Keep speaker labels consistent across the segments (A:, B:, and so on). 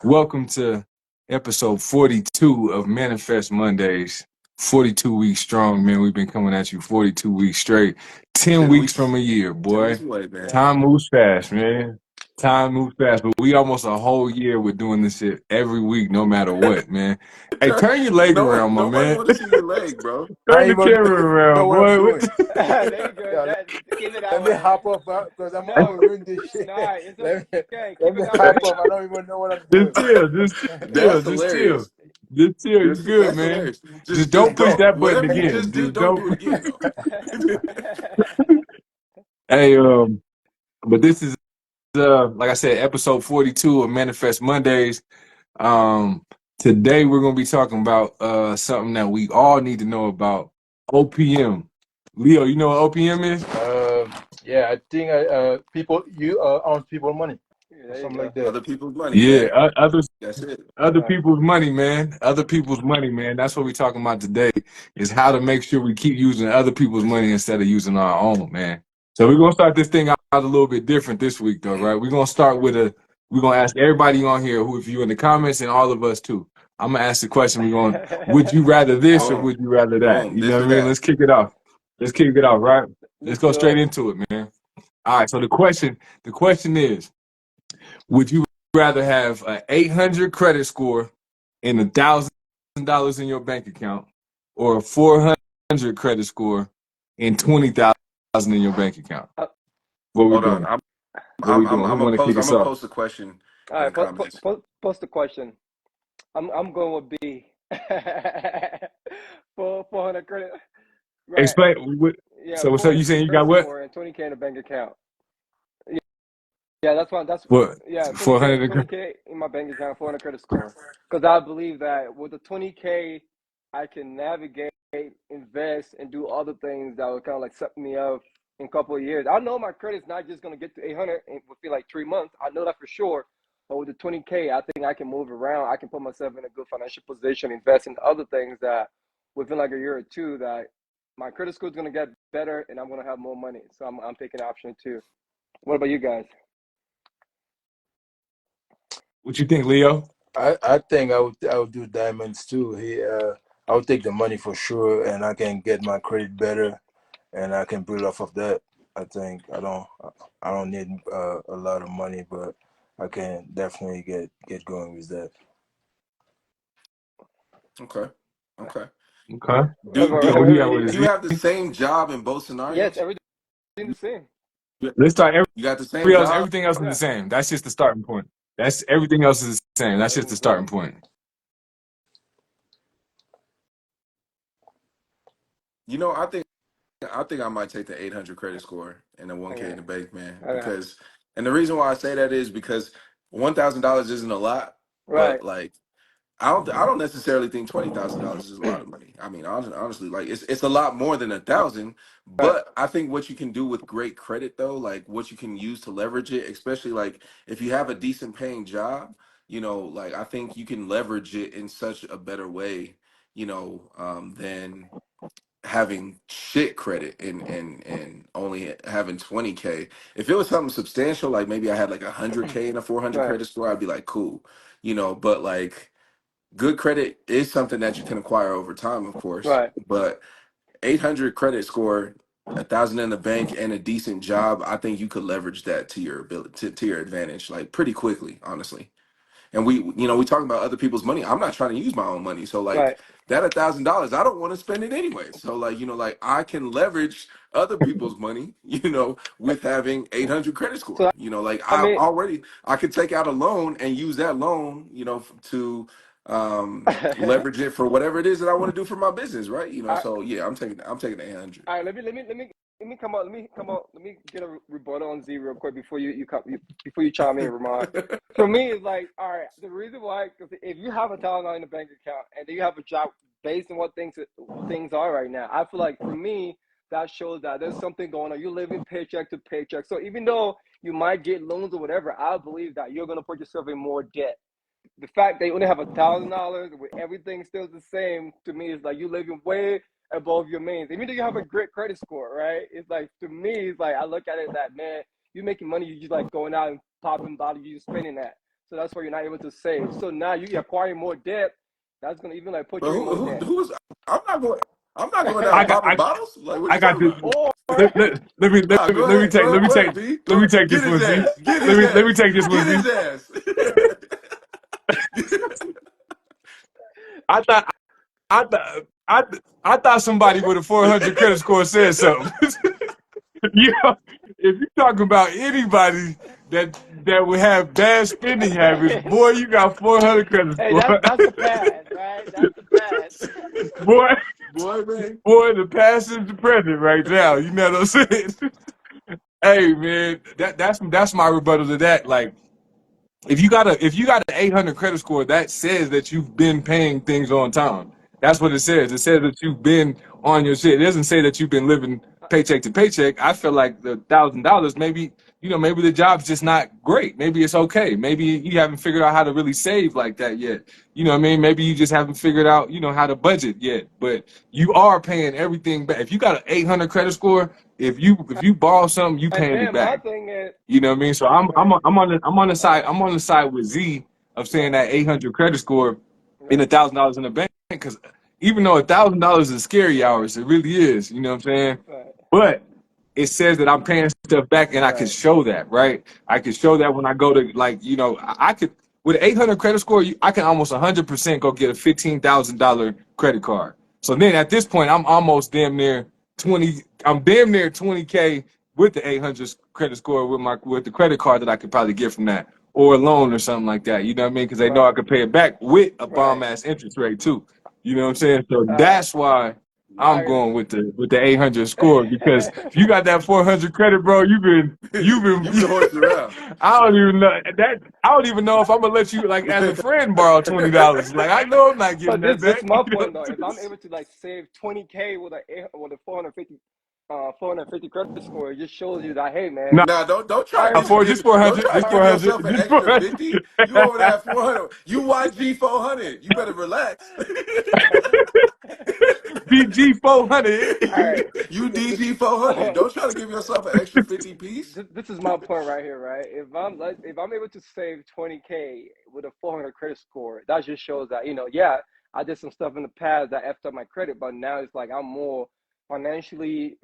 A: Welcome to episode 42 of Manifest Mondays. 42 weeks strong, man. We've been coming at you 42 weeks straight. 10
B: 10
A: weeks from
B: weeks.
A: a year,
B: 10
A: boy.
B: weeks away, man.
A: Time moves fast, man. Time moves fast, but we almost a whole year with doing this shit every week, no matter what, man. Hey, turn your leg around, my
B: Nobody
A: man.
B: want to see your leg, bro.
A: Turn
C: I
A: the
C: ain't even
A: camera
C: know
A: around,
C: what I'm
A: boy.
C: doing.
D: There you go.
C: Yeah,
D: Keep it that
C: let me
D: way.
C: hop off because I'm
D: No,
C: always ruin this shit.
D: nah, it's okay.
C: Let
D: Keep it
C: me
D: that
C: hop
D: way.
C: off. I don't even know what I'm
A: Just
C: doing.
A: chill, just chill,
B: That's
A: just chill.
B: hilarious.
A: Just chill. You good,
B: That's
A: man.
B: hilarious.
A: Just
B: Just
A: don't push
B: don't.
A: that button
B: Whatever you
A: again.
B: just did,
A: Just
B: don't do
A: don't.
B: it again, though.
A: Hey, but this is like I said, episode 42 of Manifest Mondays. Um, Today we're gonna be talking about something that we all need to know about, OPM. Leo, you know what OPM is?
C: Yeah, I think people you own people money or
D: There you
C: something
D: go.
C: like that.
B: Other people's money,
A: Yeah,
B: man. That's it.
A: other
D: Right.
A: people's money, man. Other people's money, man. That's what we're talking about today. Is how to make sure we keep using other people's money instead of using our own, man. So we're gonna start this thing out a little bit different this week, though, right? We're gonna start with we're gonna ask everybody on here who, if you in the comments, and all of us too. I'm gonna ask the question. We're going, would you rather this or
B: Boom.
A: would you rather that?
B: Boom.
A: You know
B: This
A: what
B: or
A: I mean?
B: that.
A: Let's kick it off. Let's kick it off, right? Let's
D: Let's
A: go
D: do
A: straight
D: it.
A: into it, man. All right. So the question is, would you rather have an 800 credit score and $1,000 in your bank account, or a 400 credit score and 20,000 in your bank account?
D: Uh,
A: What we
B: Hold on.
A: doing?
B: I'm
A: What
B: I'm
A: we
B: I'm
A: doing? Who
B: I'm gonna
A: want to
B: post
A: kick
B: I'm
A: us
B: gonna
A: off?
B: post a question
D: all
B: in the
D: right.
B: comments.
D: Post the question. I'm going with B. 400 credit. Right.
A: Explain.
D: Yeah.
A: So
D: 400
A: you saying you
D: credit
A: got what?
D: score and 20K in the bank account. Yeah, that's why. That's
A: What?
D: yeah. 20K,
A: 400?
D: 20K in my bank account, 400 credit score. Because I believe that with the 20K, I can navigate, invest, and do other things that would kind of like set me up in a couple of years. I know my credit's not just gonna get to 800 within like 3 months. I know that for sure. But with the 20K, I think I can move around. I can put myself in a good financial position, invest in other things that within like a year or two that my credit score is gonna get better, and I'm gonna have more money. So I'm taking option two. What about you guys?
A: What you think, Leo?
C: I think I would do diamonds too. I would take the money for sure, and I can get my credit better, and I can build off of that. I think I don't need a lot of money, but I can definitely get going with that.
B: Okay. Okay.
A: Okay.
B: Do
A: So
B: do
A: what do you got with
B: do
A: us?
B: you have the same job in both
D: Yes,
B: scenarios?
D: everything the same.
A: Let's start.
B: You got the same job?
A: Everything else is the
D: Yeah.
A: same. That's just the starting point. That's everything else is the same. That's just the starting point.
B: You know, I think I might take the 800 credit score and the 1K in
D: Okay.
B: the bank, man.
D: Okay.
B: And the reason why I say that is because $1,000 isn't a lot,
D: Right.
B: but like I don't necessarily think $20,000 is a lot of money. I mean, honestly, like it's a lot more than 1,000.
D: Right.
B: But I think what you can do with great credit, though, like what you can use to leverage it, especially like if you have a decent paying job, like I think you can leverage it in such a better way, than having shit credit and only having 20K. If it was something substantial, like maybe I had like 100K and a 400
D: Right.
B: credit score, I'd be like, cool, but like good credit is something that you can acquire over time, of course,
D: Right.
B: but 800 credit score, 1,000 in the bank, and a decent job, I think you could leverage that to your ability, to your advantage, like pretty quickly, honestly. And we talking about other people's money. I'm not trying to use my own money. So like
D: Right.
B: that $1,000, I don't want to spend it anyway. So like, like I can leverage other people's money, with having 800 credit score.
D: So
B: Like
D: I mean,
B: I could take out a loan and use that loan, to
D: all
B: leverage it for whatever it is that I want to do for my business, right?
D: right.
B: So yeah, I'm taking the 800.
D: All right. Let me come out. Let me come out. Let me get a rebuttal on Z real quick before before you chime in, Ramon. For me, it's like, all right. The reason why, because if you have $1,000 in the bank account and then you have a job based on what things are right now, I feel like for me that shows that there's something going on. You're living paycheck to paycheck. So even though you might get loans or whatever, I believe that you're gonna put yourself in more debt. The fact they only have $1,000 with everything still the same to me is like you living way above your means. Even though you have a great credit score, right? It's like to me, it's like I look at it that man, you making money, you just like going out and popping bottles, you just spending that. So that's why you're not able to save. So now you acquire more debt. That's gonna even like put
B: But
D: you in more debt.
B: who is? I'm not going. I'm not going
A: I
B: down
A: got
B: popping bottles. Like, what are
A: I
B: you
A: got
B: talking
A: this.
B: about?
D: Or
A: Let me
B: Nah, go ahead. Go ahead. Go ahead, B.
A: let
B: Go
A: me
B: ahead.
A: take
B: Get
A: this
B: his
A: one, Z.
B: ass. Get his
A: Let me
B: ass.
A: take this one,
B: Get
A: Z.
B: his ass.
A: I thought I thought I thought somebody with a 400 credit score said something. You know, if you're talking about anybody that would have bad spending habits, boy, you got 400 credit
D: hey,
A: score.
D: that's the past, right? That's the past.
A: boy,
B: Boy, man.
A: boy, the past is the present right now. You know what I'm saying? Hey, man, that's my rebuttal to that. Like, if you got an 800 credit score, that says that you've been paying things on time. That's what it says. It says that you've been on your shit. It doesn't say that you've been living paycheck to paycheck. I feel like the $1,000, maybe, maybe the job's just not great. Maybe it's okay. Maybe you haven't figured out how to really save like that yet. You know what I mean? Maybe you just haven't figured out, how to budget yet. But you are paying everything back. If you got an 800 credit score, if you borrow something, you
D: And
A: paying it
D: then my
A: back.
D: thing is,
A: You know what I mean? So
D: right,
A: I'm on the side with Z of saying
D: right,
A: that 800 credit score and
D: right,
A: $1,000 in the bank, because even though $1,000 is scary hours, it really is. You know what I'm saying?
D: right,
A: But it says that I'm paying stuff back, and I can
D: right,
A: show that, right? I can show that when I go to, like, I could, with an 800 credit score, I can almost 100% go get a $15,000 credit card. So then at this point, I'm almost damn near 20. I'm damn near 20K with the 800 credit score with the credit card that I could probably get from that, or a loan or something like that. You know what I mean? Because they know I
D: right,
A: could pay it back with a bomb
D: right.
A: ass interest rate too. You know what I'm saying? So
D: All right.
A: that's why I'm
D: I,
A: going with the 800 score, because if you got that 400 credit, bro, you've
B: You've been horsing
A: been.
B: around.
A: I don't even know that. I don't even know if I'm gonna let you, like, as a friend, borrow $20. Like, I know I'm not
D: but
A: getting
D: this
A: that
D: this is
A: back.
D: my
A: You know?
D: point though. If I'm able to like save 20K with a 450 credit score, it just shows you that, hey man,
A: Nah,
B: Nah, don't try to
D: I
B: give
A: just
B: don't
A: 400,
B: try to
A: just
B: give
A: 400,
B: yourself an
A: just
B: extra
A: 400.
B: 50. You over there at 400. You YG 400. You better relax.
A: BG 400.
D: all right.
B: You
D: Th- th-
B: DG 400. Don't try to give yourself an extra 50 piece.
D: this is my point right here, right? If I'm able to save 20K with a 400 credit score, that just shows that, yeah, I did some stuff in the past that effed up my credit, but now it's like I'm more financially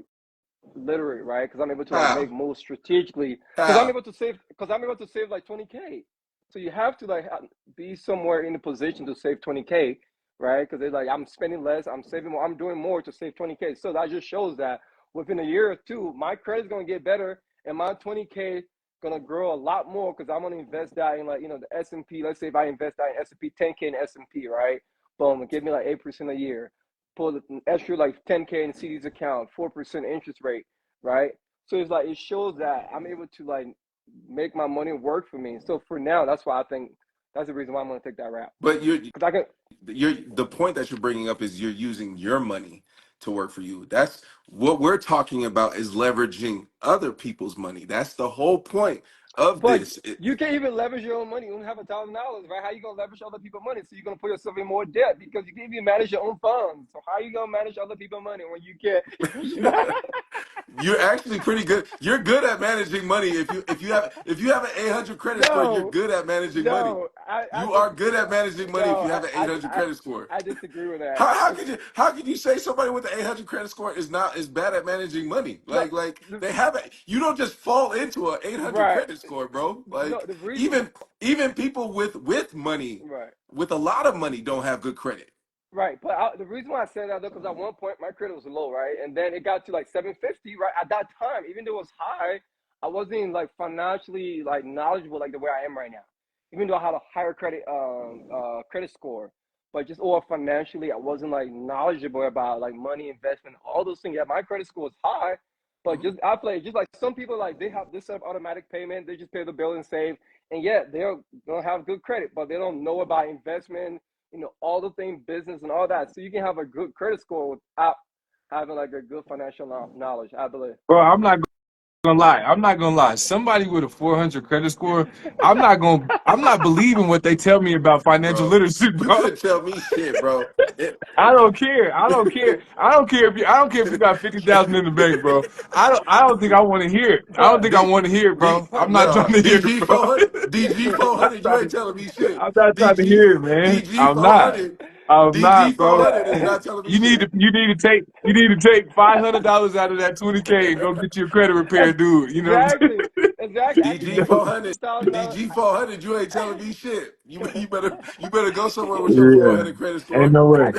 D: literate, right? Because I'm able to like
B: How?
D: make moves strategically.
B: How?
D: Because I'm able to save like 20K. So you have to like be somewhere in a position to save 20K, right? Because it's like I'm spending less, I'm saving more, I'm doing more to save 20K. So that just shows that within a year or two, my credit's gonna get better, and my 20K gonna grow a lot more because I'm gonna invest that in, like, the S&P. Let's say if I invest that in S&P, 10K in S&P, right? Boom, give me like 8% a year. Pull an extra like 10K in CDs account, 4% interest rate, right? So it's like it shows that I'm able to like make my money work for me. So for now, that's why I think that's the reason why I'm gonna take that route.
B: But
D: Because I can,
B: the point that you're bringing up is you're using your money to work for you. That's what we're talking about, is leveraging other people's money. That's the whole point of
D: but
B: this.
D: you can't even leverage your own money. You don't have $1,000, right? How you gonna leverage other people's money? So you're gonna put yourself in more debt because you can't even manage your own funds. So how you gonna manage other people's money when you can't?
B: You're actually pretty good. You're good at managing money. If you have an 800 credit score, you're
D: No,
B: good at managing money.
D: no,
B: You are good at managing money if
D: no,
B: you have an 800 credit score.
D: I disagree with that.
B: How could you say somebody with an 800 credit score is bad at managing money?
D: No,
B: Like
D: the,
B: they haven't. You don't just fall into an 800
D: right.
B: credit score, bro.
D: No,
B: Like
D: the reason,
B: even people with money,
D: right.
B: with a lot of money, don't have good credit.
D: Right, but the reason why I said that though, because at one point my credit was low, right, and then it got to like 750, right. At that time, even though it was high, I wasn't like financially like knowledgeable like the way I am right now. Even though I had a higher credit score, but just all financially, I wasn't like knowledgeable about like money investment, all those things. Yeah, my credit score was high, but
B: Mhm.
D: just I play just like some people, like they have this set of automatic payment, they just pay the bill and save, and yeah, they're gonna have good credit, but they don't know about investment, all the things, business and all that. So you can have a good credit score without having like a good financial knowledge, I believe.
A: Bro, I'm not gonna lie. I'm not gonna lie. Somebody with a 400 credit score, I'm not believing what they tell me about financial
B: Bro,
A: literacy,
B: you
A: bro.
B: couldn't tell me shit, bro.
A: I don't care. I don't care. I don't care if you got 50,000 in the bank, bro. I don't think I want to hear it. I don't
D: But
A: think I
B: D
A: want to hear it,
B: D
A: bro. I'm not trying
B: no
A: to hear it,
B: DG
A: bro.
B: 400 DG
A: I'm not
B: 400. You
A: trying
B: ain't
A: to.
B: telling me shit.
A: I'm not trying to
B: DG
A: hear it, man.
B: DG
A: I'm not.
B: 400
A: I'm
B: DG
A: not, bro.
B: 400 is not telling me shit.
A: You need to take $500 out of that 20K and go get your credit repair, dude. You know what I'm
D: exactly, exactly. I can
B: DG
D: take
B: 400
D: $2,000.
B: DG 400. You ain't telling me shit. You better go somewhere with your
A: saying?
B: 400 credit
A: Yeah. Ain't
B: score.
A: no way.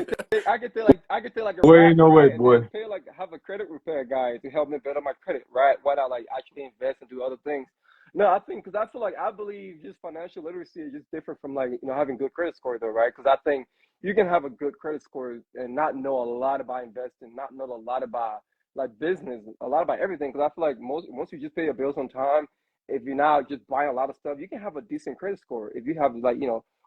D: I could take like a
A: Boy,
D: rat,
A: ain't no way,
D: right? And then
A: boy.
D: pay like have a credit repair guy to help me better my credit, right? Why not like actually invest and do other things? No, I think because I feel like I believe just financial literacy is just different from like having good credit score though, right? Because I think you can have a good credit score and not know a lot about investing, not know a lot about like business, a lot about everything. Because I feel like once you just pay your bills on time, if you're not just buying a lot of stuff, you can have a decent credit score if you have like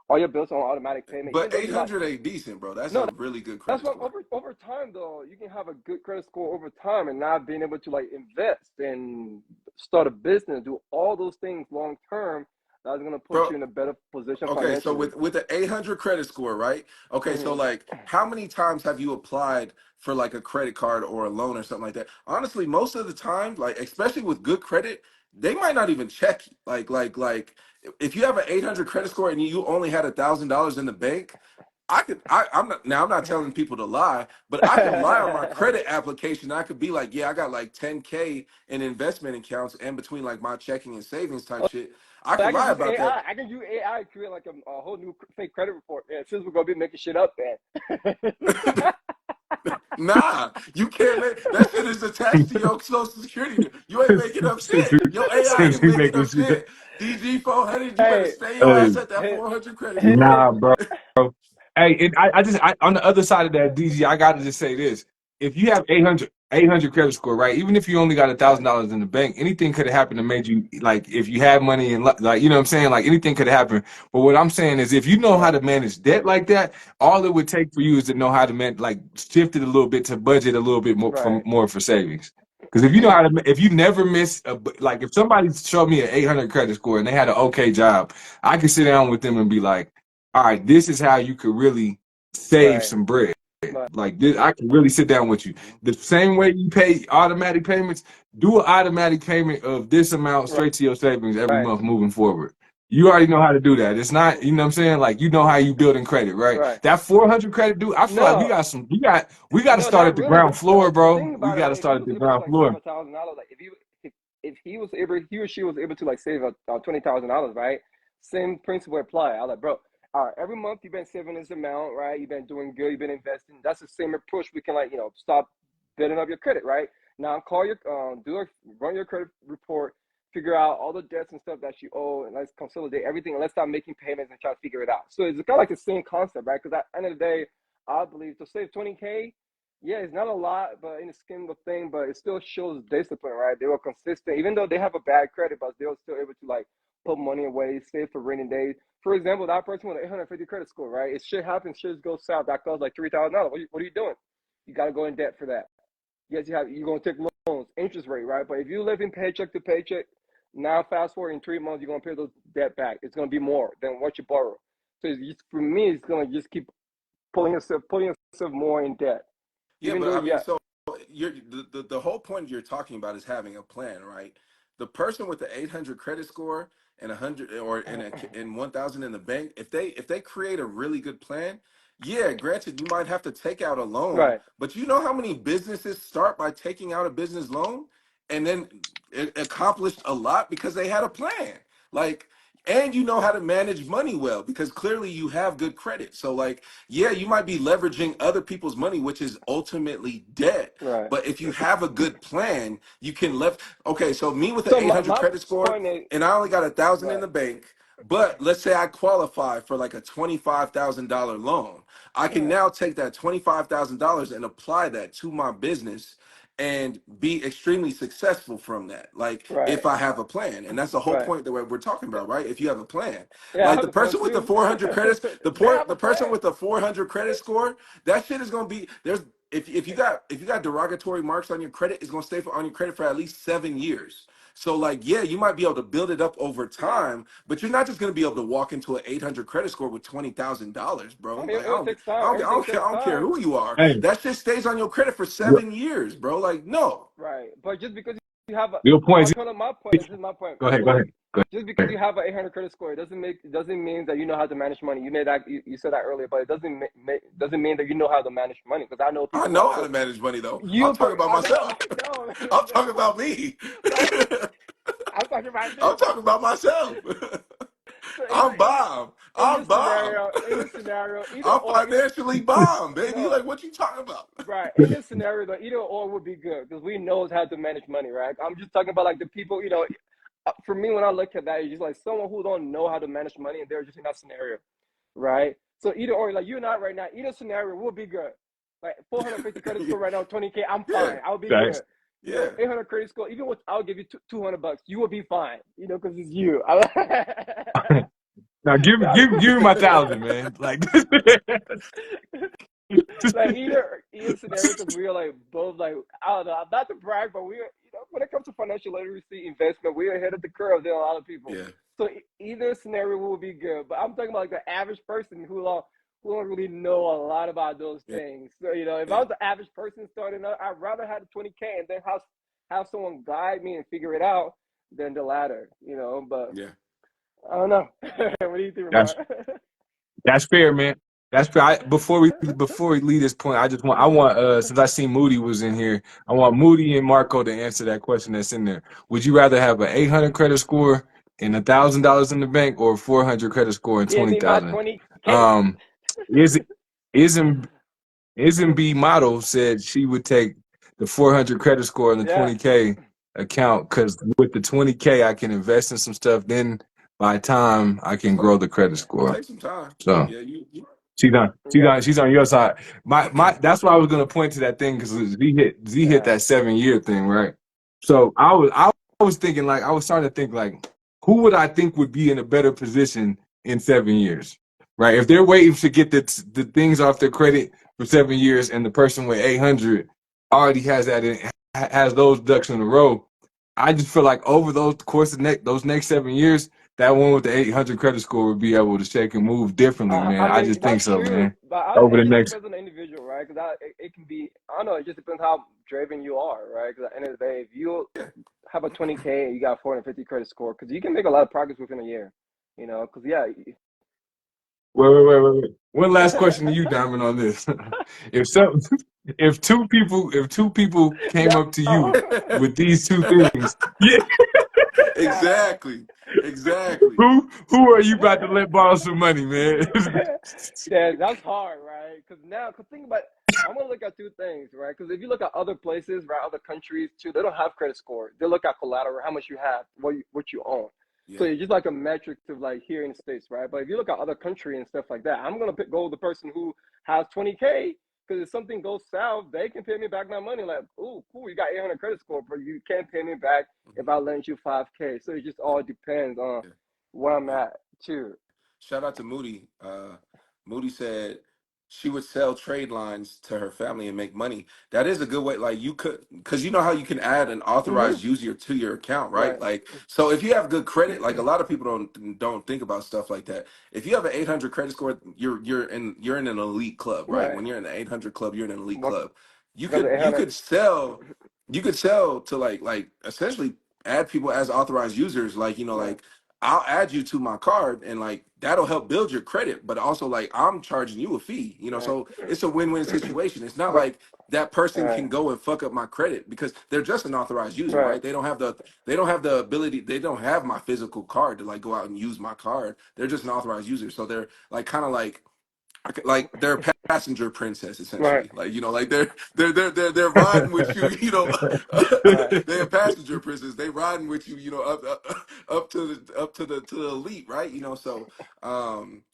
D: all your bills on automatic payment, even
B: But
D: though you're not.
B: 800 ain't decent, bro. That's
D: No,
B: a really good
D: that's
B: credit
D: what
B: score.
D: over time though, you can have a good credit score over time and not being able to like invest and start a business, do all those things long term. That's gonna put
B: Bro,
D: you in a better position
B: okay, so
D: financially.
B: with the 800 credit score, right? Okay, so
D: Hmm.
B: like how many times have you applied for like a credit card or a loan or something like that? Honestly, most of the time, like especially with good credit, they might not even check you. Like if you have an 800 credit score and you only had $1,000 in the bank, I'm not telling people to lie, but I can lie on my credit application. I could be like, yeah, I got like 10K in investment accounts and between like my checking and savings type shit. I
D: I
B: can
D: can
B: lie
D: use
B: about that.
D: AI. I can use AI to create like a whole new fake credit report. Yeah, since we're gonna be making shit up, man.
B: Nah, you can't make that shit is attached to your social security. You ain't making up
A: since,
B: shit. Your AI
A: since
B: ain't
A: we
B: making
A: making
B: up
A: shit.
B: shit. DG 400, you better
D: Hey,
B: stay your
A: Hey,
B: ass at that
D: hey,
B: 400 credit
D: hey,
B: score.
A: nah, bro. Hey, on the other side of that, DG, I gotta just say this: if you have 800 credit score, right? Even if you only got a
D: right,
A: thousand dollars in the bank, anything could have happened to made you like if you had money and like you know what I'm saying, like anything could have happened. But what I'm saying is, if you know how
D: right,
A: to manage debt like that, all it would take for you is to know how to like shift it a little bit to budget a little bit
D: right,
A: more for savings. Because if you know how to, if you never miss like if somebody showed me an 800 credit score and they had an okay job, I could sit down with them and be like, all right, this is how you could really save
D: right,
A: some bread.
D: right,
A: Like this, I can really sit down with you. The same way you pay automatic payments, do an automatic payment of this amount
D: right,
A: straight to your savings every
D: right,
A: month moving forward. You already know how to do that. It's not, you know what I'm saying? Like you know how you building credit, right?
D: right.
A: That 400 credit, dude. I feel like
D: No,
A: we got to
D: no,
A: start
D: not
A: at the
D: really.
A: ground
D: But
A: floor,
D: the
A: bro.
D: thing
A: We
D: about it,
A: got to
D: if he
A: start at
D: was
A: the
D: able to
A: ground
D: like save
A: floor.
D: $1,000, like if he was able, he or she was able to like save $20,000, right? Same principle apply. I was like, bro, all right, every month you've been saving this amount, right? You've been doing good. You've been investing. That's the same approach. We can like stop building up your credit, right? Now call your run your credit report, figure out all the debts and stuff that you owe, and let's consolidate everything, and let's start making payments and try to figure it out. So it's kind of like the same concept, right? Because at the end of the day, I believe to save 20K, yeah, it's not a lot, but in the scheme of thing, but it still shows discipline, right? They were consistent, even though they have a bad credit, but they were still able to like put money away, save for rainy days. For example, that person with an 850 credit score, right? If shit happens, shit goes south. That costs like $3,000. What are you doing? You got to go in debt for that. Yes, you're gonna take loans, interest rate, right? But if you live in paycheck to paycheck, now fast forward in 3 months, you're gonna pay those debt back. It's gonna be more than what you borrow. So for me, it's gonna just keep pulling yourself more in debt,
B: Yeah,
D: even
B: but
D: though
B: I mean,
D: yeah,
B: so the whole point you're talking about is having a plan, right? The person with the 800 credit score and 100 or in 1,000 in the bank, if they create a really good plan, yeah, granted you might have to take out a loan,
D: right,
B: but you know how many businesses start by taking out a business loan and then it accomplished a lot because they had a plan. Like, and you know how to manage money well because clearly you have good credit. So like, yeah, you might be leveraging other people's money, which is ultimately debt.
D: right.
B: But if you have a good plan, you can left. Okay, so me with an
D: So
B: 800
D: my
B: credit score,
D: point is
B: and I only got 1,000 in
D: right.
B: the bank. But let's say I qualify for like a $25,000 loan. I can
D: Right,
B: now take that $25,000 and apply that to my business and be extremely successful from that. Like
D: right,
B: if I have a plan, and that's the whole
D: right.
B: point that we're talking about, right? If you have a plan,
D: Yeah, I
B: like
D: have
B: the
D: a plan
B: person with the
D: too.
B: 400 credits,
D: They have
B: the
D: a
B: person
D: plan.
B: with the 400 credit score, that shit is gonna be if you got derogatory marks on your credit, it's gonna stay on your credit for at least 7 years. So like, yeah, you might be able to build it up over time, but you're not just going to be able to walk into an 800 credit score with $20,000, bro.
D: I mean,
B: Like,
D: it takes time. Everything
B: I
D: takes
B: don't care
D: time.
B: who you are.
A: Hey,
B: That shit stays on your credit for 7 years, bro. Like, no.
D: Right. But just because you have a,
A: real
D: I'll
A: points.
D: tell them my point. This is my point.
A: Go ahead. Go ahead. Go
D: Just because
A: ahead.
D: you have an 800 credit score, it doesn't mean that you know how to manage money. You made that you said that earlier, but it doesn't mean that you know how to manage money. Because I know
B: I
D: people who
B: know
D: have
B: how to manage money, though. I'm
D: you.
B: talking about myself.
D: I know.
B: I'm talking about me.
D: Right. I'm talking about
B: I'm
D: this.
B: talking about myself.
D: So
B: I'm bomb.
D: in
B: I'm
D: this
B: bomb.
D: scenario, either
B: I'm
D: or,
B: financially bomb, baby.
D: no,
B: Like, what you talking about?
D: right. In this scenario, though, either or would be good because we knows how to manage money, right? I'm just talking about like the people, for me, when I look at that, it's just like someone who don't know how to manage money and they're just in that scenario, right? So either or, like you and I right now, either scenario will be good. Like 450 credit score right now, 20K, I'm
B: Yeah,
D: fine. I'll be
A: Thanks.
D: good.
B: yeah.
D: 800 credit score, even with I'll give you $200, you will be fine. Because it's you.
A: Now give me my 1,000, man. Like
D: Like either scenario because we are like both like I don't know, not to brag, but we are when it comes to financial literacy investment, we are ahead of the curve than a lot of people.
B: Yeah.
D: So either scenario will be good, but I'm talking about like the average person who don't really know a lot about those
B: Yeah.
D: things. So if I
B: Yeah.
D: was the average person starting out, I'd rather have the 20K and then have someone guide me and figure it out than the latter. But
B: Yeah.
D: I don't know. What do you think,
A: that's
D: Ramon?
A: that's fair, man. That's fair. Before we leave this point, I want since I see Moody was in here, I want Moody and Marco to answer that question that's in there. Would you rather have an 800 credit score and $1,000 in the bank, or a 400 credit score and
D: Give me my
A: 20,000?
D: 20K.
A: Um, is it isn't B model said she would take the 400 credit score and the
D: Yeah.
A: 20K account because with the 20K I can invest in some stuff. Then by time I can grow the credit score.
B: Take some time.
A: So
B: Yeah. You
A: she's on
D: Yeah.
A: she's on your side. My that's why I was gonna point to that thing because Z hit
D: Yeah.
A: that 7 year thing, right? So I was thinking like I was starting to think like who would I think would be in a better position in 7 years, right? If they're waiting to get the things off their credit for 7 years and the person with 800 already has those ducks in a row, I just feel like over those course of those next 7 years, that one with the 800 credit score would be able to shake and move differently,
D: I
A: man. I
D: mean,
A: just think
D: that's
A: so,
D: true,
A: man.
D: but
A: Over
D: it
A: the
D: just
A: next,
D: depends on the individual, right? Because it can be, I don't know, it just depends how driven you are, right? Because at the end of the day, if you have a 20K and you got 450 credit score, because you can make a lot of progress within a year, because
A: wait. One last question to you, Diamond, on this. if some, if two people came
D: yeah,
A: up to you with these two things, yeah,
D: yeah.
B: exactly. Exactly.
A: who are you about to let borrow some money, man?
D: Yeah, that's hard, right? Because think about, I'm gonna look at two things, right? Because if you look at other places, right, other countries too, they don't have credit score. They look at collateral, how much you have, what you own. So
B: Yeah.
D: it's just like a metric to like here in the States, right? But if you look at other countries and stuff like that, I'm gonna go with the person who has 20K because if something goes south, they can pay me back my money. Like, oh, cool, you got 800 credit score, but you can't pay me back if I lend you 5K. So it just
B: Yeah.
D: all depends on
B: Yeah.
D: where I'm
B: Yeah.
D: at too.
B: Shout out to Moody. Moody said she would sell trade lines to her family and make money. That is a good way. Like you could, because you know how you can add an
D: Mm-hmm.
B: authorized user to your account, right?
D: Right.
B: Like, so if you have good credit, like a lot of people don't think about stuff like that. If you have an 800 credit score, you're in an elite club, right?
D: Right.
B: When you're in the 800 club, you're in an elite
D: What
B: club. You
D: because
B: could
D: it
B: you
D: had
B: could sell you could sell to like essentially add people as authorized users, like
D: right.
B: like I'll add you to my card and like that'll help build your credit, but also like I'm charging you a fee,
D: Right.
B: so it's a win-win situation. It's not
D: But
B: like that person
D: right.
B: can go and fuck up my credit because they're just an authorized user,
D: Right.
B: right? They don't have the ability, they don't have my physical card to like go out and use my card. They're just an authorized user. So they're like kind of like they're a passenger princess
D: Right.
B: essentially, like like they're riding with you,
D: Right.
B: they're a passenger princess, they riding with you, up to the elite, right? So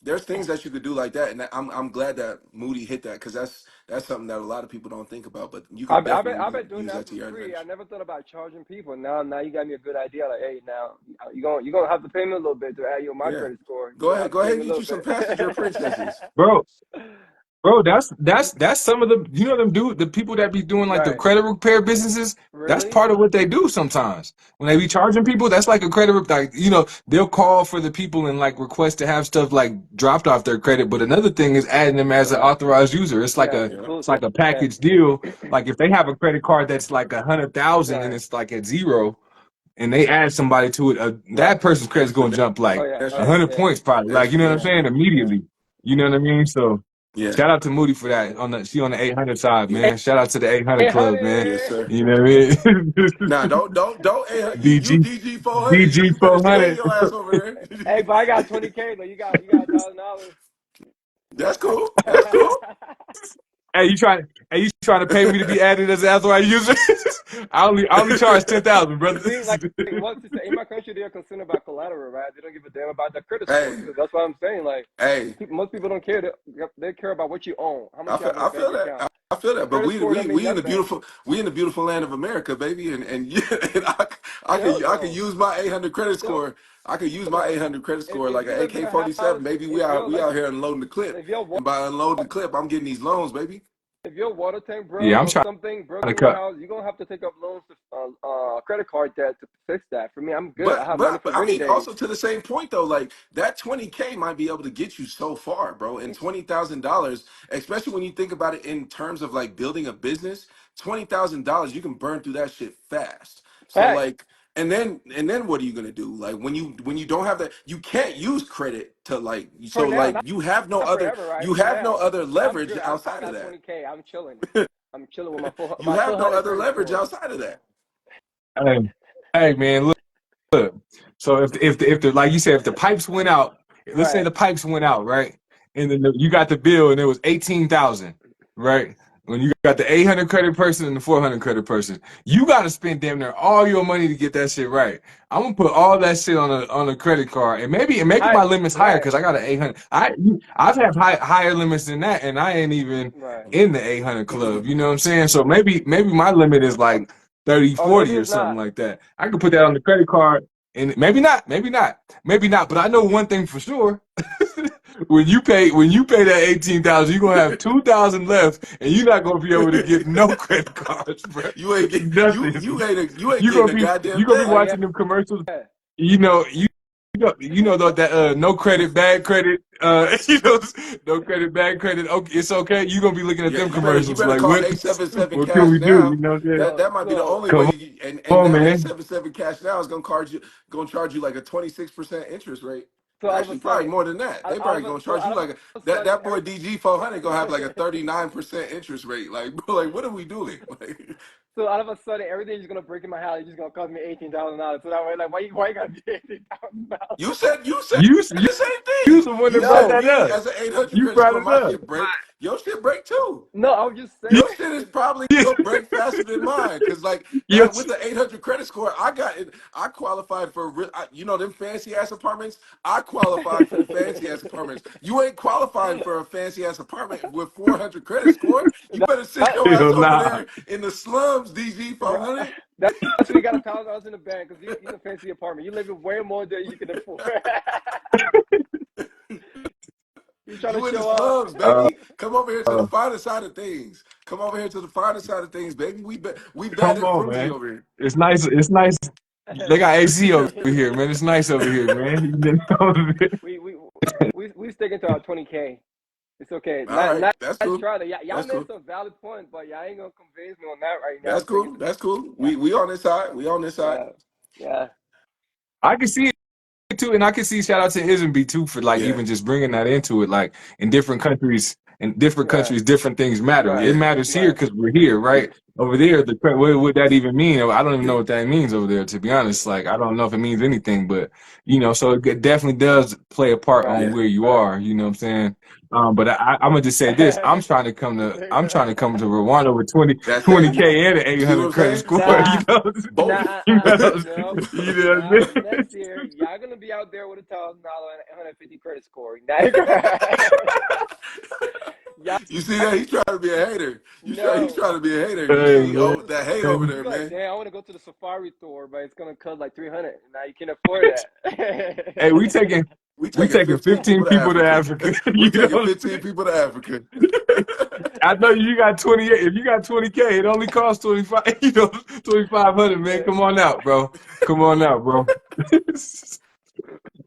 B: there's things that you could do like that, and I'm glad that Moody hit that because that's something that a lot of people don't think about, but you could definitely
D: I've been doing
B: use
D: that
B: that to
D: for
B: your
D: free. I
B: advantage.
D: never thought about charging people. Now you got me a good idea. Like, hey, now you're gonna have to pay me a little bit to add you on my
B: Yeah,
D: credit score. You're
B: go
D: gonna
B: ahead
D: have to
B: go
D: pay
B: ahead
D: me
B: and
D: a
B: get
D: little
B: you some
D: bit.
B: passenger princesses.
A: bro, Bro, that's some of the people that be doing like the
D: Right.
A: credit repair businesses. That's
D: Really?
A: part of what they do sometimes. When they be charging people, that's like a credit like they'll call for the people and like request to have stuff like dropped off their credit. But another thing is adding them as an
D: Right.
A: authorized user. It's like
D: Yeah,
A: a
D: it's
B: Yeah.
A: it's like
D: exclusive.
A: a
D: Yeah.
A: package deal. Like if they have a credit card that's like 100,000 and
D: Right.
A: it's like at zero, and they add somebody to it, that person's credit's
B: That's the
A: gonna jump
D: Oh
A: like
D: yeah.
B: that's
D: Oh
A: a
D: yeah.
B: true.
A: hundred
D: Yeah.
A: points probably.
B: That's
A: Like you know what I'm
B: true.
D: Yeah.
A: saying?
D: Yeah.
A: Immediately. You know what I mean? So
B: Yeah.
A: shout out to Moody for that. She on the 800 side,
B: Yeah.
A: man. Shout out to the 800
D: Hey,
A: club,
D: honey.
A: man.
B: Yes, sir.
A: You know what I mean?
B: Nah, don't you
A: DG
B: DG 400.
A: DG
B: You better stay
A: 400.
B: your ass over
D: Hey,
B: there.
D: but I got 20K though. You got $1,000.
B: That's cool. That's cool.
A: Hey, you trying to pay me to be added as an authorized user? I only charge 10,000, brother.
D: See, like what's to say? In my country, they're concerned about collateral, right? They don't give a damn about the credit score.
B: Hey,
D: So that's what I'm saying. Like,
B: hey.
D: most people don't care. They care about what you own, how much you have in a
B: I
D: bank
B: feel that.
D: account.
B: I feel
D: The
B: that. But
D: credit score don't mean
B: we in the
D: nothing.
B: beautiful land of America, baby, and, yeah, and
D: Hell
B: I can
D: no.
B: use my 800 credit
D: Don't
B: score. I can use my
D: look.
B: 800 credit score
D: If
B: like
D: you
B: an
D: live in a
B: AK-47,
D: house,
B: baby.
D: if you're
B: We
D: like,
B: out here unloading the clip,
D: if your
B: and by unloading the clip, I'm getting these loans, baby.
D: if your water tank
A: Yeah,
D: broke
A: I'm
D: or
A: trying
D: something broke
A: to
D: in your
A: cut.
D: house, you're gonna have to take up loans to credit card debt to fix that. For me, I'm good. I
B: But
D: have money for
B: I
D: rainy
B: mean,
D: days.
B: also to the same point though, like that 20K might be able to get you so far, bro. And $20,000, especially when you think about it in terms of like building a business, $20,000 you can burn through that shit fast. So
D: Facts.
B: like, and then what are you gonna do? Like when you don't have that, you can't use credit to like.
D: For
B: So
D: now,
B: like
D: not forever, right?
B: you
D: For
B: have no
D: now,
B: other
D: I'm
B: leverage
D: good. I
B: outside of
D: got
B: that.
D: 20K. I'm chilling. I'm chilling with my
B: You
D: my
B: have no
D: 400
B: other
D: credit
B: leverage
D: score.
B: outside of that.
A: Hey, hey, man, look. So if the like you said, if the pipes went out, let's say
D: Right.
A: the pipes went out, right? And then you got the bill and it was 18,000, right? When you got the 800 credit person and the 400 credit person, you got to spend damn near all your money to get that shit right. I'm gonna put all that shit on a credit card, and maybe
D: I
A: my limit's higher
D: right.
A: because I got an 800. I've had higher limits than that, and I ain't even
D: Right.
A: in the 800 club. You know what I'm saying? So maybe my limit is like 30,
D: Or maybe
A: 40 or
D: it's
A: something
D: not.
A: like that. I could put that on the credit card. And maybe not. But I know one thing for sure: when you pay that 18,000, you're gonna have 2,000 left, and you're not gonna be able to get no credit cards, bro.
B: You ain't get
A: Nothing.
B: you ain't
A: You're
B: getting
A: gonna
B: a
A: be
B: goddamn
A: you're gonna be
D: Oh
B: thing.
D: yeah.
A: watching them commercials. You know that no credit, bad credit. No credit, bad credit. Okay, it's okay. You're gonna be looking at
B: Yeah,
A: them
B: you
A: commercials
B: better
A: like,
B: call
A: what?
B: 877
A: What can
B: cash
A: we do?
B: now.
A: You know what I'm saying?
B: That might be the
D: So
B: only way
A: Come
B: you, and
A: on,
B: now
A: man.
B: 877 cash now is gonna charge you like a 26% interest rate.
D: so all of a
B: Actually, probably
D: sudden,
B: more than that. They probably gonna charge you
D: all
B: like
D: of a sudden,
B: that boy DG 400 gonna have like a 39% interest rate. Like, bro, like what are we doing? Like,
D: so all of a sudden, everything's gonna break in my house. It's just gonna cost me $18,000. So that way, like, why you gotta be $18,000?
B: you said
A: You
B: the same
A: you
B: thing.
A: the one
B: You
A: that brought
B: said
D: No,
A: that
B: me
A: up.
B: as an 800
A: You
B: credit
A: brought
B: score,
A: it
B: my
A: up.
B: shit break. Your shit break too.
D: no, I was just saying.
B: Your shit is probably gonna break faster than mine, cause like
A: You,
B: that with the 800 credit score, I got it. I qualified for them fancy ass apartments. I qualified for the fancy ass apartments. You ain't qualifying for a fancy ass apartment with 400 credit score. You better sit
D: That,
B: your ass
A: hell
B: over
A: nah.
B: there in the slums, DG
D: bro,
B: 400.
D: that's why you got $1,000 in the bank because you in a fancy apartment. You live in way more than you can afford. You trying to
B: You in the
D: show off?
B: slums,
A: Uh,
B: baby. Come over here to the finer side of things. Come over here to the finer side of things, baby. We bad
A: Come
B: and
A: on,
B: fruity
A: man.
B: over here.
A: It's nice. It's nice. They got AC over here, man. It's nice over here, man. You know?
D: we we we sticking to our 20K. It's okay.
B: All right,
D: Not
B: that's
D: let's
B: cool.
D: try that. Y'all
B: That's
D: made
B: cool.
D: some valid points, but y'all ain't gonna convince me on that right now.
B: That's
D: Sticking
B: cool.
D: to
B: That's cool.
D: yeah,
B: We on this side. We on this side.
D: yeah, yeah,
A: I can see it too, and I can see shout out to Isn't too for like
B: Yeah.
A: even just bringing that into it. Like in different countries, different things matter.
D: right,
A: It
B: Yeah.
A: matters here
D: right,
A: because we're here, right? Over there, what would that even mean? I don't even know what that means over there. To be honest, like I don't know if it means anything, but so it definitely does play a part on
D: right,
B: Yeah.
A: where you
D: right.
A: are. You know what I'm saying? But I'm gonna just say this: I'm trying to come to Rwanda with 20
B: That's
A: twenty
B: it.
A: k and an
B: You see what
A: 800
B: I'm
A: credit
B: saying?
A: score.
D: Nah,
B: Both.
A: You know,
D: no.
A: you know what
D: Nah,
A: I'm
D: next
A: saying?
D: year y'all gonna be out there with $1,000 and 150 credit score. Now, y'all,
B: You see that? He's trying to be a hater. He's
D: no.
B: trying to be a hater. You
A: Hey,
B: see,
D: You go
A: man.
B: oh,
D: to
B: that hate over
D: you
B: there,
D: be like,
B: man.
D: damn, I want to go to the safari store, but it's gonna cost like 300. Now you can't afford
A: Hey, we
D: that.
A: taking
B: We
A: We
B: taking
A: taking
B: 15
A: 15
B: people to
A: people to
B: Africa.
A: Africa.
B: We
A: You know
B: taking
A: what I'm
B: 15 people to Africa.
A: I know you got 28. If you got 20K, it only costs 25. 2,500, man. Come on out, bro. Come on out, bro.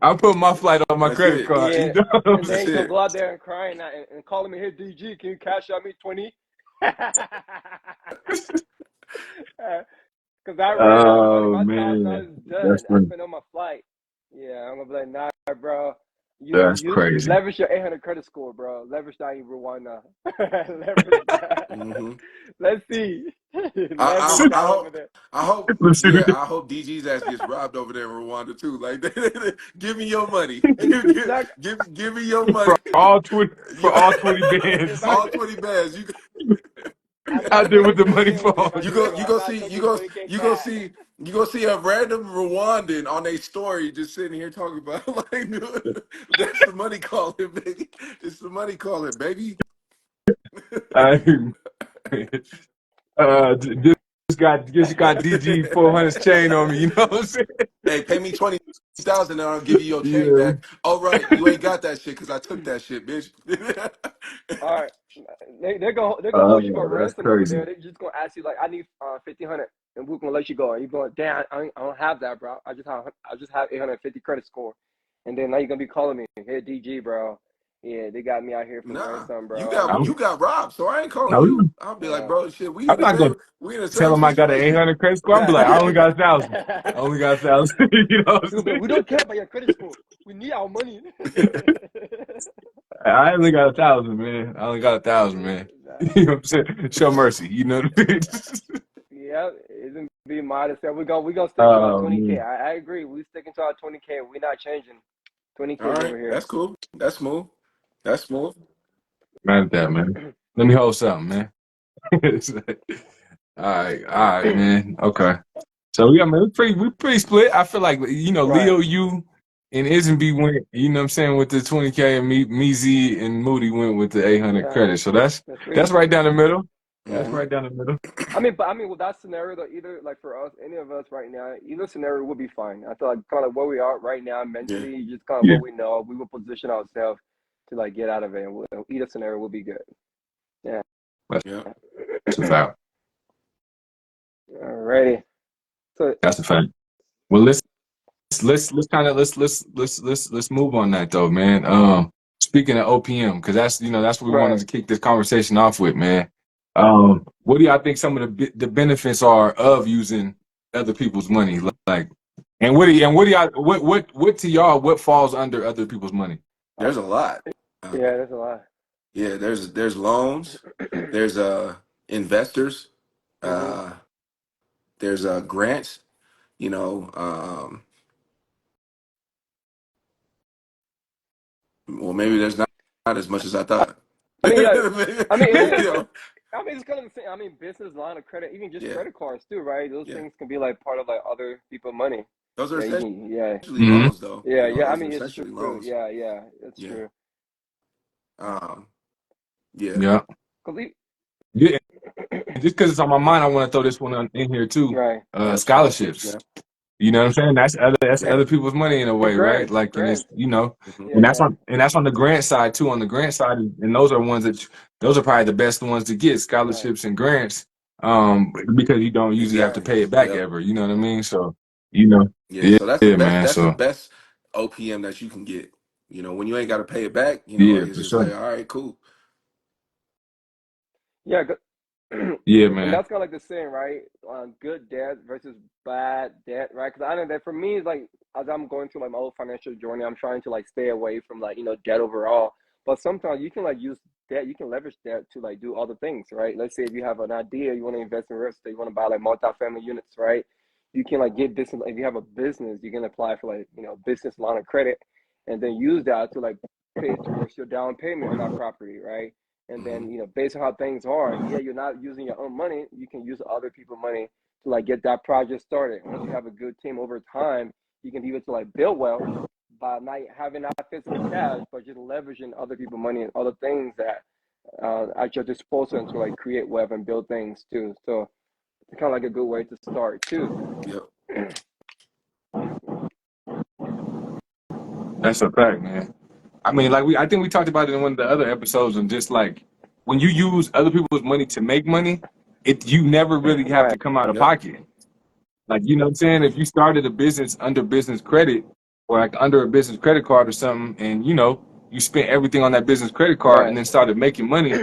A: I put my flight on my
B: That's
A: credit
B: it.
D: Yeah,
A: card. You know what I'm
D: and
A: saying?
D: then
B: That's
D: he's gonna
B: it.
D: go out there and crying and calling me, "Hey DG, can you cash out me 20?" Because I ran out of money.
A: Oh
D: My $1,000
A: man,
D: is
A: that's
D: done. I
A: funny.
D: spent on my flight. Yeah, I'm gonna be like, nah, bro.
A: That's
D: You
A: crazy.
D: leverage your 800 credit score, bro. Leverage that in Rwanda. Leverage that.
B: Mm-hmm.
D: Let's see.
B: I,
D: Leverage
B: I, I
D: that over
B: hope,
D: there.
A: Let's see.
B: I hope DG's ass gets robbed over there in Rwanda too. Like, give me your money.
D: And it's not.
B: Give me your money.
A: For all 20
D: If
A: bands
D: I,
B: All 20 bands.
D: I'm
A: out
D: not
A: there with the
D: taking
A: money
D: 20K,
A: for
D: Dave.
A: all.
B: You
D: I'm
B: go
D: not
B: see
D: taking 20K cash.
B: you go see a random Rwandan on a story just sitting here talking about like that's the money calling, baby. It's the money calling, baby.
A: I, just got DG 400's chain on me. You know what I'm saying?
B: Hey, pay me 20,000 and I'll give you your chain
A: Yeah.
B: back. All right, you ain't got that shit because I took that shit, bitch.
D: All right, they're gonna hold you for
A: That's
D: ransom over
A: crazy.
D: there. They're just gonna ask you like, I need 1,500, and we're gonna let you go. And you're going, damn, I don't have that, bro. I just have 850 credit score, and then now you're gonna be calling me, hey DG, bro. Yeah, they got me out here for
B: Nah,
D: ransom, bro. I need.
B: you got robbed, so I ain't calling
A: I'm,
B: you. I'll be like,
D: Yeah,
B: bro, shit,
A: I'm not gonna
B: we in the
A: tell
B: same
A: him I got an
B: situation.
A: 800 credit score. I'm be like,
D: yeah.
A: I only got 1,000. I only got 1,000. You know what
D: He'll
A: I'm
D: be like,
A: saying?
D: we don't care about your credit score. We need our money.
A: I only got 1,000, man. I only got 1,000, man.
D: Nah.
A: You know what I'm saying? Show mercy. You know what I mean?
D: Yeah, isn't be modest. We gonna stick to our
A: Oh
D: 20K.
A: man,
D: I agree. We sticking to our 20K. We're not changing
B: All
D: 20Ks
B: right,
D: over here.
B: that's cool. That's smooth. That's smooth.
A: mad at that, man. Let me hold something, man. It's like, all right, man. Okay. So yeah, man, we pretty split. I feel like
D: Right.
A: Leo, you and Isn't went. You know what I'm saying, with the 20K, and me, Z, and Moody went with the 800
D: Yeah,
A: credit. So that's
D: that's
A: right down the middle. That's
B: Mm-hmm.
A: right down the middle.
D: with that scenario though, either like for us, any of us right now, either scenario would be fine. I feel like kind of where we are right now
B: Yeah.
D: mentally, just kind of
A: Yeah,
D: what we know. We will position ourselves to like get out of it. Either scenario will be good. Yeah.
B: Yeah.
A: that's a fact.
D: Alrighty. So
A: That's a fact. Well, let's kind of let's move on that though, man. Speaking of OPM, because that's what we wanted
D: right.
A: to kick this conversation off with, man. What do y'all think some of the benefits are of using other people's money, like, and what do y'all what to y'all what falls under other people's money?
B: There's a lot. Uh,
D: Yeah, that's a lot.
B: yeah, there's loans, there's investors,
D: hmm
B: uh there's grants, you know, well maybe there's not as much as I thought.
D: I mean, yeah. I mean, it
B: You
D: is.
B: know,
D: It's kind of the same. I mean, business line of credit, even just
B: yeah,
D: credit cards too, right? Those
B: yeah.
D: things can be like part of like other people money.
B: Those are
D: Yeah, you can. Yeah,
B: essentially
A: Hmm.
B: loans though.
D: yeah,
B: You know,
D: yeah. I
B: those are
D: mean, it's
B: essentially
D: true.
B: loans.
D: Yeah, that's
B: Yeah.
D: true.
B: Um, yeah.
A: Yeah,
D: Cause
A: yeah. Just because it's on my mind, I want to throw this one in here too.
D: right,
B: Scholarships,
A: Scholarships.
B: yeah.
A: You know what I'm saying? That's
B: Yeah.
A: other people's money in a
D: the
A: way, right?
D: grants,
A: Like, and it's
D: grants.
B: Hmm.
A: and
D: Yeah,
A: that's on the grant side too. On the grant side, and those are ones those are probably the best ones to get,
D: right,
A: scholarships and grants. Because you don't usually have to
B: Exactly.
A: pay it back
B: Yep.
A: ever. You know what I mean? So, you know,
B: Yeah.
A: yeah,
B: So that's the
A: yeah,
B: best.
A: man.
B: That's the
A: So
B: best OPM that you can get. You know, when you ain't got to pay it back. You know,
A: yeah,
B: like it's
A: for
B: just
A: sure.
B: like, all right, cool.
D: yeah.
A: Yeah,
D: And
A: man.
D: that's kind of like the saying, right? Good debt versus bad debt, right? Because I know that for me, it's like as I'm going through like my old financial journey, I'm trying to like stay away from like debt overall. But sometimes you can like use debt, you can leverage debt to like do other things, right? Let's say if you have an idea, you want to invest in real estate, you want to buy like multi-family units, right? You can like get business. If you have a business, you can apply for like business line of credit, and then use that to like pay towards your down payment on that property, right? And
B: Hmm.
D: then based on how things are, yeah, you're not using your own money, you can use other people's money to like get that project started. Once you have a good team over time, you can be able to like build wealth by not having that physical cash, but just leveraging other people's money and other things that at your disposal to like create wealth and build things too. So it's kind of like a good way to start too.
B: Yep.
A: That's a fact, man. I mean, like I think we talked about it in one of the other episodes, and just like when you use other people's money to make money, you never really have
D: Right.
A: to come out of
B: Yep.
A: pocket. Like, you know what I'm saying? If you started a business under business credit or like under a business credit card or something, and you spent everything on that business credit card and
D: Right.
A: then started making money,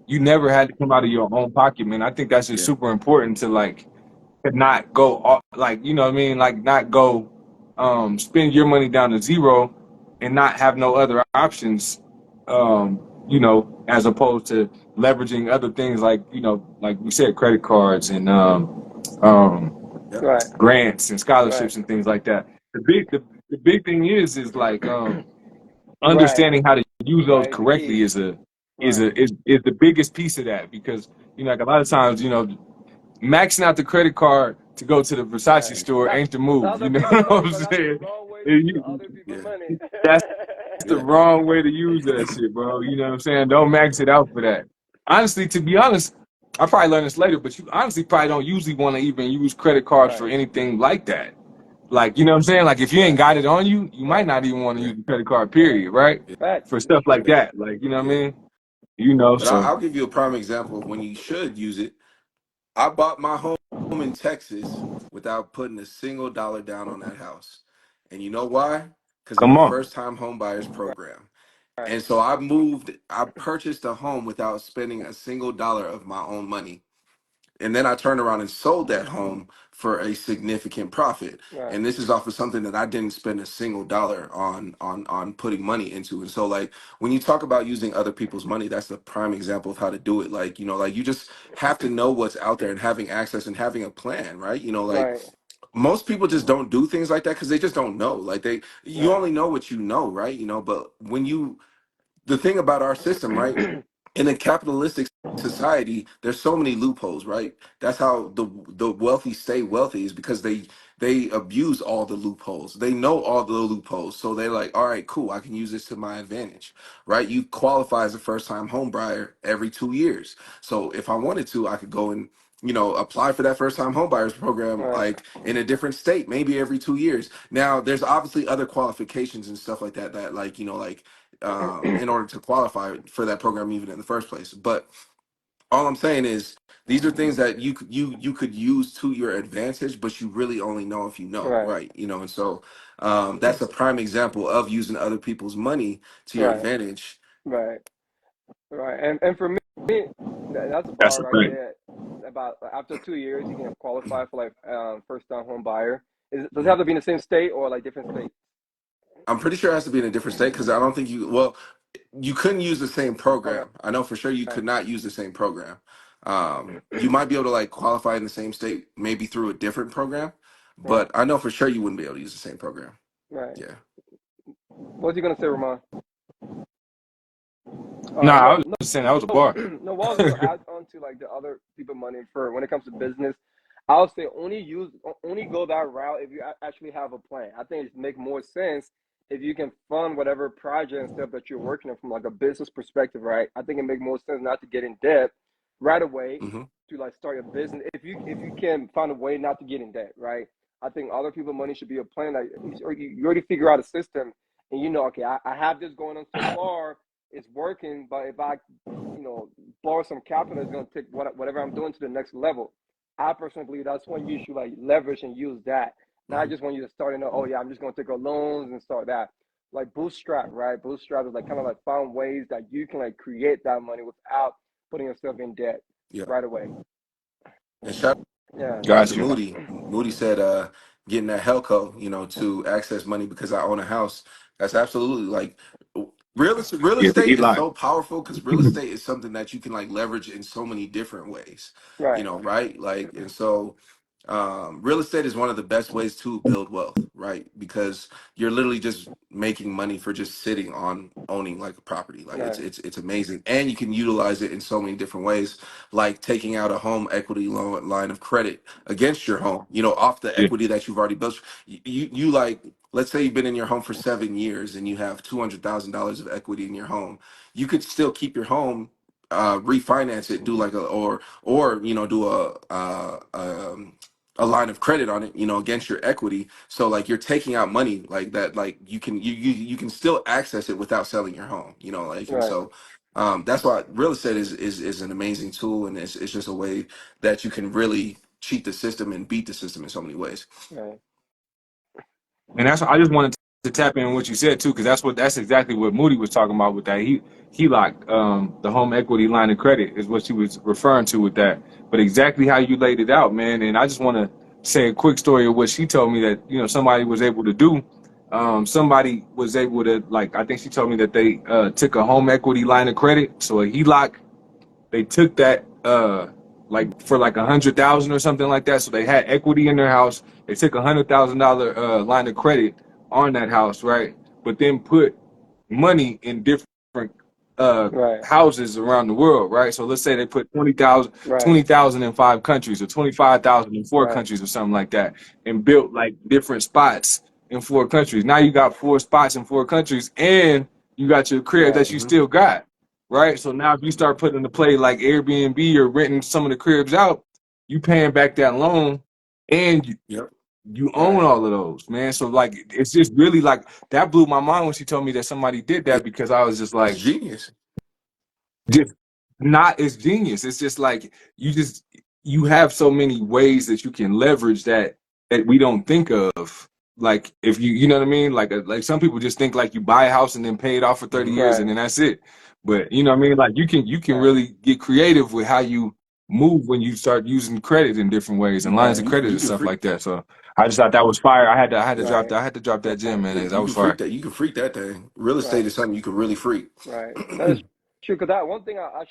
A: you never had to come out of your own pocket, man. I think that's just
B: Yeah.
A: super important to like to not go like, you know what I mean? Like not go spend your money down to zero and not have no other options, as opposed to leveraging other things like, like we said, credit cards and um
B: Yep.
D: Right.
A: grants and
D: Right.
A: scholarships and things like that. The big thing is like
D: Right.
A: understanding how to use those
D: Right. It's the
A: correctly
D: key.
A: is a is
D: Right.
A: a is the biggest piece of that, because like a lot of times, maxing out the credit card to go to the Versace
D: Right.
A: store
D: That's
A: ain't the move. You
D: other
A: know
D: people
A: what
D: money,
A: I'm
D: but that's the
A: saying?
D: wrong way to
A: And
D: use
A: you-
D: other people
B: Yeah.
D: money.
A: that's the
B: Yeah.
A: wrong way to use that shit, bro. You know what I'm saying? Don't max it out for that. Honestly, to be honest, I probably learned this later, but you honestly probably don't usually want to even use credit cards for
D: Right.
A: anything like that. Like, you know what I'm saying? Like, if you ain't
D: Right.
A: got it on you, you might
D: Right.
A: not even want to
B: Yeah.
A: use the credit card,
D: Right.
A: period, right?
B: Yeah.
D: Facts.
A: For stuff like
B: Yeah.
A: that. Like, you know what I
B: Yeah.
A: mean?
B: But
A: So
B: I'll give you a prime example of when you should use it. I bought my home in Texas without putting a single dollar down on that house. And you know why? Because of
A: come
B: the
A: on.
B: first time home buyers program.
D: Right.
B: And so I purchased a home without spending a single dollar of my own money. And then I turned around and sold that home for a significant profit.
D: Right.
B: And this is off of something that I didn't spend a single dollar on putting money into. And so like when you talk about using other people's money, that's the prime example of how to do it. Like, like you just have to know what's out there and having access and having a plan, right? Like
D: Right.
B: most people just don't do things like that because they just don't know. Like you
D: Right.
B: only know what you know, right? But when you the thing about our system, right? In a capitalistic society, there's so many loopholes, right? That's how the wealthy stay wealthy, is because they abuse all the loopholes. They know all the loopholes, so they're like, all right, cool, I can use this to my advantage, right? You qualify as a first time home buyer every 2 years, so if I wanted to, I could go and apply for that first time home buyers program
D: Right.
B: like in a different state maybe every 2 years. Now there's obviously other qualifications and stuff like that like like in order to qualify for that program even in the first place. But all I'm saying is these are things that you could use to your advantage, but you really only know if you know,
D: Right.
B: right? And so that's a prime example of using other people's money to your
D: Right.
B: advantage.
D: Right. Right. And for me, that's the
A: That's
D: part
A: a
D: right
A: fact.
D: there. About after 2 years, you can qualify for like first time home buyer. Does it
B: Mhm.
D: have to be in the same state or like different states?
B: I'm pretty sure it has to be in a different state because I don't think you couldn't use the same
D: Okay.
B: program. I know for sure you could not use the same program. You might be able to like qualify in the same state, maybe through a different program,
D: Right.
B: but I know for sure you wouldn't be able to use the same program.
D: Right.
B: Yeah.
D: What was you gonna say, Ramon? All
A: Nah,
D: right.
A: I
D: No,
A: was
D: no,
A: just saying that was a bar.
D: no. What I was gonna add on to like the other people money for when it comes to business, I'll say only go that route if you actually have a plan. I think it make more sense if you can fund whatever project and stuff that you're working on from like a business perspective, right? I think it make more sense not to get in debt right away
B: Hmm.
D: to like start a business if you can find a way not to get in debt, right? I think other people money should be a plan. Like you already figure out a system and okay, I have this going on so far, it's working, but if I borrow some capital, is going to take whatever I'm doing to the next level. I personally believe that's when you should like leverage and use that, not
B: Hmm.
D: just when you're starting. Oh yeah, I'm just going to take out loans and start that. Like bootstrap, right? Bootstrap is like kind of like found ways that you can like create that money without putting yourself in debt
B: Yeah.
D: right away.
B: And shout
D: Yeah.
B: out to
A: Got you.
B: Moody. Moody said, getting that Helco, to access money because I own a house. That's absolutely like real
A: Yeah, the
B: estate is
A: Eli.
B: so powerful because real estate is something that you can like leverage in so many different ways,
D: Right.
B: right? Like, and so real estate is one of the best ways to build wealth, right? Because you're literally just making money for just sitting on owning like a property. Like it's
D: Right.
B: it's it's amazing, and you can utilize it in so many different ways, like taking out a home equity loan line of credit against your home, off the
A: Yeah.
B: equity that you've already built. You like, let's say you've been in your home for 7 years and you have $200,000 of equity in your home. You could still keep your home, refinance it, do like a or do a line of credit on it, you know, against your equity. So like you're taking out money like that, like you can still access it without selling your home, you know, like. And
D: Right.
B: so that's why real estate is an amazing tool, and it's just a way that you can really cheat the system and beat the system in so many ways.
D: Right.
A: And that's I just wanted to tap in on what you said too, because that's exactly what Moody was talking about with that. He locked the home equity line of credit is what she was referring to with that. But exactly how you laid it out, man. And I just want to say a quick story of what she told me that somebody was able to do. Somebody was able to, like, I think she told me that they took a home equity line of credit, so a HELOC. They took that like for like 100,000 or something like that. So they had equity in their house. They took $100,000 line of credit on that house, right? But then put money in different
D: Right.
A: houses around the world, right? So let's say they put 20,000
D: Right.
A: 20,000 in 5 countries, or 25,000 in four
D: Right.
A: countries or something like that, and built like different spots in 4 countries. Now you got 4 spots in 4 countries, and you got your crib
D: Right.
A: that you
B: Hmm.
A: still got. Right. So now if you start putting into play like Airbnb or renting some of the cribs out, you paying back that loan, and
B: Yep.
A: you own
D: Right.
A: all of those, man. So like it's just really like that blew my mind when she told me that somebody did that, because I was just
B: It's
A: like,
B: genius.
A: just not as genius. It's just like you have so many ways that you can leverage that we don't think of. Like if you know what I mean? Like some people just think like you buy a house and then pay it off for 30
B: Hmm.
A: years
D: Right.
A: and then that's it. But you know what I mean? Like you can
D: Right.
A: really get creative with how you move when you start using credit in different ways and lines
B: Man,
A: of
D: Right.
A: credit
B: you
A: and
B: can
A: stuff
B: freak.
A: like that. So I just thought that was fire.
D: Right.
A: I had to drop that gem, man.
B: Yeah,
A: That
B: you
A: was
B: can
A: fire.
B: freak that. You can freak that thing. Real estate
D: Right.
B: is something you can really freak.
D: Right. That is true. Because that one thing I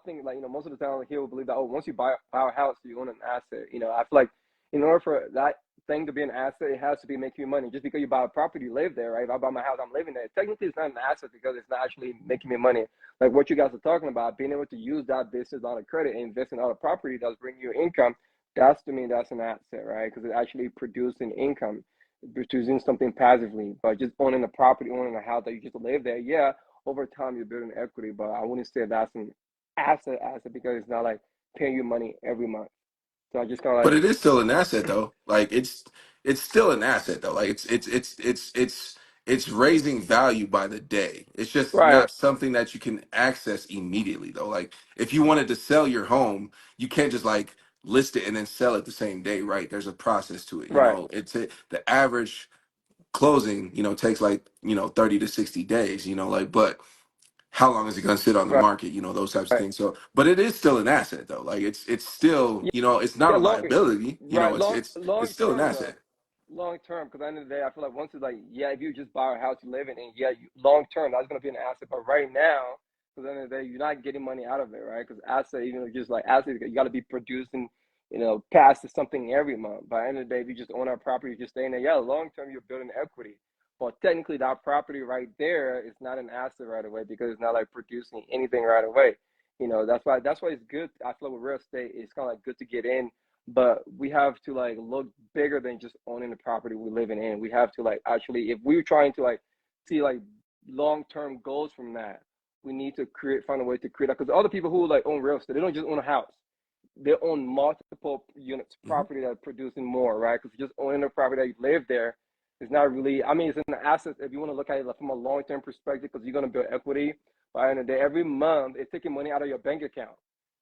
D: think like most of the time here will believe that once you buy a house you own an asset. I feel like in order for that thing to be an asset, it has to be making you money. Just because you buy a property, you live there, right? If I buy my house, I'm living there. Technically, it's not an asset because it's not actually making me money. Like what you guys are talking about, being able to use that business on a credit and invest in other property that's bringing you income. That's to me, that's an asset, right? Because it's actually producing income, producing something passively. But just owning a property, owning a house that you just live there, yeah, over time you're building equity, but I wouldn't say that's an asset because it's not like paying you money every month. So I just kind of
B: But
D: like
B: it is still an asset though. Like it's still an asset though. Like it's raising value by the day. It's just
D: right,
B: not something that you can access immediately though. Like if you wanted to sell your home, you can't just like list it and then sell it the same day, right? There's a process to it. You
D: right,
B: know, the average closing, you know, takes like, you know, 30 to 60 days, you know, like, but how long is it going to sit on the
D: right,
B: market, you know, those types of
D: right.
B: things. So but it is still an asset though. Like it's still,
D: Yeah,
B: you know, it's not
D: yeah,
B: a
D: long,
B: liability, you know,
D: right,
B: it's
D: long,
B: it's it's
D: long
B: still an
D: term
B: asset.
D: though, long term. Because at the end of the day, I feel like once it's like, yeah, if you just buy a house you live in, and yeah, long term, that's gonna be an asset. But right now, because at the end of the day, you're not getting money out of it, right? Because asset, just like asset, you got to be producing, past something every month. By the end of the day, if you just own a property, you're just staying there. Yeah, long term, you're building equity. But technically, that property right there is not an asset right away because it's not like producing anything right away. That's why it's good. I feel like with real estate, it's kind of like good to get in, but we have to like look bigger than just owning the property we're living in. We have to like actually, if we're trying to like see like long term goals from that, we need to find a way to create that. Because other people who like own real estate, they don't just own a house. They own multiple units,
B: Hmm.
D: property that are producing more, right? Because just owning a property that you live there is not really. I mean, it's an asset if you want to look at it like from a long term perspective, because you're gonna build equity. By the end of the day, every month it's taking money out of your bank account.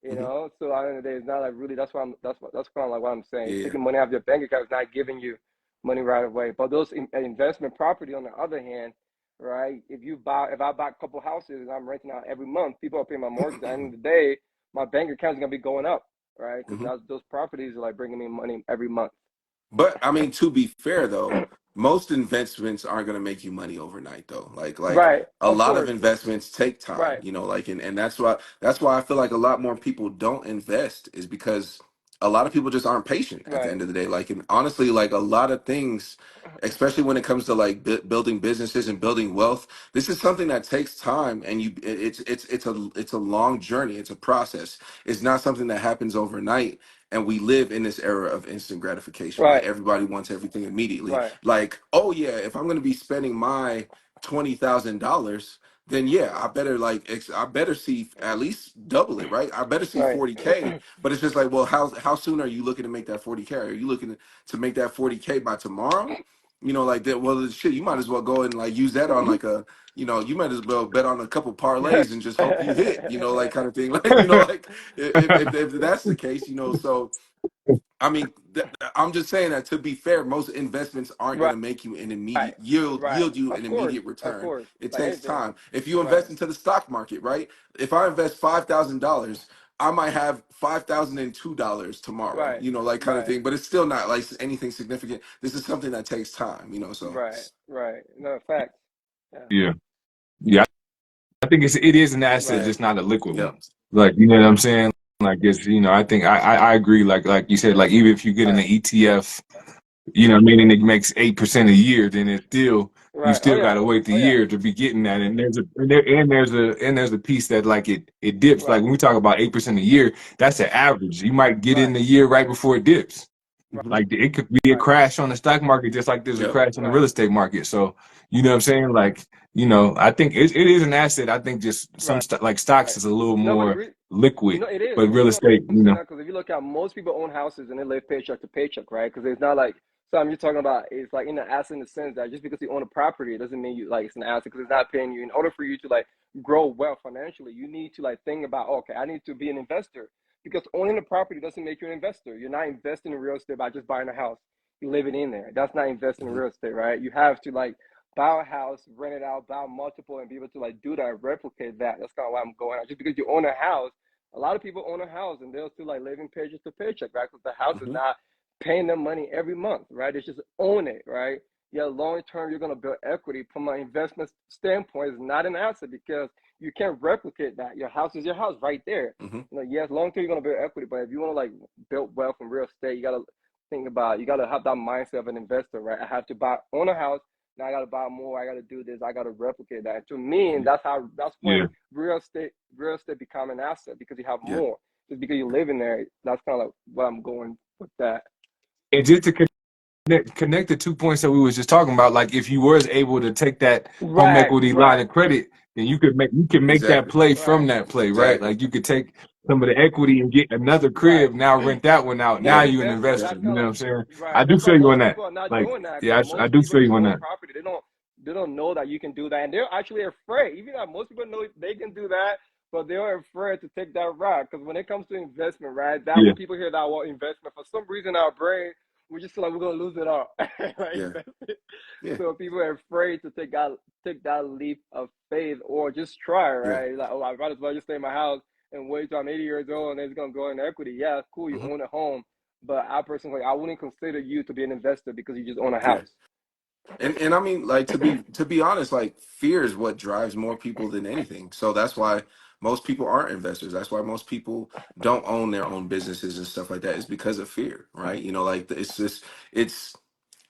B: Hmm.
D: So at the end of the day, it's not like really. That's kind of like what I'm saying. It's
B: Yeah.
D: taking money out of your bank account. It's not giving you money right away. But those investment property, on the other hand, right? If I buy a couple houses and I'm renting out every month, people are paying my mortgage. At the end of the day, my bank account is gonna be going up, right? Because
B: Hmm.
D: those properties are like bringing me money every month.
B: But I mean, to be fair though, most investments aren't going to make you money overnight though. Like
D: Right,
B: a
D: of
B: lot of
D: course.
B: investments take time,
D: Right,
B: you know, like and that's why I feel like a lot more people don't invest is because a lot of people just aren't patient at the
D: right,
B: end of the day. Like and honestly, like a lot of things, especially when it comes to like building businesses and building wealth, this is something that takes time and it's a long journey. It's a process. It's not something that happens overnight, and we live in this era of instant gratification, right?
D: right,
B: Everybody wants everything immediately.
D: right,
B: Like, oh yeah, if I'm going to be spending my $20,000 then yeah, I better like I better see at least double it, right? I better see
D: right,
B: 40K. But it's just like, well, how soon are you looking to make that 40K? Are you looking to make that 40K by tomorrow? You know, like that. Well, shit, you might as well go and like use that on like a, you know, you might as well bet on a couple parlays and just hope you hit, you know, like kind of thing. Like, you know, like if that's the case, you know, so I mean, I'm just saying that to be fair, most investments aren't going
D: right,
B: to make you an
D: right,
B: immediate
D: right.
B: yield you an immediate
D: Of
B: return.
D: course,
B: It
D: like
B: takes
D: anything.
B: time. If you
D: Right,
B: invest into the stock market, right? If I invest $5,000, I might have $5,002 tomorrow.
D: right,
B: You know, like kind of
D: right,
B: thing. But it's still not like anything significant. This is something that takes time. You know, so
D: right, right. No facts. Yeah.
A: Yeah. Yeah. I think it is an asset,
B: yeah,
D: Right.
A: just not a liquid
B: yeah,
A: one. Like, you know what I'm saying? Like it's, you know, I think I agree. Like you said, like even if you get in
D: Right.
A: an ETF, you know, meaning it makes 8% a year, then it's still you
D: Right. Oh
A: still got
D: yeah.
A: to wait the
D: Oh yeah.
A: year to be getting that. And there's a piece that like it dips. Like
D: Right.
A: when we talk about 8% a year, that's an average. You might get in
D: Right.
A: the year right before it dips.
B: hmm
A: Like it could be a
D: Right.
A: crash on the stock market, just like there's a
B: yep,
A: crash on the real
D: Right.
A: estate market. So you know what I'm saying? Like you know, I think it is an asset. I think just some
D: Right.
A: like stocks
D: Right.
A: is a little
D: No, but
A: more liquid,
D: it is.
A: but
D: You
A: real
D: know,
A: estate,
D: I'm
A: you
D: saying
A: know,
D: that because if you look at most people own houses and they live paycheck to paycheck, right? Because it's not like something you're talking about. It's like in the asset in the sense that just because you own a property, it doesn't mean you like it's an asset because it's not paying you. In order for you to like grow wealth financially, you need to like think about okay, I need to be an investor because owning a property doesn't make you an investor. You're not investing in real estate by just buying a house. You're living in there. That's not investing in
B: hmm
D: real estate, right? You have to like buy a house, rent it out, buy multiple, and be able to like do that, replicate that. That's kind of why I'm going out. Just because you own a house, a lot of people own a house and they'll still like living paycheck to paycheck, right? Because the house is
B: hmm
D: not paying them money every month, right? It's just own it, right? Yeah, long term, you're gonna build equity from an investment standpoint. It's not an asset because you can't replicate that. Your house is your house right there.
B: hmm
D: You know, yes, long term you're gonna build equity, but if you want to like build wealth in real estate, you gotta think about you gotta have that mindset of an investor, right? I have to buy own a house. Now I gotta buy more. I gotta do this. I gotta replicate that. And to me, that's when
A: yeah.
D: real estate become an asset because you have
B: yeah,
D: more. Just because you live in there, that's kind of like what I'm going with that.
A: And just to connect the 2 points that we was just talking about. Like if you was able to take that home
D: Right,
A: equity line
D: right,
A: of credit, then you can make that
B: exactly,
A: play
D: right,
A: from that play, right?
B: exactly,
A: Like you could take some of the equity and get another
D: right.
A: crib. Now rent that one out.
D: Now
A: Now you an
D: investing,
B: yeah,
A: investor.
D: that's
A: You
D: kind
A: know
D: of
A: what
D: like
A: I'm saying? I
D: right.
A: do
D: That's why
A: feel you on
D: most
A: that.
D: people are not
A: Like
D: doing that
A: yeah,
D: because
A: I
D: most
A: do
D: people
A: feel you
D: just
A: on
D: own
A: that.
D: property. They don't know that you can do that, and they're actually afraid. Even that most people know they can do that, but they're afraid to take that route because when it comes to investment, right? That
A: Yeah,
D: when people hear that word investment, for some reason our brain we just feel like we're gonna lose it all. Like,
B: yeah, yeah,
D: so people are afraid to take that leap of faith or just try,
B: yeah.
D: right? Like, oh, I might as well just stay in my house and wait till I'm 80 years old and then it's gonna go in equity. Yeah, it's cool, you
B: hmm
D: own a home, but I personally I wouldn't consider you to be an investor because you just own a
B: yeah.
D: house.
B: And I mean, like to be honest, like fear is what drives more people than anything. So that's why most people aren't investors. That's why most people don't own their own businesses and stuff like that. Is because of fear, right? You know, like it's just it's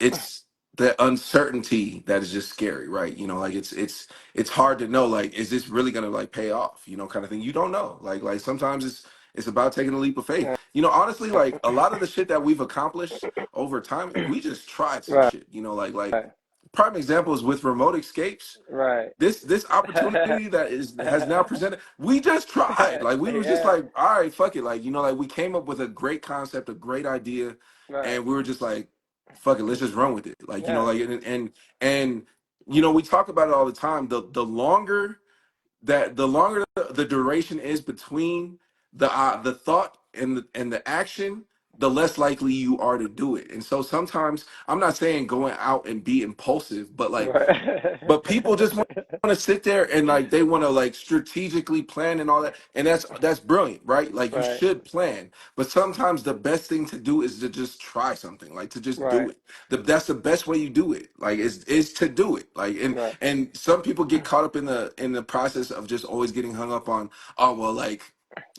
B: it's the uncertainty that is just scary, right? You know, like it's hard to know, like, is this really gonna like pay off? You know, kind of thing. You don't know. Like sometimes it's about taking a leap of faith.
D: Yeah,
B: You know, honestly, like a lot of the shit that we've accomplished over time, we just tried some
D: right,
B: shit. You know, like prime example is with remote escapes.
D: right.
B: This opportunity that is has now presented, we just tried. Like we was just
D: Yeah,
B: like, all right, fuck it. Like, you know, like we came up with a great concept, a great idea,
D: right.
B: and we were just like, fuck it, let's just run with it. Like, you know,
D: Yeah,
B: like and you know, we talk about it all the time. The longer the duration is between the thought and the action, the less likely you are to do it. And so sometimes I'm not saying going out and be impulsive,
D: right.
B: but people just want to sit there and like they want to like strategically plan and all that, and that's brilliant, right? Like you
D: Right,
B: should plan, but sometimes the best thing to do is to just try something, like to just do
D: right,
B: it. That's the best way you do it, like is to do it. Like
D: right,
B: and some people get caught up in the process of just always getting hung up on, oh well, like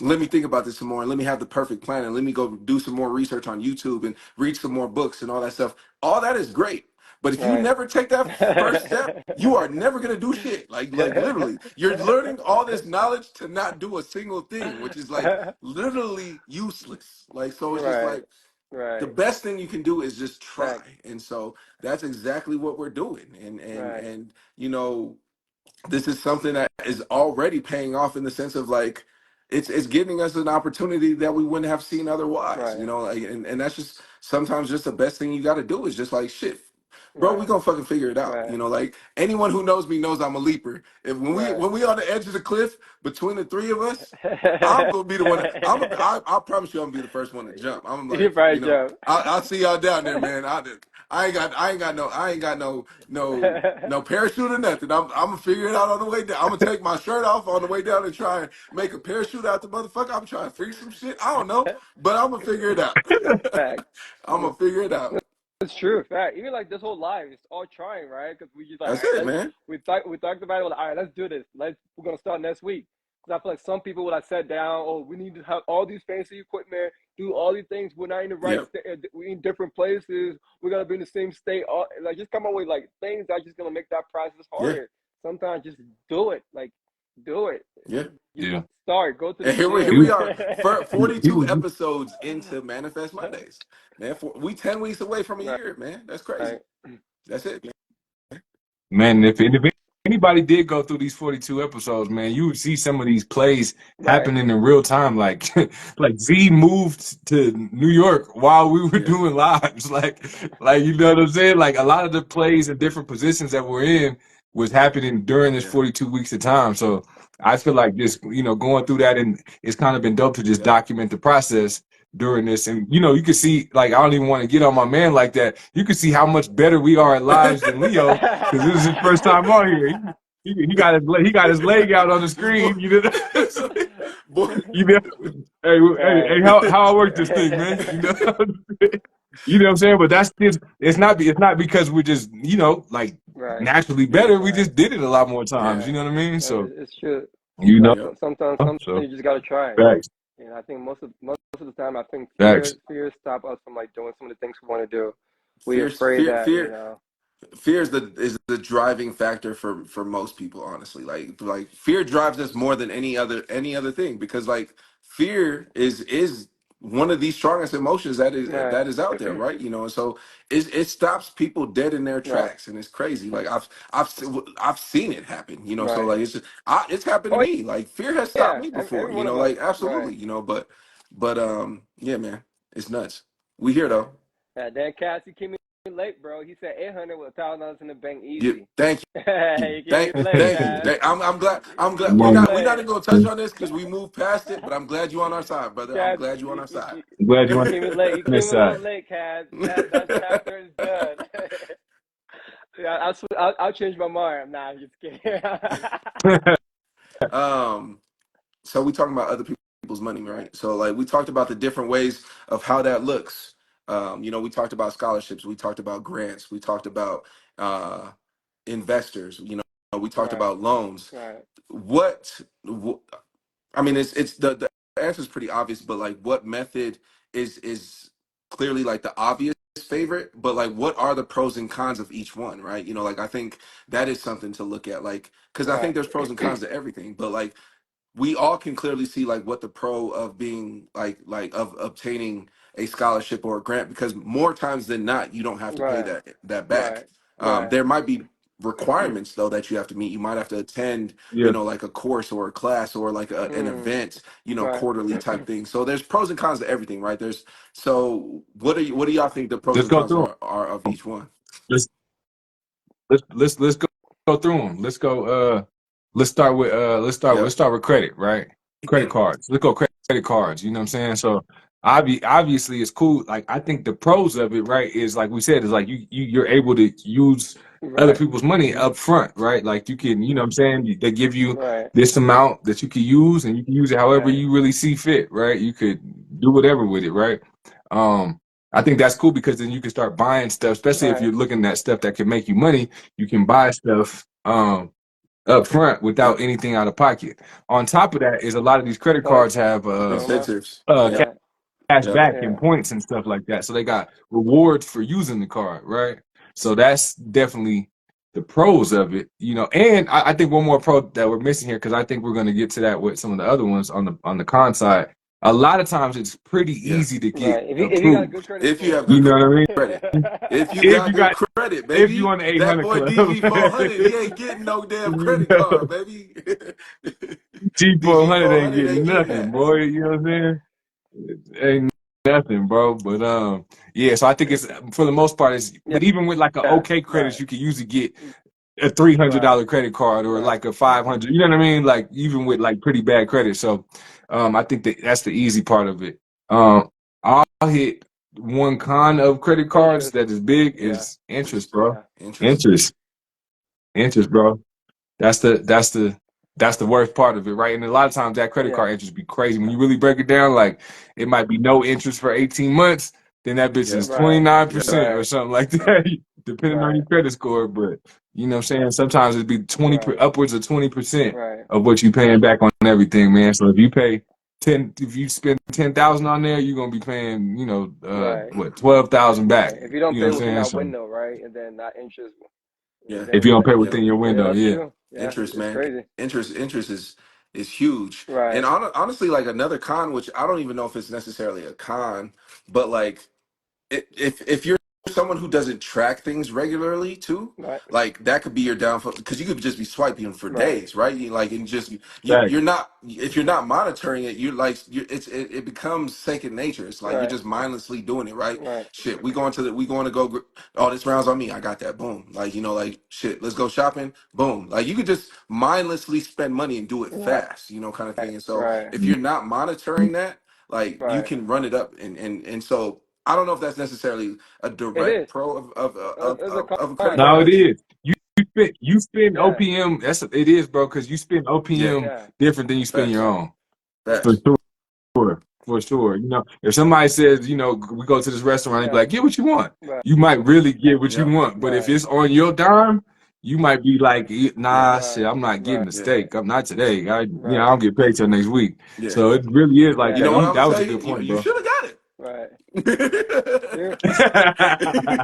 B: let me think about this some more and let me have the perfect plan and let me go do some more research on YouTube and read some more books and all that stuff. All that is great, but if you
D: right.
B: never take that first step, you are never gonna do shit. Like literally, you're learning all this knowledge to not do a single thing, which is like literally useless. Like so, it's just
D: Right,
B: like the
D: right.
B: best thing you can do is just try.
D: Facts.
B: And so that's exactly what we're doing. And and
D: Right,
B: and you know, this is something that is already paying off in the sense of like it's giving us an opportunity that we wouldn't have seen otherwise, you
D: Right.
B: know, like, and that's just sometimes just the best thing you got to do is just like shit, bro, we
D: Right.
B: gonna fucking figure it out, you
D: Right.
B: know, like anyone who knows me knows I'm a leaper. If
D: Right.
B: when we on the edge of the cliff between the three of us, I'm gonna be the one. I promise you, I'm gonna be the first one to jump. I'm
D: You
B: like,
D: probably
B: you know,
D: joke.
B: I'll see y'all down there, man. I ain't got no parachute or nothing. I'm gonna figure it out on the way down. I'm gonna take my shirt off on the way down and try and make a parachute out the motherfucker. I'm trying to figure some shit. I don't know, but I'm gonna figure it out.
D: Fact.
B: I'm gonna figure it out.
D: It's true. Fact. Even like this whole life, it's all trying, right? Because we just like, all
B: That's
D: right,
B: it,
D: let's
B: man.
D: we talked about it. Like, all right, let's do this. We're gonna start next week. Because I feel like some people would have sat down. Oh, we need to have all these fancy equipment, do all these things. We're not in the right
B: Yep.
D: state. We're in different places. We gotta be in the same state. All, like just come up with like things that are just gonna make that process
B: Yeah.
D: harder. Sometimes just do it. Like do it.
B: Yeah.
D: Just
A: Yeah.
D: start. Go to the
B: And here
A: He,
B: we
D: gym.
B: are,
A: he
B: 42
A: was,
B: episodes into Manifest Mondays, man. We 10 weeks away from a
D: Right.
B: year, man. That's crazy.
D: Right.
B: That's it, man.
A: man, if anybody did go through these 42 episodes, man, you would see some of these plays
D: Right.
A: happening in real time. Like, like Z moved to New York while we were
B: Yeah.
A: doing lives. Like you know what I'm saying? Like a lot of the plays and different positions that we're in was happening during this
B: Yeah.
A: 42 weeks of time. So I feel like just going through that, and it's kind of been dope to just
B: Yep.
A: document the process during this. And you can see, like, I don't even want to get on my man like that. You can see how much better we are at lives than Leo, because this is his first time on here. He got his leg out on the
B: boy,
A: screen. You know,
B: boy.
A: you know. Hey,
D: Right.
A: how I work this thing, man? You know, you know what I'm saying. But that's just it's not because we're just like
D: Right.
A: naturally better. We
D: Right.
A: just did it a lot more times.
B: Yeah.
A: You know what I mean? So
D: It's true.
A: you know,
B: Yep.
D: Sometimes
A: so
D: you just gotta try.
A: facts,
D: And I think most of the time, I think
A: facts.
D: fear stop us from like doing some of the things we want to do. We're
B: Fear,
D: afraid
B: fear,
D: that
B: fear. Fear is the driving factor for most people, honestly. Like fear drives us more than any other thing, because like fear is one of the strongest emotions
D: Right.
B: that is out there, right? You know, and so it stops people dead in their
D: Right.
B: tracks, and it's crazy. Like I've seen it happen, you know. So
D: Right.
B: like it's happened to
D: Oh
B: me. Like fear has stopped
D: yeah.
B: me before,
D: Every
B: you
D: one
B: know.
D: of us.
B: Like
D: Right.
B: absolutely, you know. But yeah, man, it's nuts. We here though.
D: Dan Cassie came in late, bro. He said 800 with $1,000 in the bank
B: Yeah,
D: easy.
B: thank you.
D: He came in late,
B: Thank you.
D: Cass.
B: I'm glad. I'm glad.
D: He came in
A: I'm
B: We're not
D: late.
B: even gonna touch on this because we moved past it. But I'm glad you on our side, brother. I'm
D: Cass,
B: glad you on our side.
A: glad you
D: he
A: on
D: came in late. He
A: this
D: came in a
A: side.
D: little late, Cass. That chapter is done. Yeah, I'll change my mind. Nah, I'm just kidding.
B: um. So we talking about other people's money,
D: Right,
B: right? So like we talked about the different ways of how that looks. You know, we talked about scholarships. We talked about grants. We talked about uh, investors. You know, we talked
D: right,
B: about loans.
D: right,
B: What? I mean, it's the answer is pretty obvious, but like, what method is clearly like the obvious favorite? But like, what are the pros and cons of each one, right? You know, like I think that is something to look at, like, because I think
D: right,
B: there's pros and cons to everything, but like we all can clearly see like what the pro of being like of obtaining a scholarship or a grant, because more times than not you don't have to pay
D: right,
B: that back.
D: right, right,
B: There might be requirements though that you have to meet. You might have to attend, you
A: Yeah,
B: know, like a course or a class or like an
D: mm,
B: event, you know,
D: right.
B: quarterly type thing. So there's pros and cons to everything, right? There's so what do y'all think the pros
A: let's
B: and
A: go
B: cons
A: through
B: are of each one?
A: them. Let's go through them. Let's start with let's
B: Yep.
A: start with credit, right? Credit cards. Let's go credit cards. You know what I'm saying? So obviously it's cool. Like I think the pros of it, right, is like we said, is like you're able to use other
D: Right,
A: people's money up front, right? Like you can, you know what I'm saying? They give you
D: right,
A: this amount that you can use, and you can use it however
D: right,
A: you really see fit, right? You could do whatever with it, right? Um, I think that's cool because then you can start buying stuff, especially if
D: right.
A: you're looking at stuff that can make you money. You can buy stuff up front without
B: Yep.
A: anything out of pocket. On top of that is a lot of these credit
D: Point,
A: cards have
D: remember?
B: Incentives.
A: uh
B: Yep.
D: Yeah,
A: cash
B: Yep.
A: back
D: yeah.
A: and points and stuff like that. So they got rewards for using the card, right? So that's definitely the pros of it, And I think one more pro that we're missing here, because I think we're going to get to that with some of the other ones on the con side. a lot of times it's pretty
B: Yeah.
A: easy to get
D: Right. If you got a good
A: approved.
D: credit
B: If you have
D: score.
A: You
B: good
A: know what I mean?
B: credit. If you
A: If you
B: got good
A: got,
B: credit,
A: if you
B: baby,
A: on the
B: that
A: 800
B: boy
A: club,
B: DV400, he ain't getting no damn
A: you
B: credit
A: know,
B: card, baby.
A: G400 ain't
B: DV400
A: getting
B: ain't getting
A: nothing,
B: that.
A: boy. You know what I'm saying? Ain't nothing, bro. But yeah. So I think it's for the most part, it's.
D: Yeah.
A: But even with like an okay credits,
D: Right.
A: you can usually get a $300
D: Right.
A: credit card or
D: Right.
A: like a 500. You know what I mean? Like even with like pretty bad credit. So, I think that's the easy part of it. I'll hit one con of credit cards
D: Interest.
A: that is big
D: Yeah.
A: is interest, bro.
D: Yeah.
B: Interest.
A: Interest, interest, bro. That's the worst part of it, right? And a lot of times that credit
D: Yeah.
A: card interest be crazy. When you really break it down, like it might be no interest for 18 months, then that bitch
B: Yep.
A: is
D: Right.
A: 29% or
D: Right.
A: something like that, depending on your
D: Right.
A: credit score. But you know what I'm saying? Sometimes it'd be 20
D: Right.
A: upwards of 20%
D: Right.
A: of what you paying back on everything, man. So if you pay 10, if you spend 10,000 on there, you're gonna be paying,
D: Right.
A: what, 12,000 back.
D: Right. If you don't
A: You know
D: pay
A: what I'm
D: within
A: saying?
D: that
A: So
D: window, right, and then that interest,
B: Yeah.
A: if
D: then
A: you don't
D: like,
A: pay
B: Yep.
A: within your
D: yeah,
A: window,
D: that's
A: yeah.
D: true. Yeah,
B: Interest,
D: it's
B: man.
D: crazy.
B: Interest is huge.
D: Right.
B: And honestly, like another con, which I don't even know if it's necessarily a con, but like if you're someone who doesn't track things regularly too,
D: Right.
B: like that could be your downfall because you could just be swiping for
D: Right.
B: days, right? You, like and just
A: Exactly.
B: you're not if you're not monitoring it, it becomes second nature. It's like you're
D: Right.
B: just mindlessly doing it, right?
D: Right.
B: Shit, we going to go. Oh, this round's on me. I got that. Boom. Like like shit. Let's go shopping. Boom. Like you could just mindlessly spend money and do it
D: Right.
B: fast, kind of thing. And so
D: Right.
B: if you're not monitoring that, like you
D: Right.
B: can run it up and so I don't know if that's necessarily a
D: It
B: direct
D: is.
B: pro
D: It's a
B: of a credit
D: con.
B: card
A: No, it
B: but
A: is. You spend
D: Yeah.
A: OPM. It is, bro, because you spend
B: yeah,
A: OPM
D: Yeah.
A: different than you spend your
B: facts,
D: Yeah.
A: own. For
B: facts.
A: sure, for sure. If somebody says, we go to this restaurant, you be
D: Yeah.
A: like, get what you want.
D: Right.
A: You might really get what you
B: Yep.
A: want, but if
D: Right.
A: it's on your dime, you might be like,
B: Yeah.
A: nah, shit,
D: Right.
A: I'm not getting
D: Right.
A: the
B: Yeah.
A: steak. I'm not today. I
D: Right.
A: don't get paid till next week.
B: Yeah.
A: So it really is like
B: You
D: Yeah.
A: that.
B: know what I'm
A: That
B: gonna
A: was
B: tell
A: a
B: you?
A: good point,
B: You
A: bro.
B: should have got
D: Right.
B: it.
D: True.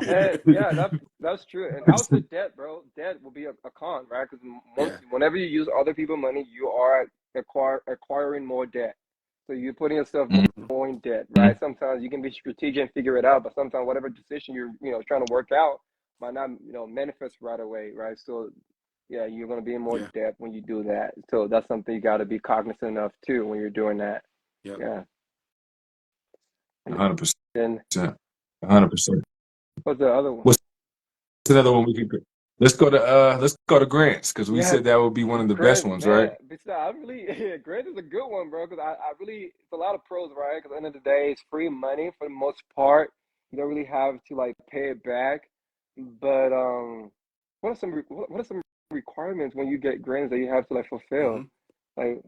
D: And yeah, that's true. And I would say debt, bro. Debt will be a con, right? Because
B: Yeah.
D: whenever you use other people's money, you are acquiring more debt. So you're putting yourself
A: Mhm.
D: more in debt, right? Sometimes you can be strategic and figure it out, but sometimes whatever decision you're trying to work out might not manifest right away, right? So yeah, you're gonna be in more
B: Yeah.
D: debt when you do that. So that's something you got to be cognizant of too when you're doing that.
B: Yep.
D: Yeah. And
A: 100%.
D: then
A: 100%.
D: what's the other one?
A: What's another one we could go? Let's go to grants because we
D: Yeah,
A: said that would be one of the best
D: Grant,
A: ones, right?
D: man, I really Grant is a good one, bro. Because I really it's a lot of pros, right? Because at the end of the day, it's free money for the most part. You don't really have to like pay it back. But what are some requirements when you get grants that you have to like fulfill?
B: Hmm.
D: Like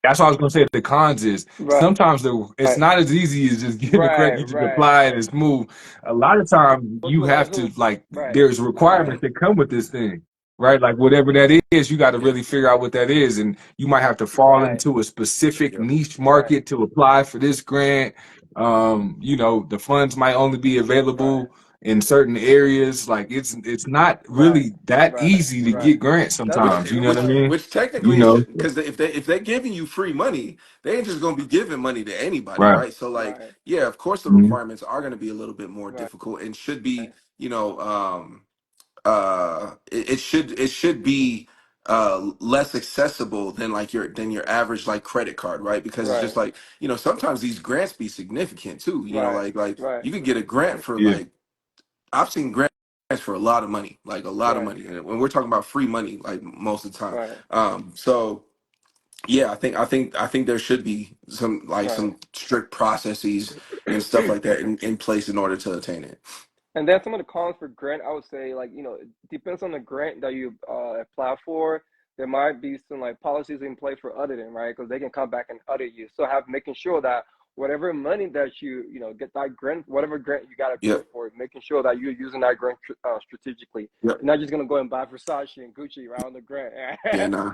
A: That's what I was gonna say. The cons is
D: right,
A: sometimes it's not as easy as just getting a credit.
D: right,
A: You just
D: right.
A: apply and it's smooth. A lot of times
D: Most
A: you
D: people
A: have
D: who
A: to like
D: right,
A: there's requirements
B: Right.
A: that come with this thing, right? Like whatever that is, you got to
B: Yeah.
A: really figure out what that is, and you might have to fall
D: right,
A: into a specific
B: Yep.
A: niche
D: right,
A: market to apply for this grant. The funds might only be
D: right.
A: available in certain areas. Like it's not
D: Right,
A: really that
D: right,
A: easy to
D: right.
A: get grants
D: That's
B: Which
A: sometimes. You know what I
B: which
A: mean?
B: which
A: You
B: technically it
A: know,
B: should because if they're giving you free money, they ain't just gonna be giving money to anybody,
A: right?
B: right? So like,
D: right,
B: yeah, of course the
A: Mhm.
B: requirements are gonna be a little bit more
D: right,
B: difficult and should be, it should be less accessible than like your average like credit card, right? Because it's
D: right,
B: just like sometimes these grants be significant too,
D: right,
B: like
D: right,
B: you could get a grant for
A: Yeah.
B: like I've seen grants for a lot of money, like a lot of
D: right,
B: money, and when we're talking about free money, like most of the time.
D: right,
B: So yeah, I think there should be
D: right.
B: some strict processes and stuff like that in place in order to attain it.
D: And then some of the cons for grant, I would say, like, it depends on the grant that you apply for. There might be some like policies in place for auditing, right? Because they can come back and audit you. So have making sure that whatever money that you get that grant, whatever grant you got approved
B: Yep.
D: for, making sure that you're using that grant strategically.
B: Yep.
D: You're not just gonna go and buy Versace and Gucci around the grant.
B: Yeah. Nah.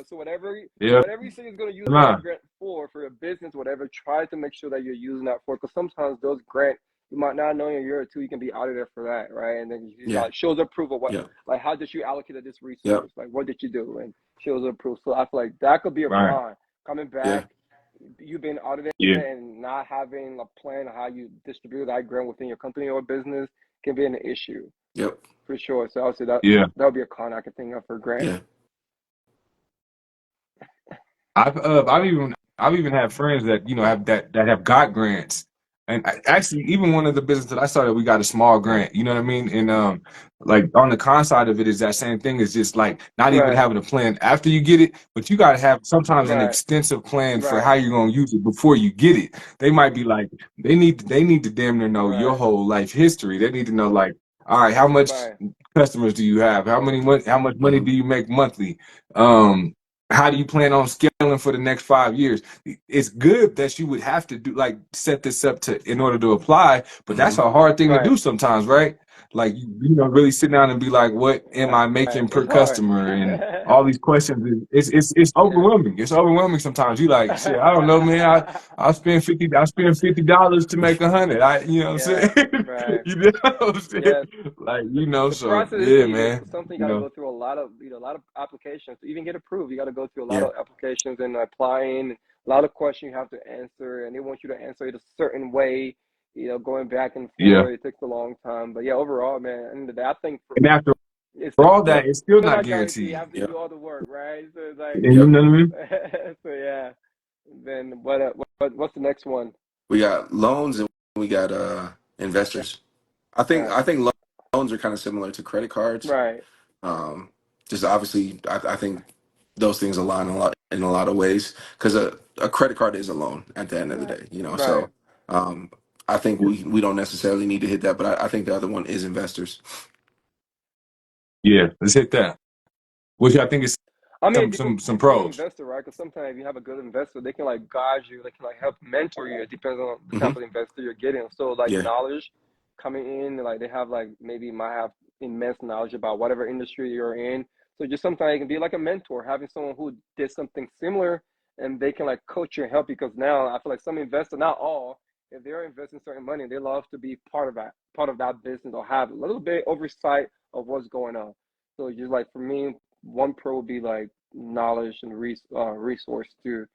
D: So whatever
A: Yeah.
D: you say is gonna use
A: Nah.
D: that grant for a business, whatever, try to make sure that you're using that for. Because sometimes those grants you might not know in a year or two you can be out of there for that, right? And then you
B: Yeah.
D: like shows of proof of what,
B: Yep.
D: like how did you allocate this
B: Yep.
D: resource? Like what did you do? And shows of proof. So I feel like that could be a
A: Right.
D: con coming
B: Yeah.
D: back, you being audited
A: Yeah.
D: and not having a plan on how you distribute that grant within your company or business can be an issue
B: Yep.
D: for sure. So obviously that
A: Yeah.
D: would be a con I can think of for grant.
B: Yeah.
A: I've even had friends that that have got grants, and actually even one of the businesses that I started, we got a small grant. You know what I mean? And like on the con side of it is that same thing. Is just like not even
D: Right,
A: having a plan after you get it, but you got to have sometimes an
D: right,
A: extensive plan for
D: right,
A: how you're gonna use it before you get it. They might be like they need to damn near know your
D: right,
A: whole life history. They need to know like, all right, how much
D: right,
A: customers do you have? How much money
B: Hmm.
A: do you make monthly? Um, how do you plan on scaling for the next 5 years? It's good that you would have to do like set this up to in order to apply, but
B: Hmm.
A: that's a hard thing to
D: right,
A: do sometimes, right? Like really sit down and be like, what am I
D: right.
A: making per
D: It's hard.
A: customer? And all these questions. It's
D: Yeah.
A: overwhelming. It's overwhelming sometimes. You like, shit, I don't know, man. I spend $50 to make 100. You know what I'm
D: Yeah,
A: saying?
D: right.
A: You know what I'm saying?
D: Yeah,
A: Like,
D: the
A: so
D: process is
A: yeah,
D: tedious.
A: man.
D: It's something you
A: You
D: got to
A: know.
D: go through a lot of applications to even get approved. You got to go through a lot
B: Yeah.
D: of applications and applying, a lot of questions you have to answer, and they want you to answer it a certain way. Going back and
A: Yeah.
D: forth, it takes a long time. But yeah, overall, man, and I think
A: And after
D: it's
A: all that,
B: Yep.
A: it's still
D: still
A: not
D: not guaranteed. You
A: guaranteed.
D: have to do
B: Yep.
D: all the work, right? So it's like,
A: And you
B: Yep.
A: know what I mean?
D: so yeah. Then what's the next one?
B: We got loans and we got investors. I
D: Right,
B: think loans are kind of similar to credit cards.
D: right,
B: Um, just obviously, I think those things align a lot in a lot of ways because a credit card is a loan at the end of the
D: right,
B: day, you know.
D: right.
B: So I think we don't necessarily need to hit that, but I think the other one is investors.
A: Yeah, let's hit that. Which I think is
D: I mean, it
A: some
D: depends on the
A: pros.
D: investor, right? Because sometimes if you have a good investor, they can like guide you, they can like help mentor you. It depends on the
B: Hmm.
D: type of investor you're getting. So like
B: Yeah,
D: knowledge coming in, like they have like maybe might have immense knowledge about whatever industry you're in. So just sometimes it can be like a mentor, having someone who did something similar and they can like coach you and help you. Because now I feel like some investors, not all, if they're investing certain money, they love to be part of that business or have a little bit oversight of what's going on. So just like for me, one pro would be like knowledge and resource too.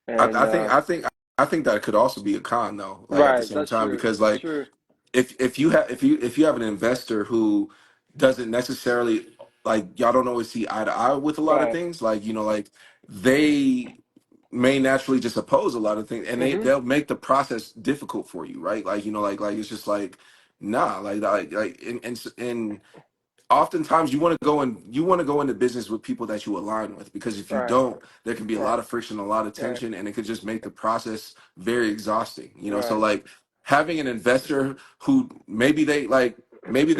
D: And
B: I think that could also be a con though, like at the
D: right,
B: same
D: that's
B: time,
D: true.
B: because
D: That's
B: like
D: true.
B: if you have an investor who doesn't necessarily like y'all don't always see eye to eye with a lot of
D: Right.
B: things, like like they may naturally just oppose a lot of things and
D: Mm-hmm.
B: they'll make the process difficult for you, right? Like like it's just like nah, and oftentimes you want to go into business with people that you align with, because if you
D: Right.
B: don't, there can be a
D: Right.
B: lot of friction, a lot of
D: Right.
B: tension, and it could just make the process very exhausting, so
D: Right.
B: like having an investor who maybe they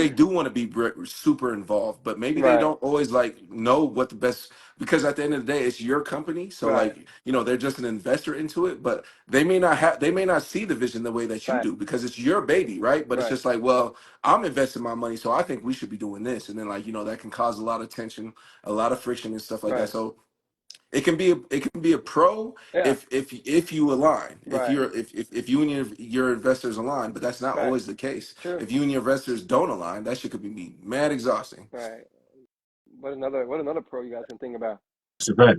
B: do want to be super involved, but maybe they
D: Right.
B: don't always like know what the best, because at the end of the day it's your company, so
D: Right.
B: like they're just an investor into it, but they may not see the vision the way that you
D: Right.
B: do because it's your baby, right? But it's
D: Right.
B: just like, well, I'm investing my money, so I think we should be doing this, and then like that can cause a lot of tension, a lot of friction and stuff like that.
D: Right.
B: So it can be a pro
D: Yeah.
B: if you align,
D: Right.
B: if you and your investors align, but that's not
D: Right.
B: always the case.
D: True.
B: If you and your investors don't align, that shit could be mad exhausting.
D: Right. What another pro you guys can think about?
A: It's a bet.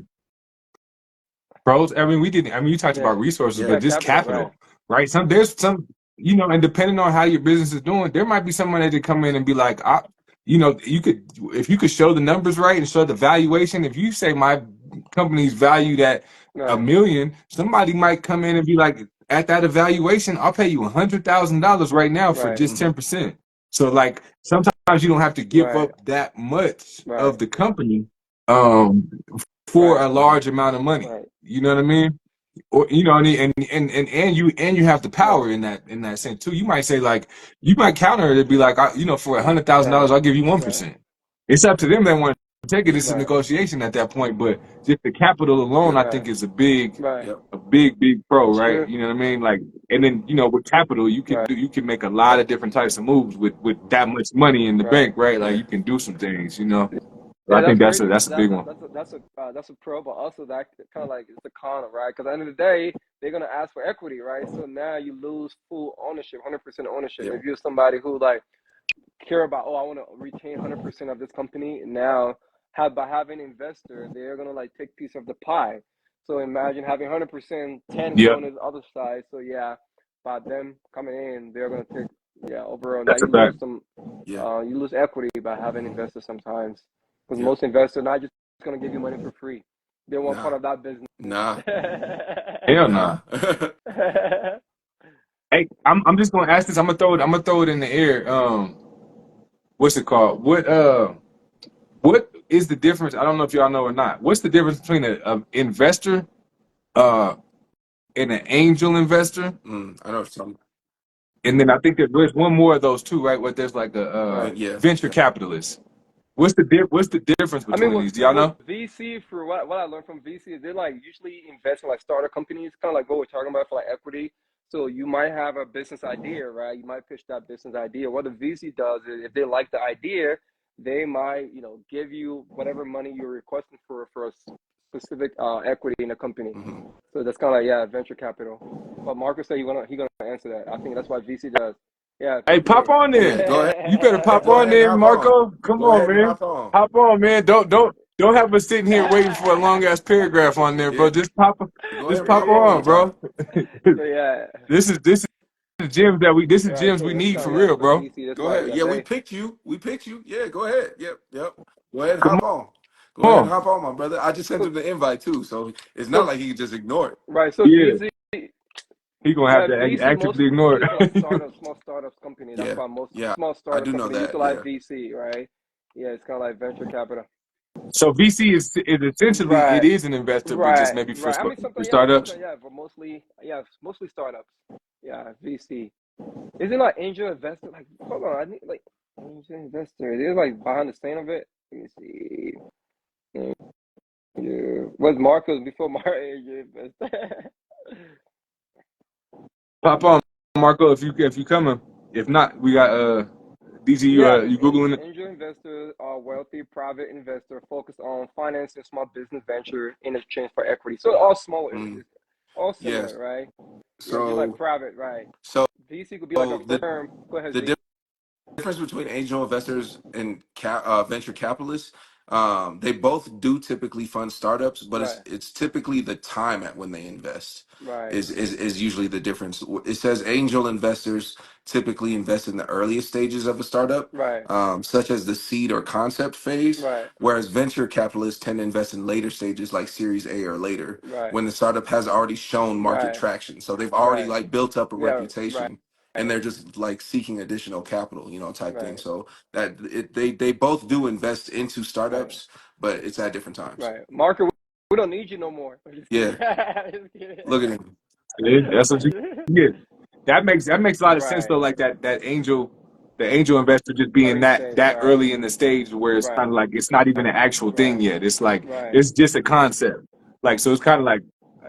A: Pros. I mean, we didn't. I mean, you talked
D: Yeah.
A: about resources,
B: Yeah.
A: but
D: Yeah.
A: just
D: Capital. Right.
A: capital, right? There's some, and depending on how your business is doing, there might be someone that could come in and be like, you could, if you could show the numbers right and show the valuation. If you say my company's valued at a
D: Right.
A: million, somebody might come in and be like, at that evaluation, I'll pay you $100,000 right now for
D: Right.
A: just
B: Hmm.
A: 10%. So like sometimes you don't have to give
D: Right.
A: up that much
D: Right.
A: of the company. Um, for
D: Right.
A: a large amount of money.
D: Right.
A: You know what I mean? Or and you have the
D: Right.
A: power in that sense too. You might say like you might counter it and be like, for $100,000,
D: Right.
A: I'll give you one
D: Right.
A: percent. It's up to them. They want to take it. It's a
D: Right.
A: negotiation at that point. But just the capital alone,
B: Yep.
A: I
D: Right.
A: think is
D: Right.
B: Yep.
A: big pro,
D: That's
A: right?
D: true.
A: You know what I mean? Like, and then with capital,
D: Right.
A: you can make a lot of different types of moves with that much money in the
D: Right.
A: bank, right? Like
B: Yeah.
A: you can do some things, you know. So
D: Yeah,
A: I think
D: that's crazy
A: that's
D: because
A: a big one.
D: that's a pro, but also that kind of like it's a con, right? Because at the end of the day, they're gonna ask for equity, right? So now you lose full ownership, 100% ownership.
B: Yep.
D: If you're somebody who like care about, oh, I want to retain 100% of this company, now have by having an investor, they're gonna like take piece of the pie. So imagine having 100%, 10
A: Yep,
D: going to the other side. So yeah, by them coming in, they're gonna take overall. Now
A: that's a
D: you
A: fact.
D: lose some,
B: Yeah.
D: you lose equity by having investors sometimes, because
B: Yep.
D: most investors are not just gonna give you money for free. They want
B: Nah.
D: part of that business.
B: Nah.
A: Hell
B: Nah.
A: nah. Hey, I'm just gonna ask this. I'm gonna throw it in the air. What's it called? What is the difference? I don't know if y'all know or not. What's the difference between an investor, uh, and an angel investor?
B: I know some.
A: And then I think there's one more of those too, right? Where there's like a
D: Right.
B: Yeah.
A: venture
B: Yeah.
A: capitalist. What's the difference
D: I mean,
A: between these? Do y'all
D: with
A: know?
D: VC, for what I learned from VC is they like usually invest in like startup companies, kind of like what we're talking about for like equity. So you might have a business idea, right? You might pitch that business idea. What the VC does is if they like the idea, they might, give you whatever money you're requesting for a specific equity in a company.
B: hmm
D: So that's kind of like venture capital. But Marcus said he gonna answer that. I think that's what VC does. Yeah,
A: Hey,
D: take it
A: pop on
B: Yeah.
A: in.
B: Go ahead.
A: You better
B: Hey,
A: pop
B: go
A: on
B: ahead and
A: in,
B: hop on.
A: Marco. Come
B: Go
A: on,
B: ahead and
A: man.
B: hop on.
A: Hop on, man. Don't have us sitting here waiting for a long ass paragraph on there,
B: Yeah.
A: bro.
B: Go
A: Just
B: ahead and
A: pop
B: hop on
A: on,
B: one time.
A: bro.
D: so yeah.
A: This is gems that we this is
D: Right,
A: gems
D: so
A: we
D: that's
A: need
D: kind
A: for
D: of yeah
A: real,
D: for
A: bro.
D: VC. That's
B: Go
D: why
B: ahead. Yeah, we
D: they
B: picked you. We picked you. Yeah, go ahead. Yep. Yep. Go ahead and
A: Come
B: hop on. Go ahead and
A: on.
B: hop on, my brother. I just sent
D: so
B: him the invite too, so it's not
D: so
B: like he can just ignore it.
D: right. So
A: Yeah,
D: VC,
A: he gonna have
D: yeah,
A: to
D: VC
A: actively ignore
D: mostly for like
A: it.
D: startups, small startups company. That's
B: Yeah.
D: why most
B: Yeah.
D: small
B: I
D: startup
B: do know
D: company
B: that.
D: utilize
B: Yeah.
D: VC, right? Yeah, it's kind of like venture capital.
A: So VC is essentially it
D: Right,
A: is an investor, but just maybe
D: right. I mean,
A: for
D: sometimes
A: startups.
D: but mostly startups. Yeah, VC. Isn't like angel investor? Like, hold on, I need like angel investor. They're like behind the scene of it. Let me see. Yeah, was Marcos before Angel investor?
A: Pop on, Marco, if you coming. If not, we got DG.
D: Yeah, I mean,
A: You googling it?
D: angel investors are wealthy private investor focused on financing small business venture in exchange for equity. So all small,
B: Mm,
D: it's all similar,
B: yes.
D: right? Yeah, just like
B: So
D: private, right?
B: so
D: VC could be like a
B: the
D: firm. Go ahead,
B: the
D: Z.
B: difference between angel investors and venture capitalists, they both do typically fund startups, but
D: Right,
B: it's typically the time at when they invest
D: right,
B: is usually the difference. It says angel investors typically invest in the earliest stages of a startup,
D: right,
B: such as the seed or concept phase,
D: right,
B: whereas venture capitalists tend to invest in later stages like Series A or later,
D: right,
B: when the startup has already shown market
D: right,
B: traction. So they've already
D: right.
B: like built up a
D: Yeah, right,
B: reputation and they're just like seeking additional capital, type thing.
D: right,
B: So they both do invest into
D: right,
B: startups, but it's at different times.
D: right. Marker, we don't need you no more. I'm just kidding.
B: Yeah,
D: Just
B: look at him.
A: That's what you
D: kidding.
A: get. That makes a lot of sense
D: Right.
A: though. Like the angel investor just being
D: Early stage,
A: that
D: right,
A: early in the stage where it's
D: right,
A: kind of like it's not even an actual thing
D: right,
A: yet. It's like
D: right,
A: it's just a concept. Like so, it's kind of like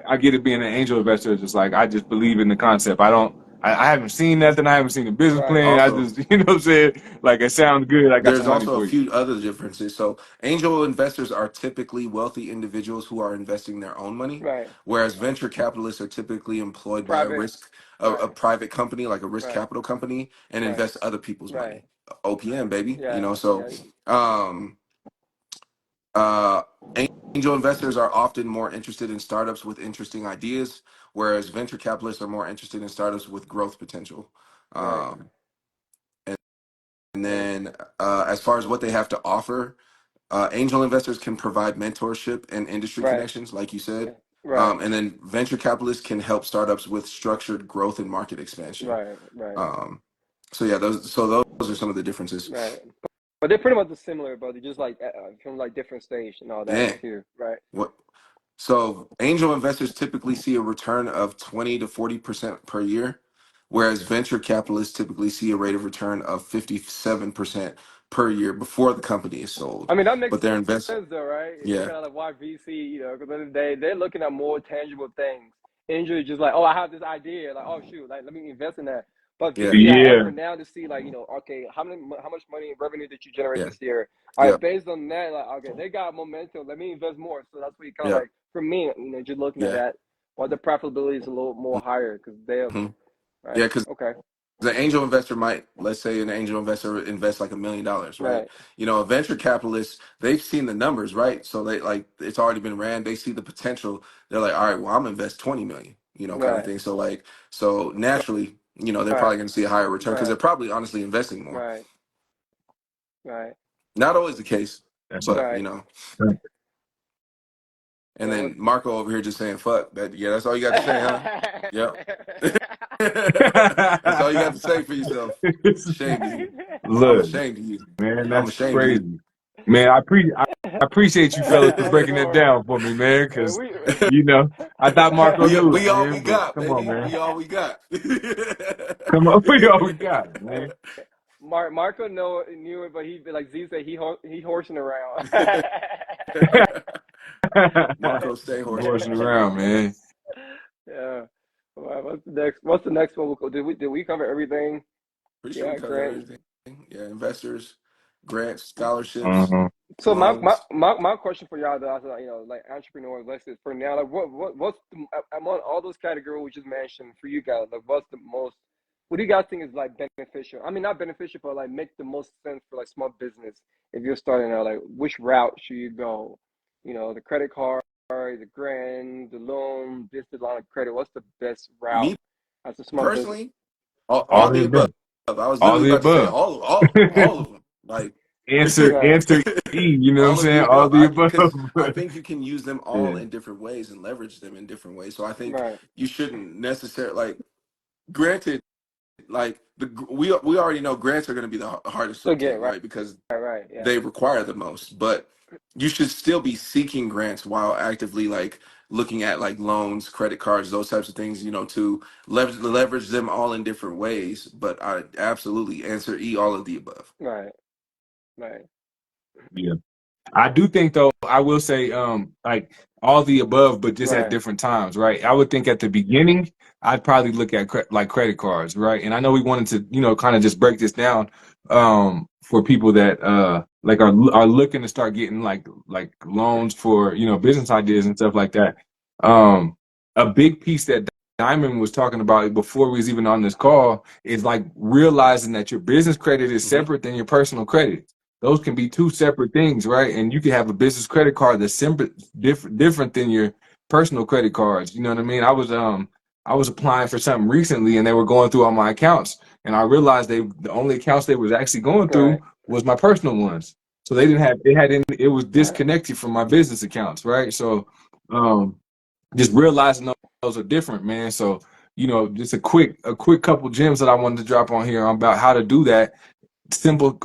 A: I get it being an angel investor. It's just like I just believe in the concept. I haven't seen nothing. I haven't seen the business
D: right,
A: plan. I
B: Also,
A: just what I'm saying. Like it sounds good. I got
B: there's
A: some money
B: also a
A: for you.
B: few other differences. So, angel investors are typically wealthy individuals who are investing their own money,
D: right.
B: whereas venture capitalists are typically employed by
D: Private,
B: a
D: right,
B: private company, like a risk
D: right,
B: capital company, and
D: right,
B: invest other people's
D: right.
B: money. OPM, baby.
D: Yeah,
B: So,
D: yeah,
B: um, uh, angel investors are often more interested in startups with interesting ideas, whereas venture capitalists are more interested in startups with growth potential.
D: right,
B: Um, and
D: right,
B: then, as far as what they have to offer, angel investors can provide mentorship and industry
D: right,
B: connections, like you said.
D: right,
B: And then venture capitalists can help startups with structured growth and market expansion.
D: right, right,
B: Um, so yeah, those are some of the differences.
D: right. But they're pretty much similar, but they're just like from like different stage and all that
B: Yeah.
D: too, right?
B: What? So angel investors typically see a return of 20 to 40% per year, whereas venture capitalists typically see a rate of return of 57% per year before the company is sold.
D: I mean, that makes
B: But their invest,
D: sense though, right? It's
B: yeah,
D: kind of like why VC, because at the end of the day, they're looking at more tangible things. Angel is just like, oh, I have this idea, like, oh shoot, like let me invest in that. But
B: yeah,
D: VC have
A: Yeah.
D: effort now to see, like, okay, how much money and revenue did you generate
B: yeah,
D: this year? All
B: yeah,
D: right, based on that, like, okay, they got momentum. Let me invest more. So that's what you kind of
B: yeah,
D: like, for me, just looking at
B: yeah.
D: that, well, the profitability is a little more higher because they have,
B: hmm
D: right?
B: Yeah, because
D: Okay,
B: The angel investor might, let's say an angel investor invests like $1 million, right?
D: Right.
B: You know, a venture capitalist, they've seen the numbers, right? So they like it's already been ran. They see the potential. They're like, all right, well, I'm gonna invest 20 million, you know, kind of
D: Right.
B: thing. So like, so naturally, you know, they're
D: Right.
B: probably gonna see a higher return because
D: Right.
B: they're probably honestly investing more.
D: Right. Right.
B: Not always the case,
A: That's
B: but
D: Right.
B: you know.
A: right.
B: And
D: Yeah.
B: then Marco over here just saying, fuck that. Yeah, that's all you got to say, huh? Yep. That's all you got to say for yourself. Shame to you. I'm
A: Look,
B: ashamed of you.
A: man,
B: I'm
A: that's
B: ashamed of you.
A: crazy. Man, I appreciate you fellas for breaking that
D: Lord.
A: down for me, man,
D: Hey,
A: because, you know, I thought Marco knew it,
B: We all we
A: man, but
B: got,
A: come on,
B: baby.
A: man.
B: We all we got.
A: Come on, we all we got,
D: Hey,
A: man.
D: Marco knew it, but like Z said, he horsing around.
B: Marco, stay horsing.
A: Horsing around, man.
D: Yeah. All right, what's the next one? Did we cover everything?
B: Pretty sure we
D: Yeah,
B: covered
D: Grant.
B: everything. Yeah, investors, grants, scholarships,
A: Uh-huh.
D: So
B: loans.
D: my question for y'all, though, like entrepreneur investors for now, like what's among all those categories we just mentioned for you guys, like what do you guys think is like beneficial? I mean, not beneficial, but like make the most sense for like small business if you're starting out. Like, which route should you go? You know, the credit card, the grant, the loan, this line of credit. What's the best route
B: Me
D: as a small business?
B: personally,
A: All
B: all
A: the
B: the above.
A: above.
B: I was
A: All
B: literally
A: the
B: about to say
A: above.
B: all of them. Like
D: Right,
A: Answer E, you know what I'm
B: all of the
A: saying? All
B: above.
A: the
B: I
A: above.
B: because I think you can use them all
A: Yeah.
B: in different ways and leverage them in different ways. So I think
D: right.
B: you shouldn't necessarily like. Granted, like we already know grants are going to be the hardest to
D: So get
B: obtain,
D: right,
B: right? Because
D: right, yeah,
B: they require the most. But you should still be seeking grants while actively like looking at like loans, credit cards, those types of things. You know, to leverage them all in different ways. But I absolutely answer E, all of the above.
D: right, right,
A: Yeah. I do think though, I will say, like all the above, but just at
D: right.
A: different times, right? I would think at the beginning, I'd probably look at like credit cards, right? And I know we wanted to, kind of just break this down, for people that like are looking to start getting like loans for business ideas and stuff like that. Um, a big piece that Diamond was talking about before we was even on this call is like realizing that your business credit is
B: Hmm.
A: separate than your personal credit. Those can be two separate things, right? And you can have a business credit card that's different than your personal credit cards. You know what I mean? I was applying for something recently, and they were going through all my accounts, and I realized the only accounts they was actually going through
D: Right,
A: was my personal ones. So they didn't have it was
D: right,
A: disconnected from my business accounts, right? So um, just realizing those are different, man. So just a quick couple gems that I wanted to drop on here about how to do that.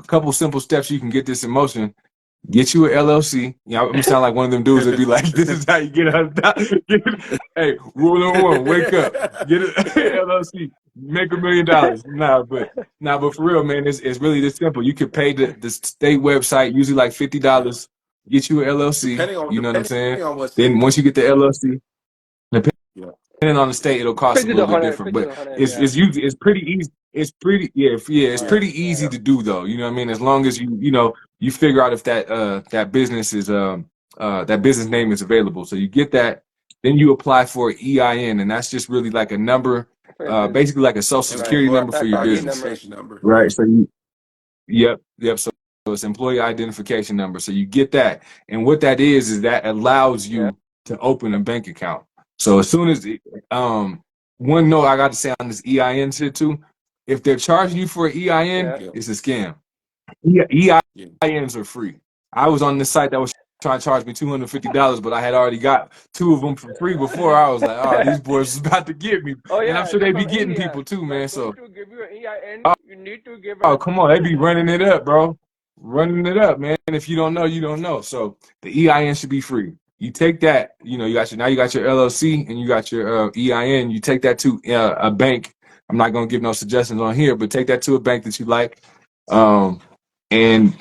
A: Couple simple steps you can get this in motion. Get you an LLC. I'm gonna sound like one of them dudes that be like, "This is how you get out." Hey, rule number one: wake up, get an LLC, make $1 million. But for real, man, it's really this simple. You could pay the state website, usually like
B: Yeah,
A: $50. Get you an LLC. You know what I'm saying?
B: depending on what
A: Then
B: state
A: once
B: though.
A: you get the LLC,
B: Yeah,
A: depending on the state, it'll cost a little bit different,
D: 50
A: but
D: to 100,
A: it's
D: yeah,
A: it's usually it's pretty easy. It's pretty yeah, it's
B: yeah,
D: right,
A: pretty
D: right,
A: easy to do though. You know what I mean? As long as you figure out if that business is that business name is available. So you get that, then you apply for EIN, and that's just really like a number,
D: for your business,
A: basically like a social
D: right,
A: security
B: employee
A: number for your
D: ID
A: business,
D: number,
B: identification number.
A: right? So yep. So it's employee identification number. So you get that, and what that is that allows
D: yeah,
A: you to open a bank account. So as soon as one note I got to say on this EIN shit too, if they're charging you for an EIN,
D: yeah,
B: Yeah,
A: it's a scam.
B: yeah.
A: EINs are free. I was on this site that was trying to charge me $250, but I had already got two of them for free before. I was like, oh, these boys is about to get me,
D: oh
A: and I'm
D: yeah,
A: sure
D: they're
A: they be
D: from
A: getting
D: India.
A: people too, man.
D: Like, going
A: So
D: to give you an EIN, you need to give
A: oh,
D: us.
A: come on. They be running it up, bro. Running it up, man. If you don't know, you don't know. So the EIN should be free. You take that, you got your LLC and you got your EIN. You take that to a bank. I'm not gonna give no suggestions on here, but take that to a bank that you like. Um, and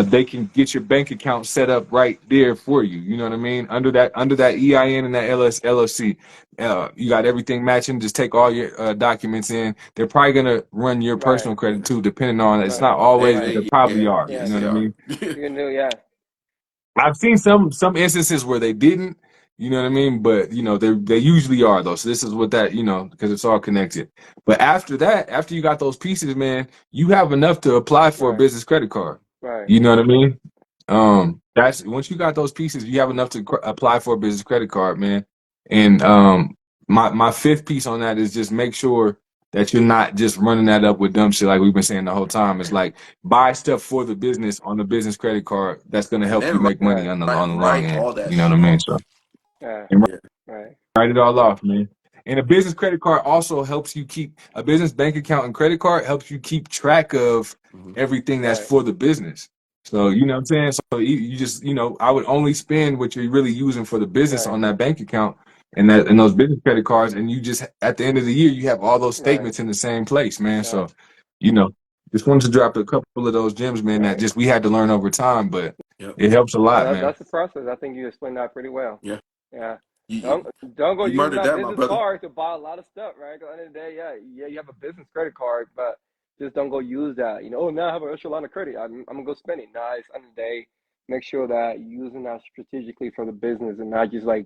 A: they can get your bank account set up right there for you. You know what I mean? Under that EIN and that LLC, you got everything matching. Just take all your documents in. They're probably gonna run your
D: Right,
A: personal credit too, depending on it. It's
D: right,
A: not always, but
D: right,
A: they probably
B: Yeah,
A: are. You
B: yes,
D: yes,
A: know
B: they
A: what I
B: are.
A: mean?
D: you can do, yeah,
A: I've seen some instances where they didn't. You know what I mean? But they usually are though. So this is what that because it's all connected. But after that, after you got those pieces, man, you have enough to apply for a
D: Right.
A: business credit card.
D: Right.
A: You know what I mean? That's once you got those pieces, you have enough to apply for a business credit card, man. And my fifth piece on that is just make sure that you're not just running that up with dumb shit like we've been saying the whole time. It's like buy stuff for the business on the business credit card that's going to
B: And
A: help you
B: then
A: make money
D: Right.
A: on the long
B: write
A: end.
B: all that
A: You know what I
B: shit
A: mean?
B: off.
A: So
D: Yeah.
A: and
B: Yeah.
D: Right.
A: write it all off, man. And a business credit card also helps you keep a business bank account and credit card helps you keep track of
B: Hmm.
A: everything that's
D: Right.
A: for the business. So you know what I'm saying? So you just I would only spend what you're really using for the business
D: Right.
A: on that bank account and those business credit cards, and you just at the end of the year you have all those
D: Right.
A: statements in the same place, man.
D: Yeah.
A: So you know, just wanted to drop a couple of those gems, man, that
D: Right.
A: just we had to learn over time, but
B: Yep.
A: it helps a lot, man.
D: That's the process. I think you explained that pretty well.
B: Yeah.
D: Yeah.
B: You,
D: Don't go
B: you
D: using
B: murdered
D: that
B: that, my
D: business
B: brother.
D: card to buy a lot of stuff, right? 'Cause at the end of the day, yeah, you have a business credit card, but just don't go use that. Oh, now I have an extra line of credit. I'm gonna go spend it. Nah, it's at the end of the day, make sure that you're using that strategically for the business and not just like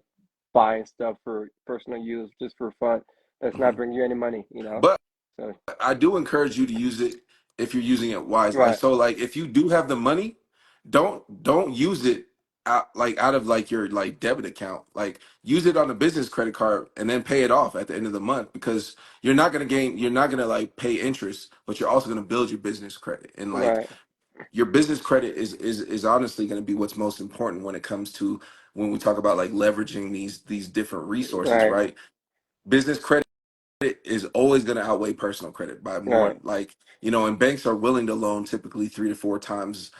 D: buying stuff for personal use just for fun. That's not
B: Hmm.
D: bringing you any money,
B: But
D: So
B: I do encourage you to use it if you're using it wise. Like
D: right,
B: so, like if you do have the money, don't use it out of like your like debit account. Like use it on a business credit card and then pay it off at the end of the month because you're not gonna like pay interest, but you're also gonna build your business credit. And like
D: right,
B: your business credit is honestly gonna be what's most important when it comes to when we talk about like leveraging these different resources,
D: right,
B: right? Business credit is always going to outweigh personal credit by more,
D: right,
B: like and banks are willing to loan typically 3 to 4 times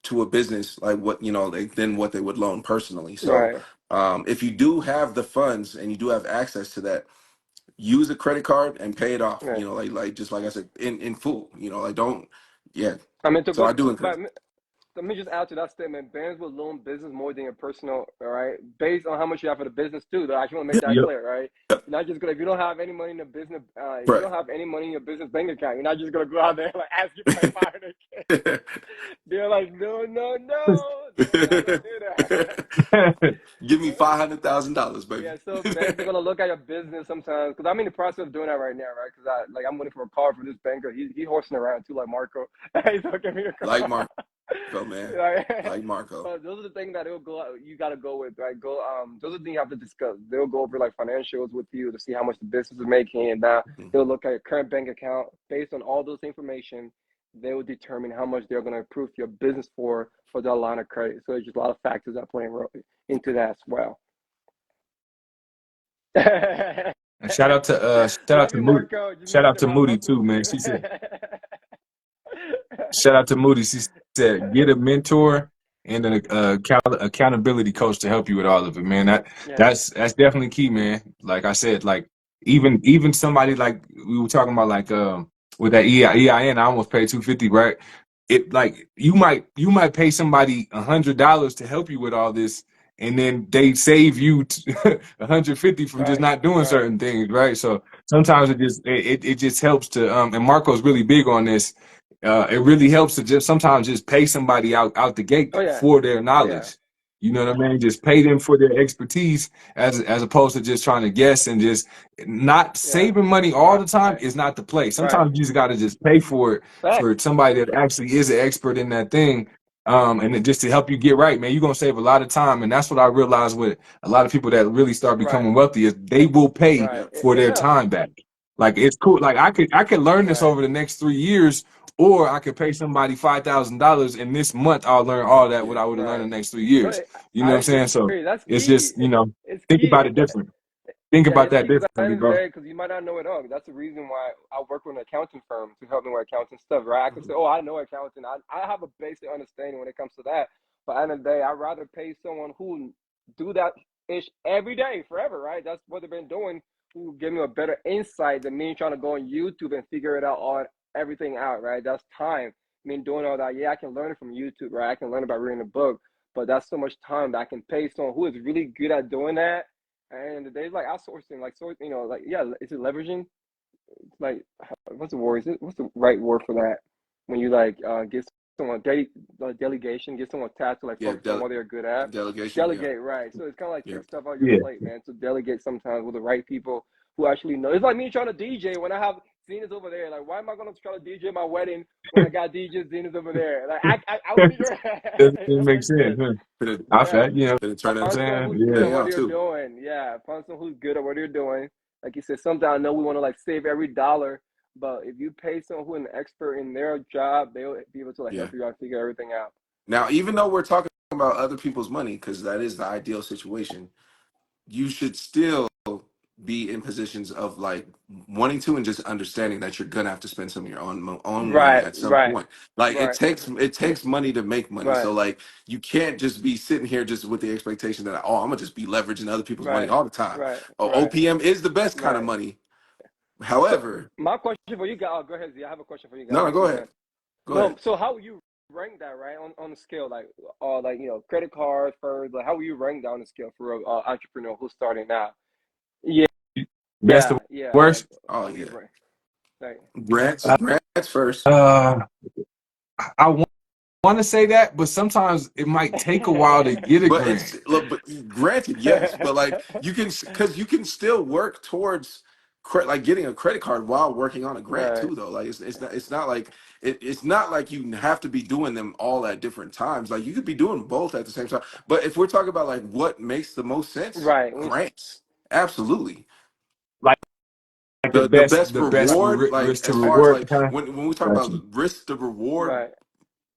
B: to a business like what than what they would loan personally. So
D: right,
B: if you do have the funds and you do have access to that, use a credit card and pay it off,
D: right.
B: like just like I said, in full, like don't. Yeah,
D: I mean to
B: so
D: go,
B: I do encourage.
D: but let me just add to that statement. Banks will loan business more than your personal, all right? Based on how much you have for the business too. Though I just want to make that
A: Yep.
D: clear, right? You're not just gonna if you don't have any money in the business, if you
B: Right.
D: don't have any money in your business bank account, you're not just gonna go out there and like ask you for like 500K. They're like, no, no, no, they're not gonna do that.
B: Give me $500,000, baby.
D: Yeah, so banks are gonna look at your business sometimes because I'm in the process of doing that right now, right? Because I'm waiting for a call from this banker. He's horsing around too, like Marco. He's gonna give me a
B: Like
D: call.
B: Marco, man.
D: Like,
B: Like Marco.
D: but those are the things that it'll go. You gotta go with, right? Those are the things you have to discuss. They'll go over like financials with you to see how much the business is making, and now
B: Mhm.
D: they'll look at your current bank account based on all those information. They will determine how much they're gonna approve your business for that line of credit. So there's just a lot of factors that play into that as well.
A: And shout out
D: Love
A: to
D: you,
A: Moody.
D: Marco. Just
A: Shout
D: making
A: out
D: sure
A: to
D: my
A: Moody
D: muscles
A: too, man.
D: clear.
A: She said, shout out to Moody. She said, get a mentor and an accountability coach to help you with all of it, man.
D: Yeah,
A: That's definitely key, man. Like I said, like even somebody like we were talking about, like with that EIN, I almost paid 250, right? It like you might pay somebody $100 to help you with all this, and then they save you 150 from just
D: right,
A: not doing
D: right,
A: certain things, right? So sometimes it just helps to and Marco's really big on this. It really helps to just sometimes just pay somebody out the gate
D: oh yeah,
A: for their
D: oh yeah,
A: knowledge. You know what I mean? Just pay them for their expertise as opposed to just trying to guess and just not
D: yeah,
A: saving money all
D: right,
A: the time is not the play.
D: right,
A: Sometimes you just got to just pay for it
D: facts,
A: for somebody that actually is an expert in that thing. And then just to help you get right, man, you're gonna save a lot of time. And that's what I realized with a lot of people that really start
D: right,
A: becoming wealthy is they will pay
D: right.
B: Yep.
A: for
D: It
A: their
D: helps,
A: time back. Like it's cool. Like I could learn this
D: right,
A: over the next 3 years, or I could pay somebody $5,000 and this month I'll learn all that what
B: Yeah.
A: I would have learned
D: right.
A: in the next three
D: No,
A: years. You know
D: I
A: what I'm saying? So
D: agree. That's
A: it's
D: key.
A: just,
D: It's
A: think
D: key.
A: about it different. Think
D: Yeah,
A: about
D: it's
A: that
D: key because at the
A: differently,
D: end of the
A: bro.
D: day, because you might not know it all. That's the reason why I work with an accounting firm to help me with accounting stuff, right? I can
B: Mhm.
D: say, oh, I know accounting. I have a basic understanding when it comes to that. But at the end of the day, I'd rather pay someone who do that ish every day, forever, right? That's what they've been doing, who give me a better insight than me trying to go on YouTube and figure it out all everything out, right? That's time. I mean, doing all that. Yeah, I can learn it from YouTube, right? I can learn about reading a book, but that's so much time that I can pay someone who is really good at doing that and they like outsourcing, like sort, like yeah, is it leveraging? Like, what's the word? What's the right word for that? When you like get someone delegation, get someone tasked to like
B: Yeah,
D: focus on what they're good at.
B: delegation. Yeah,
D: Delegate, right? So it's kind of like
B: yeah,
D: take stuff out of your
A: Yeah.
D: plate, man. So delegate sometimes with the right people who actually know. It's like me trying to DJ when I have Zenas over there. Like, why am I gonna try to DJ my wedding when I got DJ Zenas over there? Like, I would figure
A: Doesn't
D: it
A: make
D: makes
A: sense.
D: sense.
A: Huh?
B: finna,
A: I
D: Yeah,
A: feel, you know
B: finna turn
A: what I'm
B: that
D: find someone
A: saying?
D: who's good
A: Yeah.
D: at
B: thing
D: what
B: out
D: they're
B: too.
D: doing. Yeah, find someone who's good at what they're doing. Like you said, sometimes I know we want to like save every dollar, but if you pay someone who's an expert in their job, they'll be able to like
B: Yeah.
D: help you out figure everything out.
B: Now, even though we're talking about other people's money, because that is the ideal situation, you should still be in positions of like wanting to and just understanding that you're gonna have to spend some of your own money
D: Right,
B: at some
D: right,
B: point. Like
D: right,
B: it takes money to make money.
D: right,
B: So like you can't just be sitting here just with the expectation that I'm gonna just be leveraging other people's money
D: right,
B: all the time.
D: right, right,
B: OPM is the best kind of
D: right.
B: money.
D: So
B: However,
D: my question for you guys, oh, go ahead, Z. I have a question for you guys.
B: no, no,
D: Once
B: go
D: you're
B: ahead,
D: done.
B: go
D: No,
B: ahead.
D: so how would you rank that, right? On the scale, like credit cards first. Like, how would you rank that on the scale for an entrepreneur who's starting now? Yeah,
A: Best of
D: yeah. Like,
A: worst.
B: Oh
D: how would you
B: yeah,
D: rank? Like,
A: Uh,
B: grants first.
A: uh, I want to say that, but sometimes it might take a while to get a
B: But
A: grant.
B: it's look, but granted, yes, but like you can because you can still work towards like getting a credit card while working on a grant
D: right,
B: too, though. Like it's not like it's not like you have to be doing them all at different times. Like you could be doing both at the same time. But if we're talking about like what makes the most sense,
D: right.
B: grants, absolutely.
A: Like the
B: The
A: best,
B: best reward, like
A: risk to
B: as far as
A: reward
B: like
A: kind of.
B: when we talk about
A: Gotcha.
B: risk to reward
D: Right,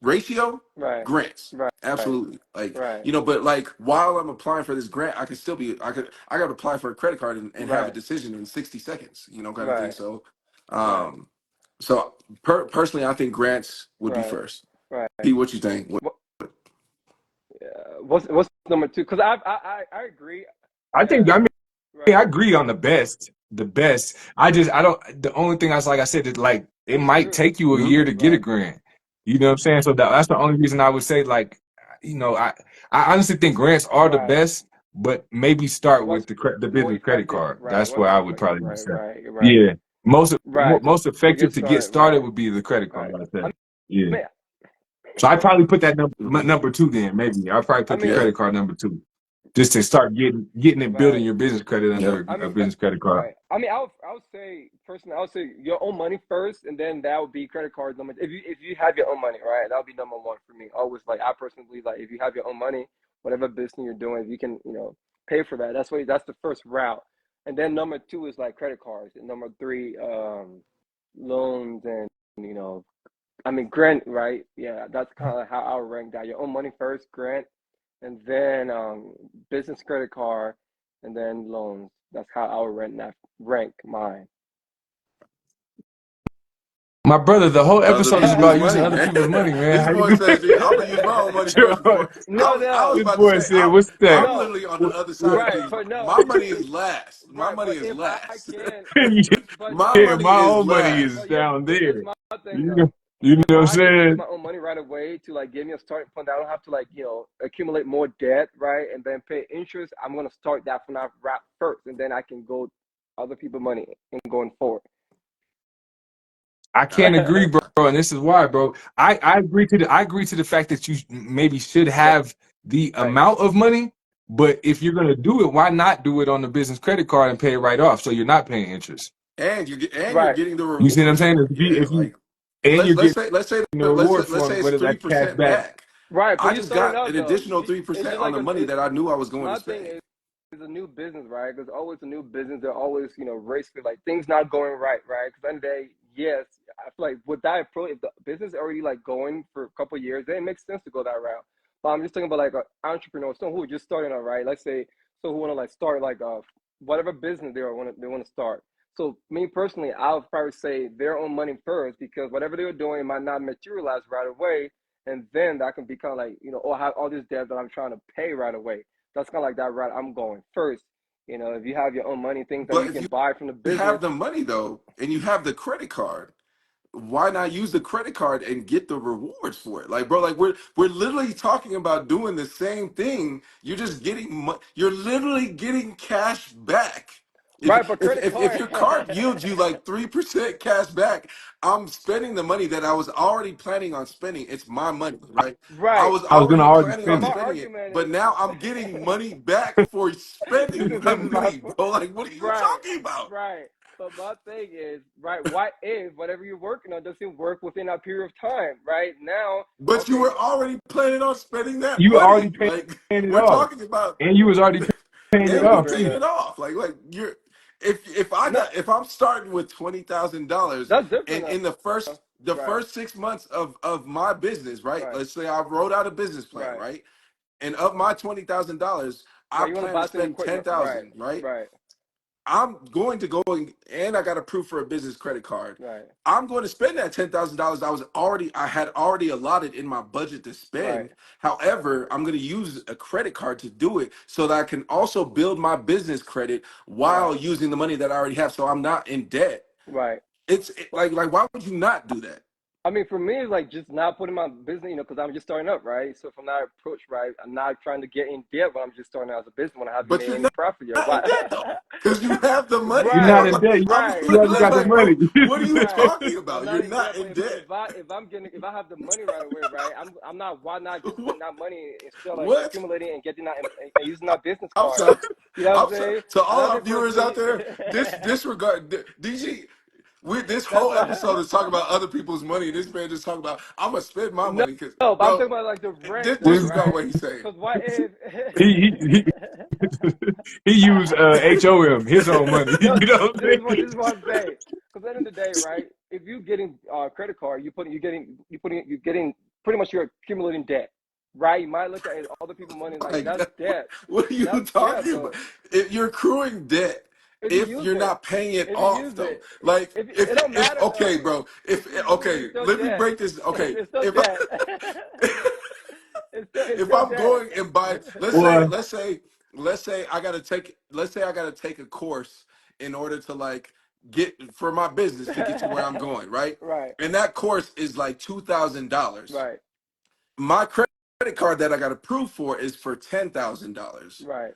B: ratio,
D: right,
B: grants,
D: right, right,
B: absolutely. Like
D: right,
B: but like while I'm applying for this grant, I could apply for a credit card and have a
D: right,
B: decision in 60 seconds, kind of thing.
D: right,
B: So
D: right,
B: um personally, I think grants would be
D: right,
B: first.
D: right.
B: P, what you think?
D: What, what's number two? Because I agree.
A: I think.
D: Yeah,
A: I mean, I
D: right.
A: agree on the best. The best. I don't. The only thing like I said is like it
D: It's
A: might
D: true.
A: take you a
B: Mhm.
A: year to get a
D: Right,
A: grant. You know what I'm saying? So that's the only reason I would say like, I honestly think grants are the
D: right.
A: best, but maybe start
D: What's
A: with the
D: more
A: business credit
D: effective?
A: card.
D: Right.
A: That's
D: What's
A: what I
D: more
A: would
D: effective?
A: probably
D: Right,
A: say.
D: right, right,
A: Yeah,
D: right.
A: most
D: To
A: effective
D: get
A: to get
D: started.
A: started
D: Right,
A: would be the credit card.
D: right.
A: I
D: I
A: think. Yeah.
D: mean,
A: So I'd probably put that
B: Mhm.
A: number two then. Maybe I'd probably
D: I
A: put the
D: mean,
B: Yeah.
A: credit card number two, just to start getting and building
D: right.
A: your business credit
B: Yep.
A: under
D: I
A: a
D: mean,
A: business credit card.
D: right. I mean, I would say personally, I would say your own money first, and then that would be credit card number. If you have your own money, right, that would be number one for me. Always like I personally believe like if you have your own money, whatever business you're doing, if you can pay for that, that's the first route. And then number two is like credit cards, and number three, loans, and you know, I mean grant, right? Yeah, that's kind of how I would rank that. Your own money first, grant, and then business credit card, and then loans. That's how I would rank mine.
A: My brother, the whole
B: Other
A: episode is
B: people's
A: about using
B: money,
A: other
B: man.
A: people's money, man.
B: This
A: How you
B: boy
A: doing?
B: says, "I'm gonna use my own money first before."
D: No,
B: I was
A: This
B: about to
A: boy
B: say,
A: said, "What's that?"
B: I'm
D: no,
B: literally on the other side of
D: right,
B: things.
D: but no,
B: My money is last. My
D: right.
B: money
D: But
B: is
D: if I
B: last.
D: can, but
B: My
D: no,
A: Yeah,
B: money
A: my
B: is
A: own money is
B: last.
D: but here's
A: down
D: here's
A: there.
D: my thing
A: You
D: though.
A: know, you know
D: If
A: what I'm
D: I can use
A: saying?
D: my own money right away to like give me a starting point, I don't have to like accumulate more debt, right, and then pay interest. I'm gonna start that from that wrap first, and then I can go other people money and going forward.
A: I
B: Nah,
A: can't agree, bro, and this is why, bro. I agree to the fact that you maybe should have the
D: Right,
A: amount of money, but if you're gonna do it, why not do it on the business credit card and pay it right off, so you're not paying interest?
B: and you're
D: right,
B: getting the
A: You see what I'm
B: rewards
A: saying?
B: for it. Yeah,
A: If you
B: like
A: and you're getting the reward
B: let's
A: for
B: say
A: it,
B: it's
A: whether
B: three
A: that's cash
B: percent
A: back.
B: back.
D: right.
B: I
D: But you're
B: just
D: starting
B: got
D: out
B: an
D: though.
B: additional
D: It's
B: 3%
D: just
B: on
D: like
B: the money that I knew I was going to
D: my thing
B: spend.
D: is it's a new business, right? Because always a new business, they're always, race with like things not going right, right? Because end of the day, yes, I feel like with that approach, if the business already like going for a couple of years, then it makes sense to go that route. But I'm just talking about like an entrepreneur, someone who just starting out, right? Let's say, so who want to like start like whatever business they want to start. So me personally, I would probably say their own money first because whatever they're doing might not materialize right away, and then that can be kind of like oh, I have all this debt that I'm trying to pay right away. That's kind of like that route I'm going first. If you have your own money, things that
B: But
D: you
B: if
D: can
B: you
D: buy from the
B: have
D: business,
B: the money though, and you have the credit card, why not use the credit card and get the rewards for it? Like, bro, like we're literally talking about doing the same thing. You're just getting you're literally getting cash back
D: Right, but credit
B: If
D: card.
B: your card yields you like 3% cash back, I'm spending the money that I was already planning on spending. It's my money, right? I
D: Right.
B: was
A: I was gonna
B: already
A: already
B: planning
D: But
B: on
A: spend
D: my
A: it.
B: spending it,
D: argument
B: but
D: is,
B: now I'm getting money back for spending
D: this
B: my
D: is my
B: money, bro. Like, what are you
D: right,
B: talking about?
D: right. But my thing is, right, what if whatever you're working on doesn't work within that period of time, right? Now,
B: But you
D: okay,
B: were already planning on spending that
A: You were already
B: money.
A: paying
B: Like,
A: it
B: we're
A: off,
B: talking about,
A: and you was already paying it
B: and we
A: off
B: paid
A: too.
B: it off. Like you're
D: no,
B: if I'm starting with $20,000
D: that's different
B: and
D: now.
B: in the
D: Right,
B: first 6 months of my business, right?
D: right,
B: Let's say I wrote out a business plan,
D: right,
B: right? And of my $20,000, I
D: right. You want to
B: plan to
D: buy some
B: spend ten
D: equipment, right,
B: thousand, right?
D: right,
B: I'm going to go and I got approved for a business credit card.
D: right,
B: I'm going to spend that $10,000 I had already allotted in my budget to
D: right,
B: spend. However, I'm going to use a credit card to do it so that I can also build my business credit while
D: right,
B: using the money that I already have, so I'm not in debt.
D: right.
B: Like why would you not do that?
D: I mean, for me, it's like just not putting my business, because I'm just starting up, right? So from that approach, right, I'm not trying to get in debt when I'm just starting out as a business when I haven't
B: But
D: made
B: you're
D: any profit yet.
B: not in
D: Why?
B: debt though, because you have the money,
A: You're
B: bro.
A: not
D: Right,
A: in
B: Like,
A: debt.
B: I'm
D: right.
A: You already
D: But
B: literally
A: got the
B: like,
D: but
B: bro,
A: money.
B: what are you
D: right.
B: talking
D: I'm
B: about?
D: not
B: You're
D: in debt,
B: not
D: but
B: in debt.
D: if I have the money right away, right, I'm not, why not just spend that money instead of like
B: What?
D: accumulating and getting that and using that business
B: I'm
D: card.
B: sorry.
D: You know what I'm
B: I'm sorry.
D: saying?
B: To all
D: Another
B: our
D: difference
B: viewers out
D: me.
B: there, disregard DG. This
D: That's
B: whole
D: why.
B: episode is talking about other people's money. This man just talking about I'm gonna spend my
D: No,
B: money because,
D: no, but I'm
B: bro,
D: talking about like the rent though,
A: This
B: disregard
D: right?
B: what he's saying.
D: Because what if?
A: he he he used HOM, his own money. You
D: No,
A: know what I'm
D: this
A: saying?
D: is what I'm saying. Because at the end of the day, right? If you're getting a credit card, you're getting pretty much you're accumulating debt, right? You might look at it, other people's money like
B: Like,
D: that's debt,
B: what are you
D: that's debt
B: talking about?
D: though.
B: If you're accruing debt
D: If you
B: if
D: use
B: you're
D: it,
B: not paying it
D: if you
B: off,
D: use
B: though.
D: it,
B: Like,
D: if it don't
B: if
D: matter
B: okay,
D: though.
B: bro.
D: If
B: If
D: you use it,
B: okay,
D: it's still
B: let me
D: debt.
B: break this. Okay,
D: It's still
B: if
D: debt. It's
B: if
D: still
B: I'm
D: debt.
B: going and buy,
A: Boy,
B: let's say I gotta take a course in order to like get for my business to get to where I'm going, right?
D: Right,
B: And that course is like $2,000.
D: right,
B: My credit card that I got approved for is for $10,000.
D: right,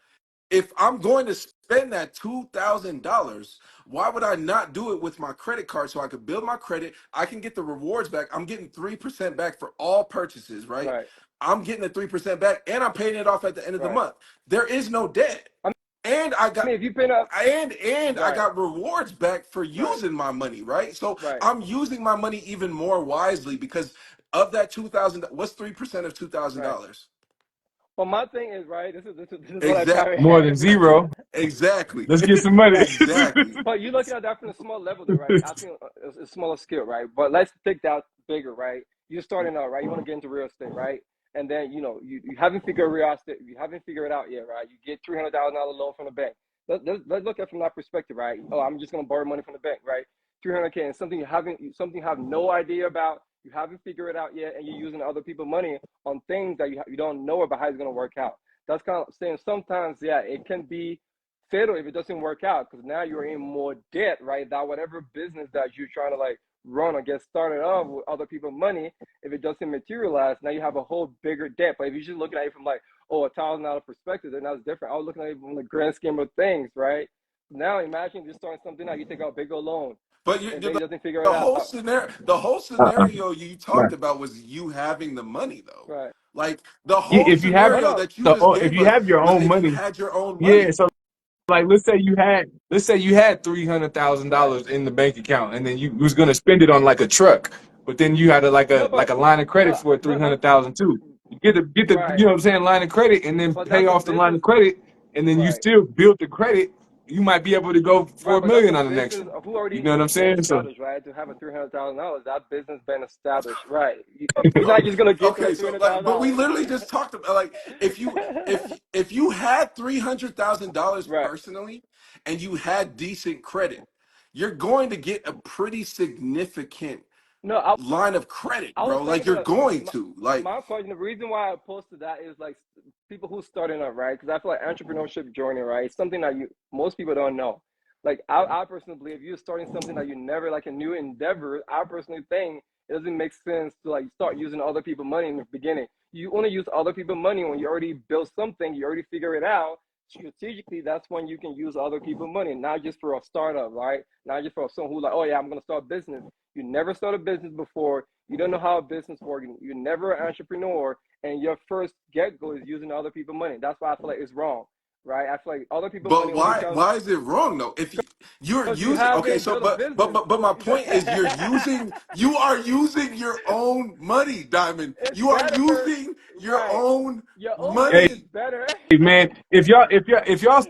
B: If I'm going to spend that $2,000, why would I not do it with my credit card so I could build my credit? I can get the rewards back. I'm getting 3% back for all purchases, right?
D: right.
B: I'm getting the 3% back and I'm paying it off at the end of the
D: Right.
B: month. There is no debt.
D: I
B: And I got
D: mean, if you pay up,
B: and I
D: right,
B: got rewards back for
D: right,
B: using my money, right? So
D: right,
B: I'm using my money even more wisely because of that 2,000. What's 3% of
D: right.
B: $2,000?
D: Well, my thing is right. This is what I
B: Exactly.
D: try to
A: more than
D: have.
A: zero.
B: Exactly.
A: Let's get some money.
D: Right.
B: Exactly.
D: But you're looking at that from a small level, though, right? I think a smaller scale, right? But let's take that bigger, right? You're starting out, right? You want to get into real estate, right? And then you haven't figured real estate, you haven't figured it out yet, right? You get $300,000 loan from the bank. Let's look at it from that perspective, right? Oh, I'm just gonna borrow money from the bank, right? 300K and something you have no idea about, you haven't figured it out yet, and you're using other people's money on things that you don't know about how it's gonna work out. That's kind of saying sometimes, yeah, it can be fatal if it doesn't work out because now you're in more debt, right? That whatever business that you're trying to like run or get started off with other people's money, if it doesn't materialize, now you have a whole bigger debt. But if you're just looking at it from like, oh, $1,000 perspective, then that's different. I was looking at it from the grand scheme of things, right? Now imagine you're starting something out, you take out a bigger loan,
B: But
D: and then it doesn't figure
B: the
D: it
B: whole
D: out.
B: scenario, the whole
A: Uh-uh.
B: scenario you
A: Right.
B: talked about was you having the money, though.
D: Right.
B: Like the
A: Yeah,
B: whole
A: if you have
D: Oh
B: scenario
D: no,
B: that you just
A: if
B: gave
A: you
B: us
A: have your
B: was
A: own
B: if you
A: money,
B: had your own
A: yeah.
B: money.
A: So like, let's say you had $300,000
D: right.
A: in the bank account, and then you was gonna spend it on like a truck, but then you had
D: No,
A: like
D: but
A: a line of credit
D: no,
A: for
D: but I'm
A: 300,000 too. You get the you
D: right.
A: know what I'm saying, line of credit, and then
D: But
A: pay
D: that's a
A: off the line
D: business,
A: of credit, and then you
D: right?
A: still build the credit. You might be able to go
D: Right,
A: for a
D: but that's a
A: million on the next
D: business
A: one.
D: of who
A: You
D: already
A: know what I'm
D: been
A: saying? So
D: established, right? To have a $300,000, that business been established, right? You're not just gonna get to the
B: Okay,
D: three
B: so
D: hundred
B: like,
D: thousand
B: but we
D: dollars,
B: literally just talked about like if you had $300,000
D: right?
B: personally and you had decent credit, you're going to get a pretty significant
D: No, I
B: line of credit,
D: I was
B: bro.
D: saying
B: Like you're
D: that
B: going to like.
D: my point, the reason why I posted that is like people who starting up, right? Because I feel like entrepreneurship journey, right? It's something that most people don't know. Like I personally believe if you're starting something that you never like a new endeavor, I personally think it doesn't make sense to like start using other people's money in the beginning. You only use other people's money when you already built something, you already figure it out. strategically, that's when you can use other people's money, not just for a startup, right? Not just for someone who's like, oh yeah, I'm gonna start a business. You never started a business before. You don't know how a business works. You're never an entrepreneur, and your first get go is using other people's money. That's why I feel like it's wrong, right? I feel like other people's money
B: But
D: only
B: why
D: comes
B: why is it wrong though? If you're
D: because you
B: using, okay,
D: haven't
B: so
D: built a business.
B: but my point is you are using your own money, Diamond.
D: It's
B: You are
D: better for
B: using your
D: right.
B: own
D: Your own money
A: Hey,
D: is
B: money.
D: better.
A: man,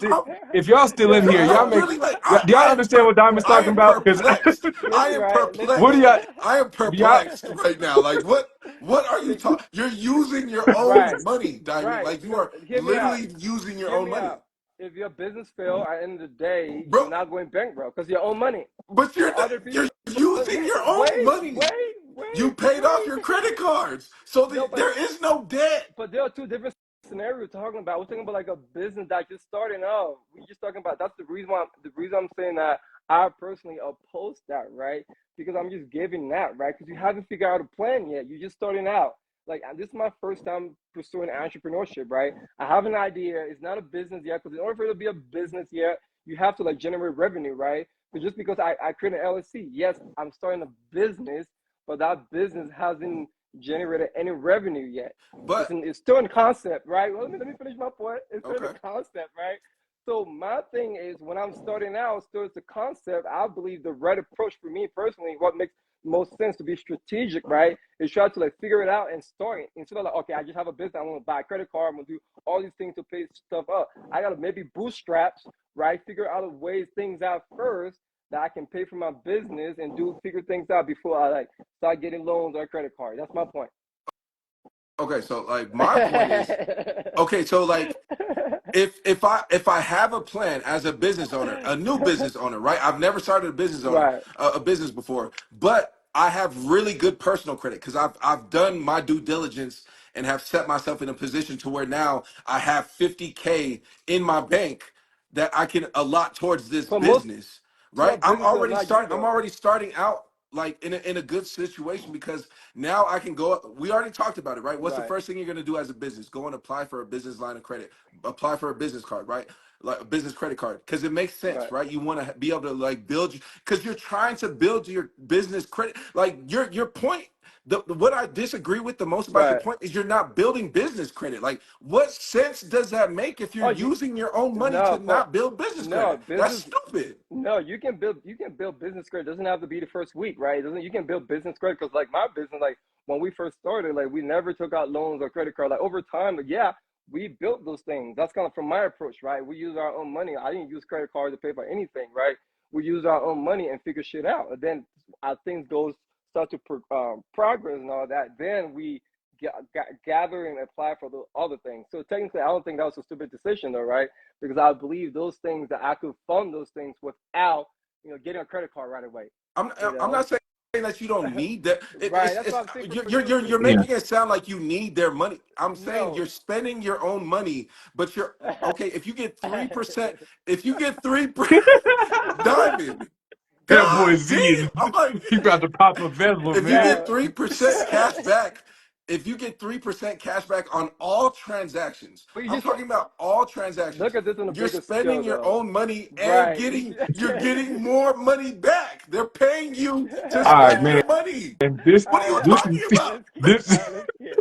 B: I'm
A: if y'all still in here, y'all
B: I'm
A: make
B: really like
A: do y'all understand what Diamond's
B: I
A: talking
B: am
A: about? Because
B: perplexed. I
D: Listen,
B: am
D: right?
B: perplexed.
A: what do y'all
B: I am
A: do y'all
B: perplexed right now. Like what are you
D: Listen.
B: talking? You're using your own
D: Right,
B: money, Diamond.
D: right.
B: Like you
D: Because
B: are
D: hear me out.
B: literally using your
D: Hear
B: own
D: me
B: money.
D: out. If your business fail at the end of the day,
B: Bro,
D: you're not going bankrupt because your own money.
B: but
D: But other
B: you're
D: people, but
B: using your own money. You paid off your
D: wait.
B: credit cards. So
D: No,
B: there is no debt.
D: but there are two different scenarios we're talking about. We're talking about like a business that just starting out. We're just talking about that's the reason I'm saying that I personally oppose that, right? Because I'm just giving that, right? Because you haven't figured out a plan yet. You're just starting out. Like this is my first time pursuing entrepreneurship, right? I have an idea. It's not a business yet, because in order for it to be a business yet, you have to like generate revenue, right? So just because I create an LLC, yes, I'm starting a business, but that business hasn't generated any revenue yet.
B: But
D: It's still in concept, right? Well, let me finish my point. It's still in
B: okay.
D: concept, right? So my thing is when I'm starting out, still it's a concept. I believe the right approach for me personally, what makes most sense to be strategic, right? Is try to like figure it out and start it instead of like, okay, I just have a business, I'm gonna buy a credit card, I'm gonna do all these things to pay stuff up. I gotta maybe bootstraps, right? Figure out a ways things out first that I can pay for my business and do figure things out before I like start getting loans or a credit card. That's my point.
B: Okay, so like my point is okay, so like if I have a plan as a business owner, a new business owner, right? I've never started
D: Right,
B: a business before, but I have really good personal credit because I've done my due diligence and have set myself in a position to where now I have 50K in my bank that I can allot towards this
D: for most
B: business, right?
D: small businesses, not you
B: I'm
D: though.
B: already starting out like in a good situation because now I can go. We already talked about it, right? What's the
D: Right,
B: first thing you're going to do as a business? Go and apply for a business line of credit, apply for a business card, right? Like a business credit card, because it makes sense,
D: right,
B: right? You want to be able to like build, because you're trying to build your business credit. Like your point, what I disagree with the most about your
D: right.
B: point is you're not building business credit. Like, what sense does that make if you're
D: Oh, you
B: using your own money to
D: no for
B: not build business
D: no
B: credit? That's
D: business.
B: stupid.
D: No, you can build business credit. It doesn't have to be the first week, right? It doesn't you can build business credit because like my business, like when we first started, like we never took out loans or credit card. Like over time, like yeah, we built those things. That's kind of from my approach, right? We use our own money. I didn't use credit cards to pay for anything, right? We use our own money and figure shit out. And then as things goes start to progress and all that, then we gather and apply for the other things. So technically, I don't think that was a stupid decision, though, right? Because I believe those things that I could fund those things without, getting a credit card right away.
B: I'm
D: You
B: I'm
D: know,
B: not saying that you don't need that.
D: right? That's
B: It's
D: what I'm saying
B: you're
D: for you.
B: you're
A: yeah.
B: making it sound like you need their money. I'm saying
D: No.
B: you're spending your own money, but you're okay. If you get 3%, if you get 3%, Diamond,
A: That boy
B: God
A: Z is
B: damn, I'm like,
A: he about to pop a bezel,
B: if you
A: man.
B: get
D: No.
B: 3% cash back, if you get 3% cash back on all transactions,
D: But you
B: I'm
D: just
B: talking about all
D: look
B: transactions.
D: at this on a
B: You're
D: bigger
B: spending
D: scale,
B: your
D: though.
B: own money and
D: Right.
B: you're getting more money back. They're paying you to
A: All right,
B: spend
A: man.
B: your money.
A: And this
B: What are
D: All
B: you
D: right, all
A: this
D: right.
B: talking
A: is
B: about?
D: Let's keep.
A: this
D: All right, let's keep.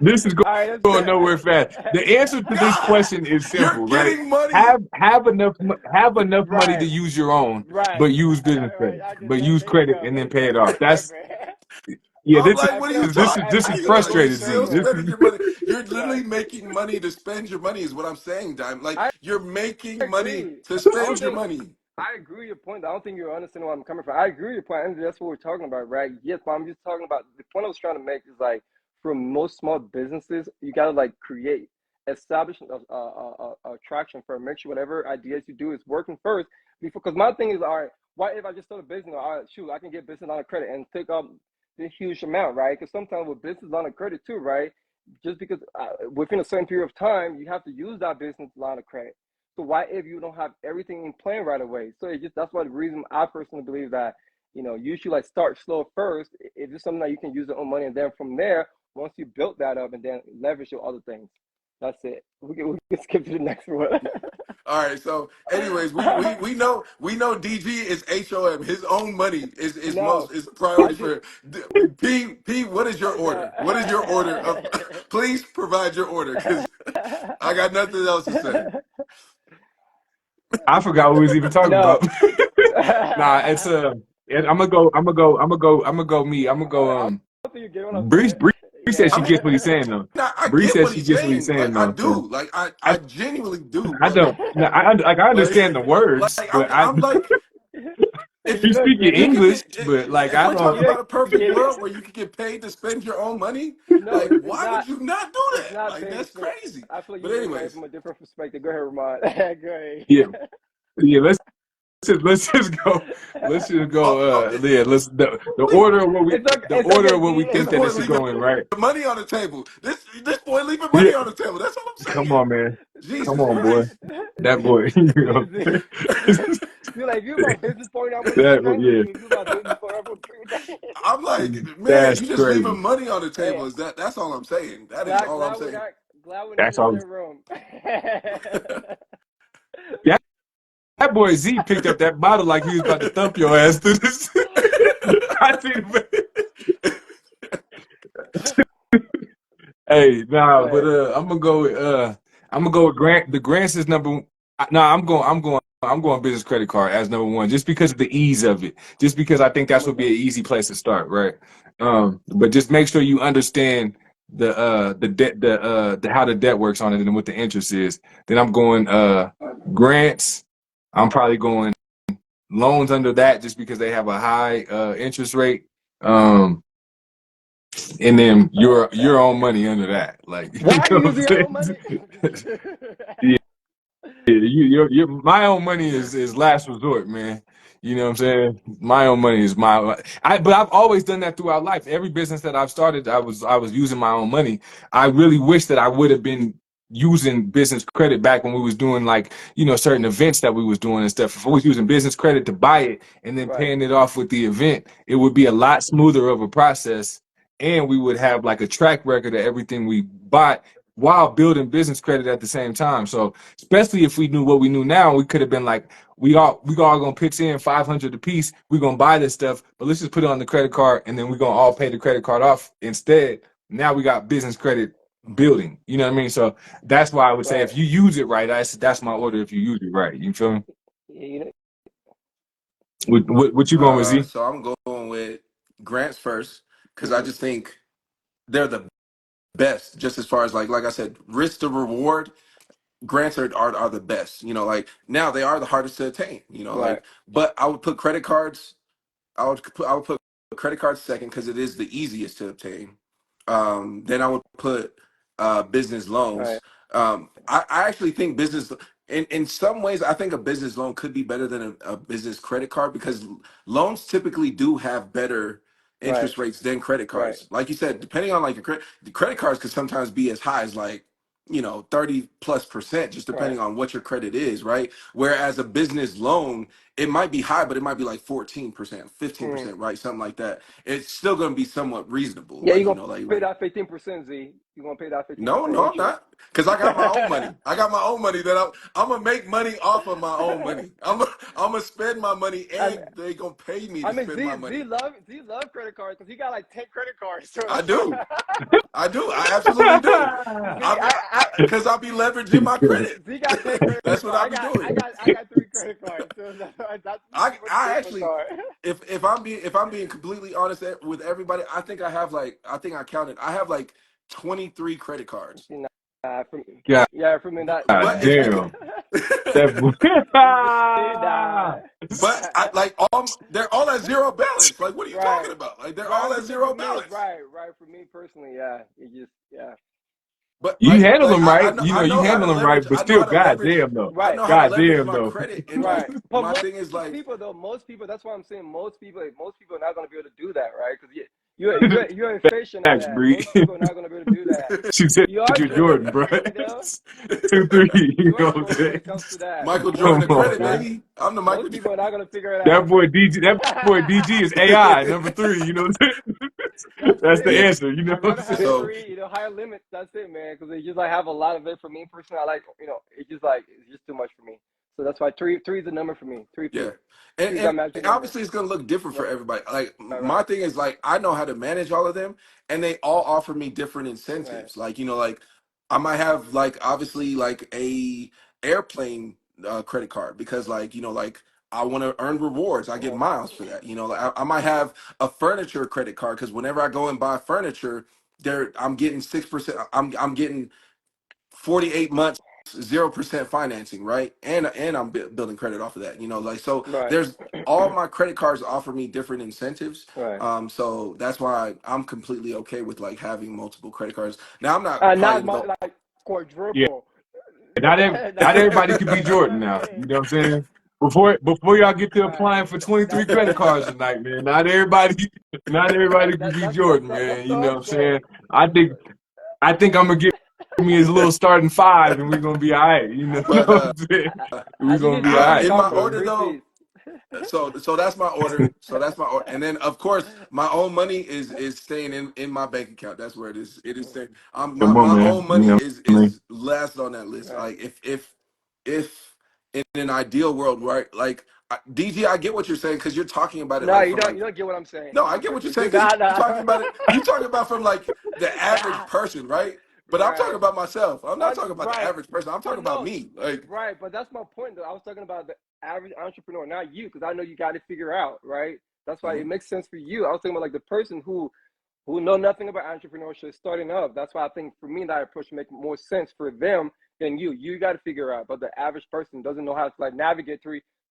A: this is
D: All right, let's
A: going nowhere fast. The answer to this
B: God,
A: question is
B: you're
A: simple, right?
B: getting money.
A: Have enough money to
D: right,
A: use your own,
D: right,
A: but use business
D: right.
A: credit,
D: I just
A: but
D: that.
A: use
D: There you
A: credit
D: go.
A: and then
D: There you
A: pay
D: go.
A: it off. That's
D: Perfect.
A: yeah.
B: I'm
A: This
B: like,
D: I
B: what are
D: feel
B: you
D: like
A: this
B: talking
A: is
D: I,
A: this
D: I
A: is
B: about?
D: feel like
B: Like,
D: what
B: you're
D: you're
A: frustrated, Z.
B: still
D: saying though.
A: This
B: spending
A: is
B: your money. You're
D: Right.
B: literally making money to spend your money, is what I'm saying, Dime. Like,
D: I
B: you're making money
D: agree.
B: to
D: I don't
B: spend your
D: think
B: money.
D: I agree with your point. I don't think you're understanding where I'm coming from. I agree with your point, and that's what we're talking about, right? Yes, but I'm just talking about the point I was trying to make is like for most small businesses, you gotta like create, establish a traction for make sure whatever ideas you do is working first. Before, because my thing is, all right, what if I just start a business? All right, shoot, I can get business on a credit and take up the huge amount, right? Because sometimes with business on a credit too, right? Just because within a certain period of time, you have to use that business line of credit. So why if you don't have everything in plan right away? So it just that's why the reason I personally believe that you should like start slow first. If it's something that you can use your own money, and then from there, once you built that up, and then leverage your other things. That's it. We can skip to the next one.
B: All right. So, anyways, we know DG is HOM. His own money is
D: No,
B: most is
D: I
B: priority
D: do.
B: for P. What is your
D: No.
B: order? What is your order of? Please provide your order because I got nothing else to say.
A: I forgot what we was even talking
D: No.
A: about. Nah, it's I'm gonna go me. I'm gonna go
D: I don't think you get what I'm
A: Bree
D: saying.
A: said
B: I
A: she
D: Yeah.
B: mean,
A: gets what he's saying though.
B: I
A: Bree
B: get
A: said
B: what
A: she
B: he's
A: gets what he's
B: saying.
A: saying
B: Like I
A: though. So
B: do. Like I
A: I
B: genuinely do,
A: I
B: bro.
A: don't no, I
B: Like
A: understand the words, but
B: I'm like if
A: you
D: You know,
A: speak in
B: you
D: Grant.
B: could
A: English,
B: get
A: but like
B: if
A: I
B: we're
A: don't
B: talking
D: You know,
B: about a perfect
D: yeah.
B: world where you could get paid to spend your own money,
D: No,
B: like
D: it's
B: why would
D: not.
B: you not do
D: It's
B: that?
D: not
B: Like
D: paid to
B: that's
D: spend.
B: crazy.
D: I feel like
B: But
D: you're looking at it
B: anyways,
D: from a different perspective. Go ahead, Ramon. Go ahead.
A: yeah. Yeah, let's just go. Let's just go. Yeah, let's the
D: It's
A: order
D: okay,
A: of what we
D: Z.
B: this
A: think that
B: boy
A: this is
B: leaving
A: going, right?
B: money on the table. This boy leaving
A: Yeah,
B: money on the table. That's all I'm
A: come
B: saying.
A: on, man. Come
B: Jesus
A: on, boy.
B: Christ.
A: That boy. You know,
D: Z. You're like, if you're my business partner, I'm gonna be friendly.
A: yeah,
D: If you're my business partner, I'm gonna treat that.
B: I'm like, man,
A: that's
B: you just leaving
A: crazy.
B: money on the
D: Hey,
B: table. That's all I'm saying. That is
D: glad
B: all I'm
D: glad we're
B: saying.
D: not glad we're not in
A: That's
D: the
A: all.
D: same room.
A: Yeah, that boy Z picked up that bottle like he was about to thump your ass through this. I see the Hey,
D: Go
A: nah, but
D: ahead.
A: I'm gonna go with Grant. The Grants is number one. Nah, I'm going business credit card as number one, just because of the ease of it. Just because I think that's would be an easy place to start, right? But just make sure you understand the debt the how the debt works on it and what the interest is. Then I'm going grants. I'm probably going loans under that just because they have a high interest rate. And then your own money under that. Like you
D: Why
A: know
D: you
A: what
D: using
A: I'm
D: your own
A: saying?
D: money?
A: Yeah, your my own money is last resort, man. You know what I'm saying? My own money is but I've always done that throughout life. Every business that I've started, I was using my own money. I really wish that I would have been using business credit back when we was doing like, certain events that we was doing and stuff. If I was using business credit to buy it and then
D: Right,
A: paying it off with the event, it would be a lot smoother of a process, and we would have like a track record of everything we bought while building business credit at the same time. So especially if we knew what we knew now, we could have been like, we all gonna pitch in 500 a piece. We're gonna buy this stuff, but let's just put it on the credit card, and then we're gonna all pay the credit card off instead. Now we got business credit building. You know what I mean? So that's why I would say
D: right.
A: if you use it right, that's my order. If you use it right, you feel me?
D: Yeah, you know,
A: What you going with, Z?
B: So I'm going with grants first because I
D: mhm,
B: just think they're the best. Just as far as like I said, risk to reward. Grants are the best. Like now they are the hardest to attain.
D: right,
B: But I would put credit cards. I would put credit cards second because it is the easiest to obtain. Then I would put business
D: right,
B: loans. I actually think business in some ways I think a business loan could be better than a business credit card because loans typically do have better
D: right,
B: interest rates than credit
D: right,
B: cards. Like you said, depending on like your credit, the credit cards could sometimes be as high as like 30+%, just
D: right.
B: depending on what your credit is, right? Whereas a business loan, it might be high, but it might be like 14%,
D: Mm.
B: 15%, right? Something like that. It's still gonna be somewhat reasonable.
D: Yeah,
B: Like,
D: you're gonna pay
B: like
D: that 15%, Z. You're gonna pay that
B: no,
D: 15%
B: no, I'm
D: interest.
B: not. Because I got my own money. I got my own money that I'm gonna make money off of my own money. I'm gonna spend my money
D: I
B: and they gonna pay me
D: I
B: to
D: mean,
B: spend my
D: Z
B: money.
D: love credit cards because he got like 10 credit cards. So
B: I do. I do. I absolutely do.
D: Z,
B: Because I'll be leveraging my credit.
D: Z got 10 credit
B: That's what
D: cards.
B: I'll be doing.
D: I got 3 credit cards. So that's super
B: I
D: super
B: actually,
D: card.
B: if I'm being completely honest with everybody, I think I counted. I have like 23 credit cards.
D: For me,
A: God,
D: yeah, for me that
B: But
D: yeah.
B: it's because
A: damn. That
D: Nah.
B: but I like they're all at zero balance. Like what are you
D: Right.
B: talking about? Like they're
D: Right.
B: all
D: I'm
B: at
D: just saying for
B: zero
D: me,
B: balance.
D: right. For me personally, yeah. It just yeah.
B: But
A: You handle
B: like
A: them
B: I
A: right.
B: know
A: You
B: I
A: know, you
B: know how to
A: handle them right,
B: leverage.
A: but
B: I know
A: still,
B: how to leverage.
A: goddamn though.
B: I
D: Right.
B: know how to leverage
A: Goddamn
B: my
A: though.
B: credit. And
D: Right.
B: like
D: But
B: my thing is
D: most
B: like
D: people though, that's why I'm saying most people are not gonna be able to do that, right? Because you're efficient at
A: Thanks,
D: that.
A: Bree.
D: Most people are not gonna be able to do that.
A: She said
D: You are
A: you're Jordan, bro.
D: you know,
A: 2-3. You
D: you
A: know
D: are
A: what I'm
D: Jordan when
A: saying?
D: it comes to that.
B: Michael Jordan
A: Come
B: of
D: Most
A: on,
B: credit,
A: man.
B: baby. I'm the Michael
D: most
B: Jordan.
D: people are not gonna figure it
A: That
D: out.
A: boy DG. That boy DG is AI number 3. You know what I'm saying?
D: That's
A: That's the
B: Yeah.
D: it.
A: answer. You know
D: I'd
A: what
D: rather
A: I'm
D: have
A: saying?
B: So
D: three, higher limits. That's it, man. Because it's just like have a lot of it. For me personally, I like, it's just like it's just too much for me. So that's why three is the number for me. Three
B: yeah,
D: feet. Three's my
B: and
D: magic number.
B: obviously it's gonna look different for
D: Right,
B: everybody. Like
D: right,
B: my thing is like I know how to manage all of them, and they all offer me different
D: right.
B: incentives. Like like I might have like obviously like a airplane credit card because like I want to earn rewards. I get
D: Uh-huh.
B: miles for that. Like I might have a furniture credit card because whenever I go and buy furniture, I'm getting 6%. I'm getting 48 months 0% financing, right? And I'm building credit off of that, like so
D: Right,
B: there's all my credit cards offer me different incentives.
D: right.
B: So that's why I'm completely okay with like having multiple credit cards. Now I'm not
D: Now
B: probably
D: it's my
B: gonna
D: like
A: Yeah.
D: quadruple.
A: Not
D: That's
A: everybody could be
D: you know what
A: Jordan
D: I
A: now.
D: mean?
A: You know what I'm saying? Before y'all get to
D: Right.
A: applying for 23
D: That's
A: credit cards tonight, man. Not everybody could be Jordan,
D: that's
A: man.
D: the
A: You know what I'm
D: hustle.
A: saying? I think I think I'm gonna give me his little starting five, and we're gonna be all right. You know,
B: but
A: what I'm saying?
D: I
A: We're
D: just
A: gonna
D: need
A: be all
D: three
A: right.
B: in
A: You
B: my
A: know?
D: combo,
B: order
D: three
B: though,
D: piece.
B: so that's my order. So that's my order. And then of course my own money is staying in my bank account. That's where it is staying. my,
A: Come on,
B: my
A: man.
B: own
A: You
B: money
A: know what I mean?
B: is last on that list.
D: Right.
B: Like if in an ideal world, right? Like DG, I get what you're saying because you're talking about it
D: No,
B: like
D: you
B: from
D: don't.
B: like
D: You don't get what I'm saying.
B: no, I get what you're saying because
D: Nah,
B: you're
D: nah.
B: talking about it. You're talking about from like the average person, right? But I'm talking
D: Right.
B: about myself. I'm not talking about the
D: Right.
B: average person. I'm talking
D: But
B: about
D: no,
B: me. Like,
D: right. But that's my point, though. I was talking about the average entrepreneur, not you, because I know you got to figure out, right? That's why it
B: mhm.
D: makes sense for you. I was talking about like the person who know nothing about entrepreneurship starting up. That's why I think for me that approach make more sense for them than you. You got to figure out, but the average person doesn't know how to like navigate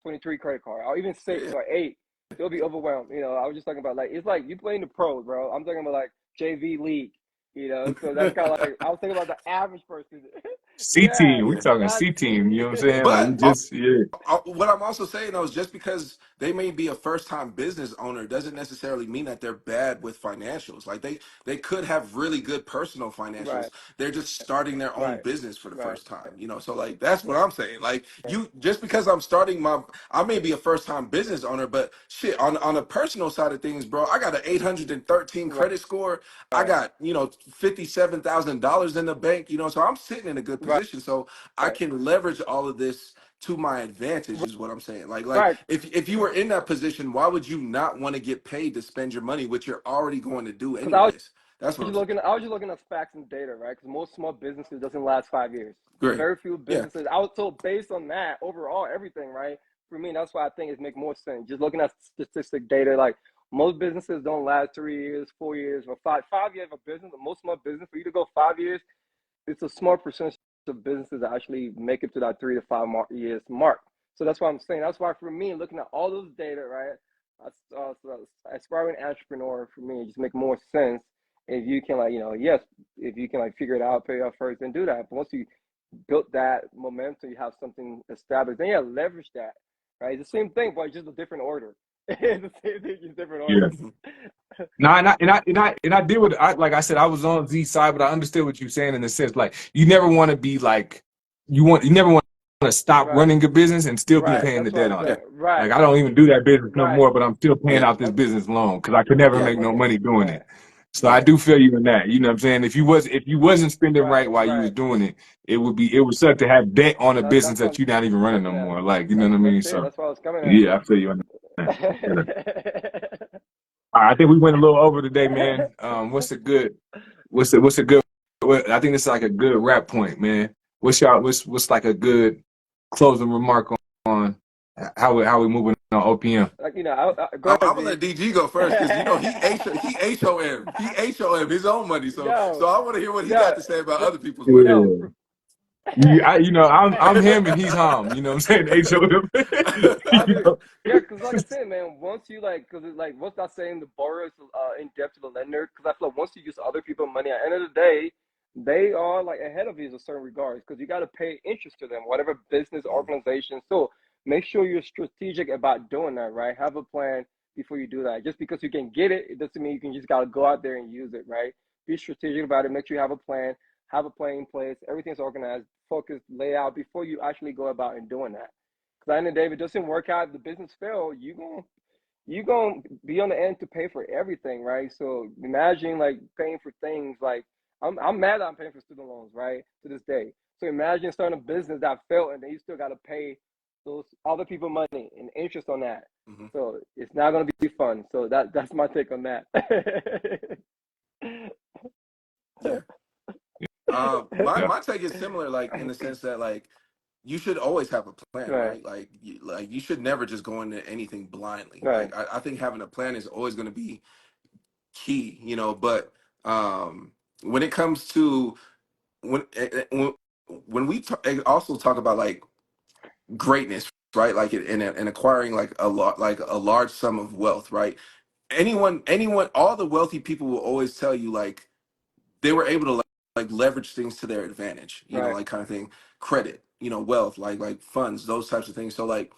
D: 23 credit card or even six
B: Yeah.
D: or eight. They'll be overwhelmed. I was just talking about like it's like you playing the pros, bro. I'm talking about like JV league. So that's kind of like I was thinking about the average person.
A: C
D: Yeah,
A: team. We talking
D: that's
A: C team. You know what I'm saying? Like you
B: But
A: just yeah.
B: what I'm also saying though is just because they may be a first time business owner doesn't necessarily mean that they're bad with financials. Like they could have really good personal financials.
D: right,
B: They're just starting their own
D: right,
B: business for the
D: right,
B: first time. So like that's what I'm saying. Like just because I'm starting I may be a first time business owner, but shit on a personal side of things, bro, I got an 813
D: right,
B: credit score. I
D: right,
B: got $57,000 in the bank. So I'm sitting in a good
D: right,
B: position. So I can leverage all of this to my advantage is what I'm saying. Like
D: right.
B: if you were in that position, why would you not want to get paid to spend your money, which you're already going to do
D: Because
B: anyways? That's what I'm saying.
D: I was just looking at facts and data, right? Because most small businesses doesn't last 5 years.
B: Great.
D: Very few
B: Yeah.
D: businesses. I was told based on that overall everything, right? For me, that's why I think it make more sense. Just looking at statistic data, like most businesses don't last 3 years, 4 years, or five. 5 years of a business. Most small business for you to go 5 years, it's a small percentage of businesses that actually make it to that 3 to 5 years mark. So that's why I'm saying. That's why for me, looking at all those data, right? Aspiring entrepreneur for me it just make more sense if you can yes, if you can figure it out, pay off first, and do that. But once you built that momentum, you have something established, then leverage that. Right, it's the same thing, but just a different order. It's the same thing, just different
A: Yeah.
D: order.
B: Mhm.
A: No, and I did what I like I said, I was on Z side, but I understood what you're saying in the sense like you never want to be like you never want to stop
D: Right,
A: running a business and still be
D: right.
A: paying the
D: That's what
A: debt
D: I'm
A: on
B: Yeah.
D: saying.
A: it.
D: Right,
A: Like I don't even do that business no
D: right.
A: more, but I'm still paying
B: Yeah.
A: out this
D: That's
A: business loan because I could never
B: Yeah.
D: that's
A: make
D: what
A: no
D: I'm
A: money
D: saying.
A: doing
D: Right,
A: it. So I
B: Yeah.
A: do feel you in that. You know what I'm saying? If you wasn't spending
D: right,
A: right while you was
D: right.
A: doing it, it would suck to have debt on a business
D: That's what
A: that
D: I'm
A: you're not even running no
D: looking at.
A: more. Like, you know what I mean?
D: That's it.
A: So
D: That's what I was coming
A: yeah, I feel you on that.
D: at.
A: Yeah. All right, I think we went a little over today, man. What's a good I think this is like a good wrap point, man. What's like a good closing remark on how we moving on OPM?
D: Go
B: I'm
D: ahead,
B: gonna
D: Z.
B: let DG go first because he HOM his own money. So
D: Yo,
B: I want to hear what he got
D: yo,
B: to say about
D: the,
B: other people's money.
D: yo.
A: Yeah. I'm him and he's home. You know what I'm saying? HOM.
D: I
A: You
D: mean,
A: know?
D: yeah, because like I said, man, once you because it's like, what's that saying? The borrower is in debt to the lender. Because I feel like once you use other people's money, at the end of the day, they are like ahead of you in certain regards because you got to pay interest to them, whatever business
B: Mhm.
D: organization. So make sure you're strategic about doing that, right? Have a plan before you do that. Just because you can get it, it doesn't mean you can just got to go out there and use it, right? Be strategic about it. Make sure you have a plan in place. Everything's organized, focused, lay out before you actually go about and doing that. Because at the end of the day, if it doesn't work out, the business fail, you're gonna be on the end to pay for everything, right? So imagine like paying for things like I'm mad that I'm paying for student loans, right? To this day. So imagine starting a business that failed and then you still gotta pay those other people money and interest on that.
B: Mm-hmm.
D: So it's not gonna be fun. So that's my take on that.
B: Yeah. My take is similar, like in the sense that like you should always have a plan,
D: Right,
B: right? Like you should never just go into anything blindly.
D: right,
B: Like I think having a plan is always going to be key, you know. But when it comes to when we also talk about like greatness, right? Like in acquiring like a large sum of wealth, right? Anyone, all the wealthy people will always tell you like they were able to like leverage things to their advantage, you know,
D: right,
B: like kind of thing, credit, you know, wealth, like funds, those types of things. So like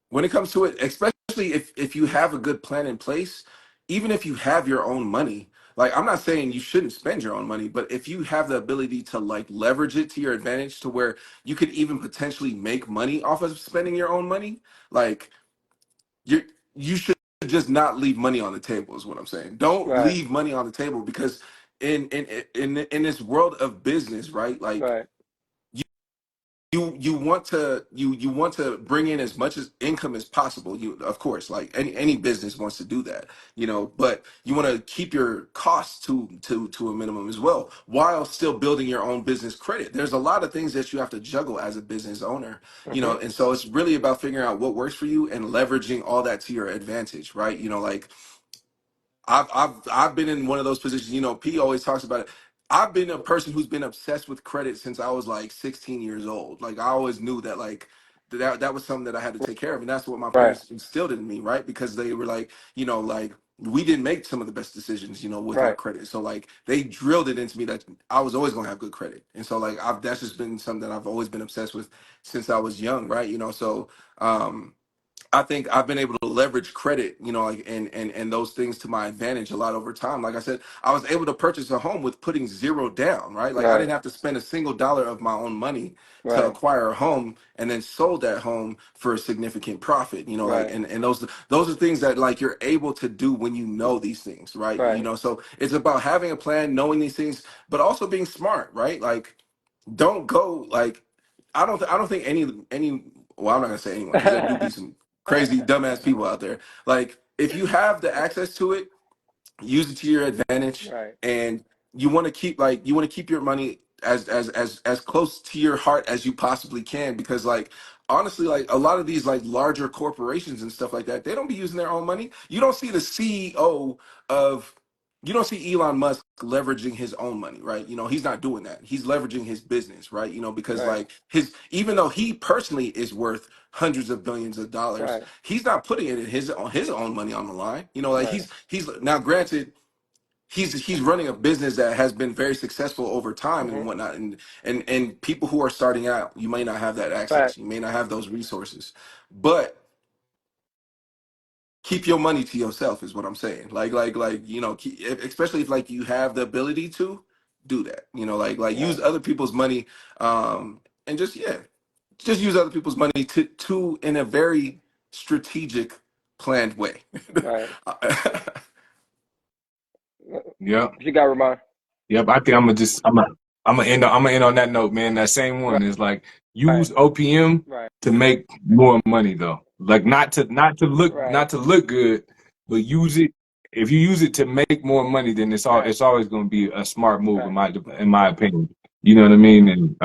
B: when it comes to it, especially if you have a good plan in place, even if you have your own money, like I'm not saying you shouldn't spend your own money, but if you have the ability to like leverage it to your advantage to where you could even potentially make money off of spending your own money, like you you should just not leave money on the table is what I'm saying. Don't
D: right,
B: leave money on the table because in this world of business, right? Like
D: right,
B: you want to you want to bring in as much as income as possible. You of course, like any business wants to do that, you know, but you want to keep your costs to a minimum as well while still building your own business credit. There's a lot of things that you have to juggle as a business owner, you
D: mm-hmm,
B: know, and so it's really about figuring out what works for you and leveraging all that to your advantage, right? You know, like I've been in one of those positions. You know, P always talks about it. I've been a person who's been obsessed with credit since I was like 16 years old. Like I always knew that like that was something that I had to take care of, and that's what my
D: right,
B: parents instilled in me, right? Because they were like, you know, like we didn't make some of the best decisions, you know, with our
D: right,
B: credit. So like they drilled it into me that I was always gonna have good credit, and so like that's just been something that I've always been obsessed with since I was young, right? You know, so I think I've been able to leverage credit, you know, like and those things to my advantage a lot over time. Like I said, I was able to purchase a home with putting zero down, right? Like I
D: right,
B: didn't have to spend a single dollar of my own money to
D: right,
B: acquire a home and then sold that home for a significant profit, you know, like
D: right,
B: and those are things that like you're able to do when you know these things, right? You
D: right.
B: know, so it's about having a plan, knowing these things, but also being smart, right? Like don't go like I don't think any well, I'm not gonna say anyone because there do be some crazy dumbass people out there. Like if you have the access to it, use it to your advantage,
D: Right,
B: and you want to keep your money as close to your heart as you possibly can, because like honestly, like a lot of these like larger corporations and stuff like that, they don't be using their own money. You don't see the CEO of you don't see Elon Musk leveraging his own money, right? You know, he's not doing that. He's leveraging his business, right? You know, because
D: right,
B: like his even though he personally is worth hundreds of billions of dollars,
D: right,
B: he's not putting it in his own money on the line. You know, like
D: right.
B: he's now granted he's running a business that has been very successful over time
D: Mm-hmm.
B: and whatnot, and people who are starting out, you may not have that
D: Right,
B: access, you may not have those resources, but keep your money to yourself is what I'm saying. Like you know, especially if like you have the ability to do that, you know, like use
D: right,
B: other people's money, and just use other people's money to in a very strategic, planned way.
D: right.
A: Yep.
D: You got Ramon.
A: Yep. I think I'm gonna end on that note, man. That same
D: Right,
A: one is like
D: right,
A: use OPM
D: right,
A: to make more money though. Like
D: right,
A: not to look good, but use it. If you use it to make more money, then
D: right,
A: it's always going to be a smart move
D: right,
A: in my opinion. You know what I mean?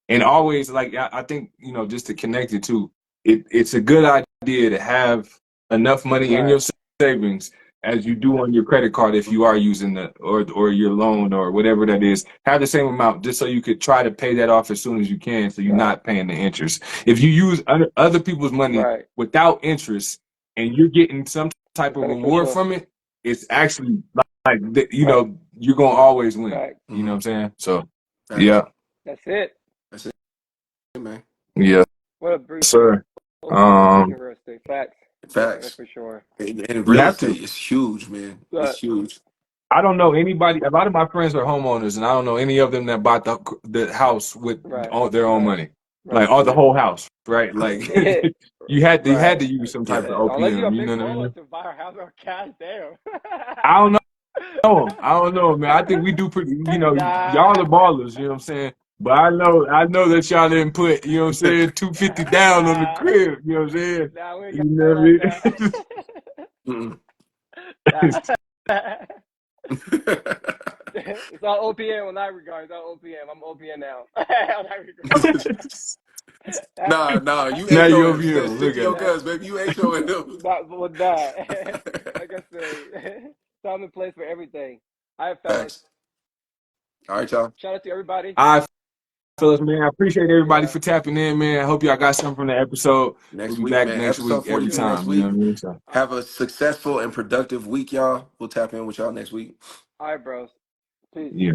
A: And always like I think just to connect it to it's a good idea to have enough money in
D: right,
A: your savings as you do on your credit card if you are using the or your loan or whatever that is. Have the same amount just so you could try to pay that off as soon as you can, so you're
D: right,
A: not paying the interest. If you use other people's money
D: right.
A: without interest and you're getting some type
D: It's
A: of reward
D: beneficial.
A: from it, it's actually
D: Right,
A: you're gonna always win.
D: right.
A: You know
B: Hmm.
A: what I'm saying? So
B: Facts.
A: yeah,
D: That's it.
B: That's it, man.
A: yeah,
D: What a brief
A: sir.
D: overview in real estate. Facts. That's
B: Facts.
D: for sure.
B: And
A: You
B: real
A: have to.
B: estate is huge, man. It's
D: But
B: huge.
A: I don't know anybody. A lot of my friends are homeowners, and I don't know any of them that bought the house with
D: right,
A: all their own
D: right,
A: money, like
D: right.
A: all the whole house, right? Like You had
D: Right.
A: to use some type
B: Yeah.
A: of
D: Unless you're a
A: OPM. You
D: big
A: know what I
D: baller
A: mean?
D: to buy a house or cash, damn.
A: I don't know. I don't know, man. I think we do pretty. You know, y'all
D: Nah.
A: the ballers. You know what I'm saying? But I know that y'all didn't put. You know what I'm saying? 250 down on the
D: Nah.
A: crib. You know what I'm saying?
D: Nah, we ain't
A: You
D: got
A: know
D: it like that.
A: what
B: Mm.
A: I mean?
D: Nah. It's all OPM in that regard. It's all OPM. I'm OPM now. On that regard.
B: Nah, you
A: Now you
B: HOM.
A: OPM.
B: Stick
A: Look
B: to
A: at
B: your
A: it.
B: guns, baby. You HOM.
D: Not with that. Like I say, time and place for everything. All right, fellas.
B: Facts. All right, y'all.
D: Shout out to everybody.
A: All right, fellas, man. I appreciate everybody
D: Yeah.
A: for tapping in, man. I hope y'all got something from the episode. We'll
B: Next
A: be
B: week,
A: back
B: man.
A: next week
B: Episode
A: every
B: 42
D: Sure.
B: next
A: time. You know
B: week.
A: what I mean? So,
B: Have a successful and productive week, y'all. We'll tap in with y'all next week.
D: All right, bros. Peace.
A: yeah.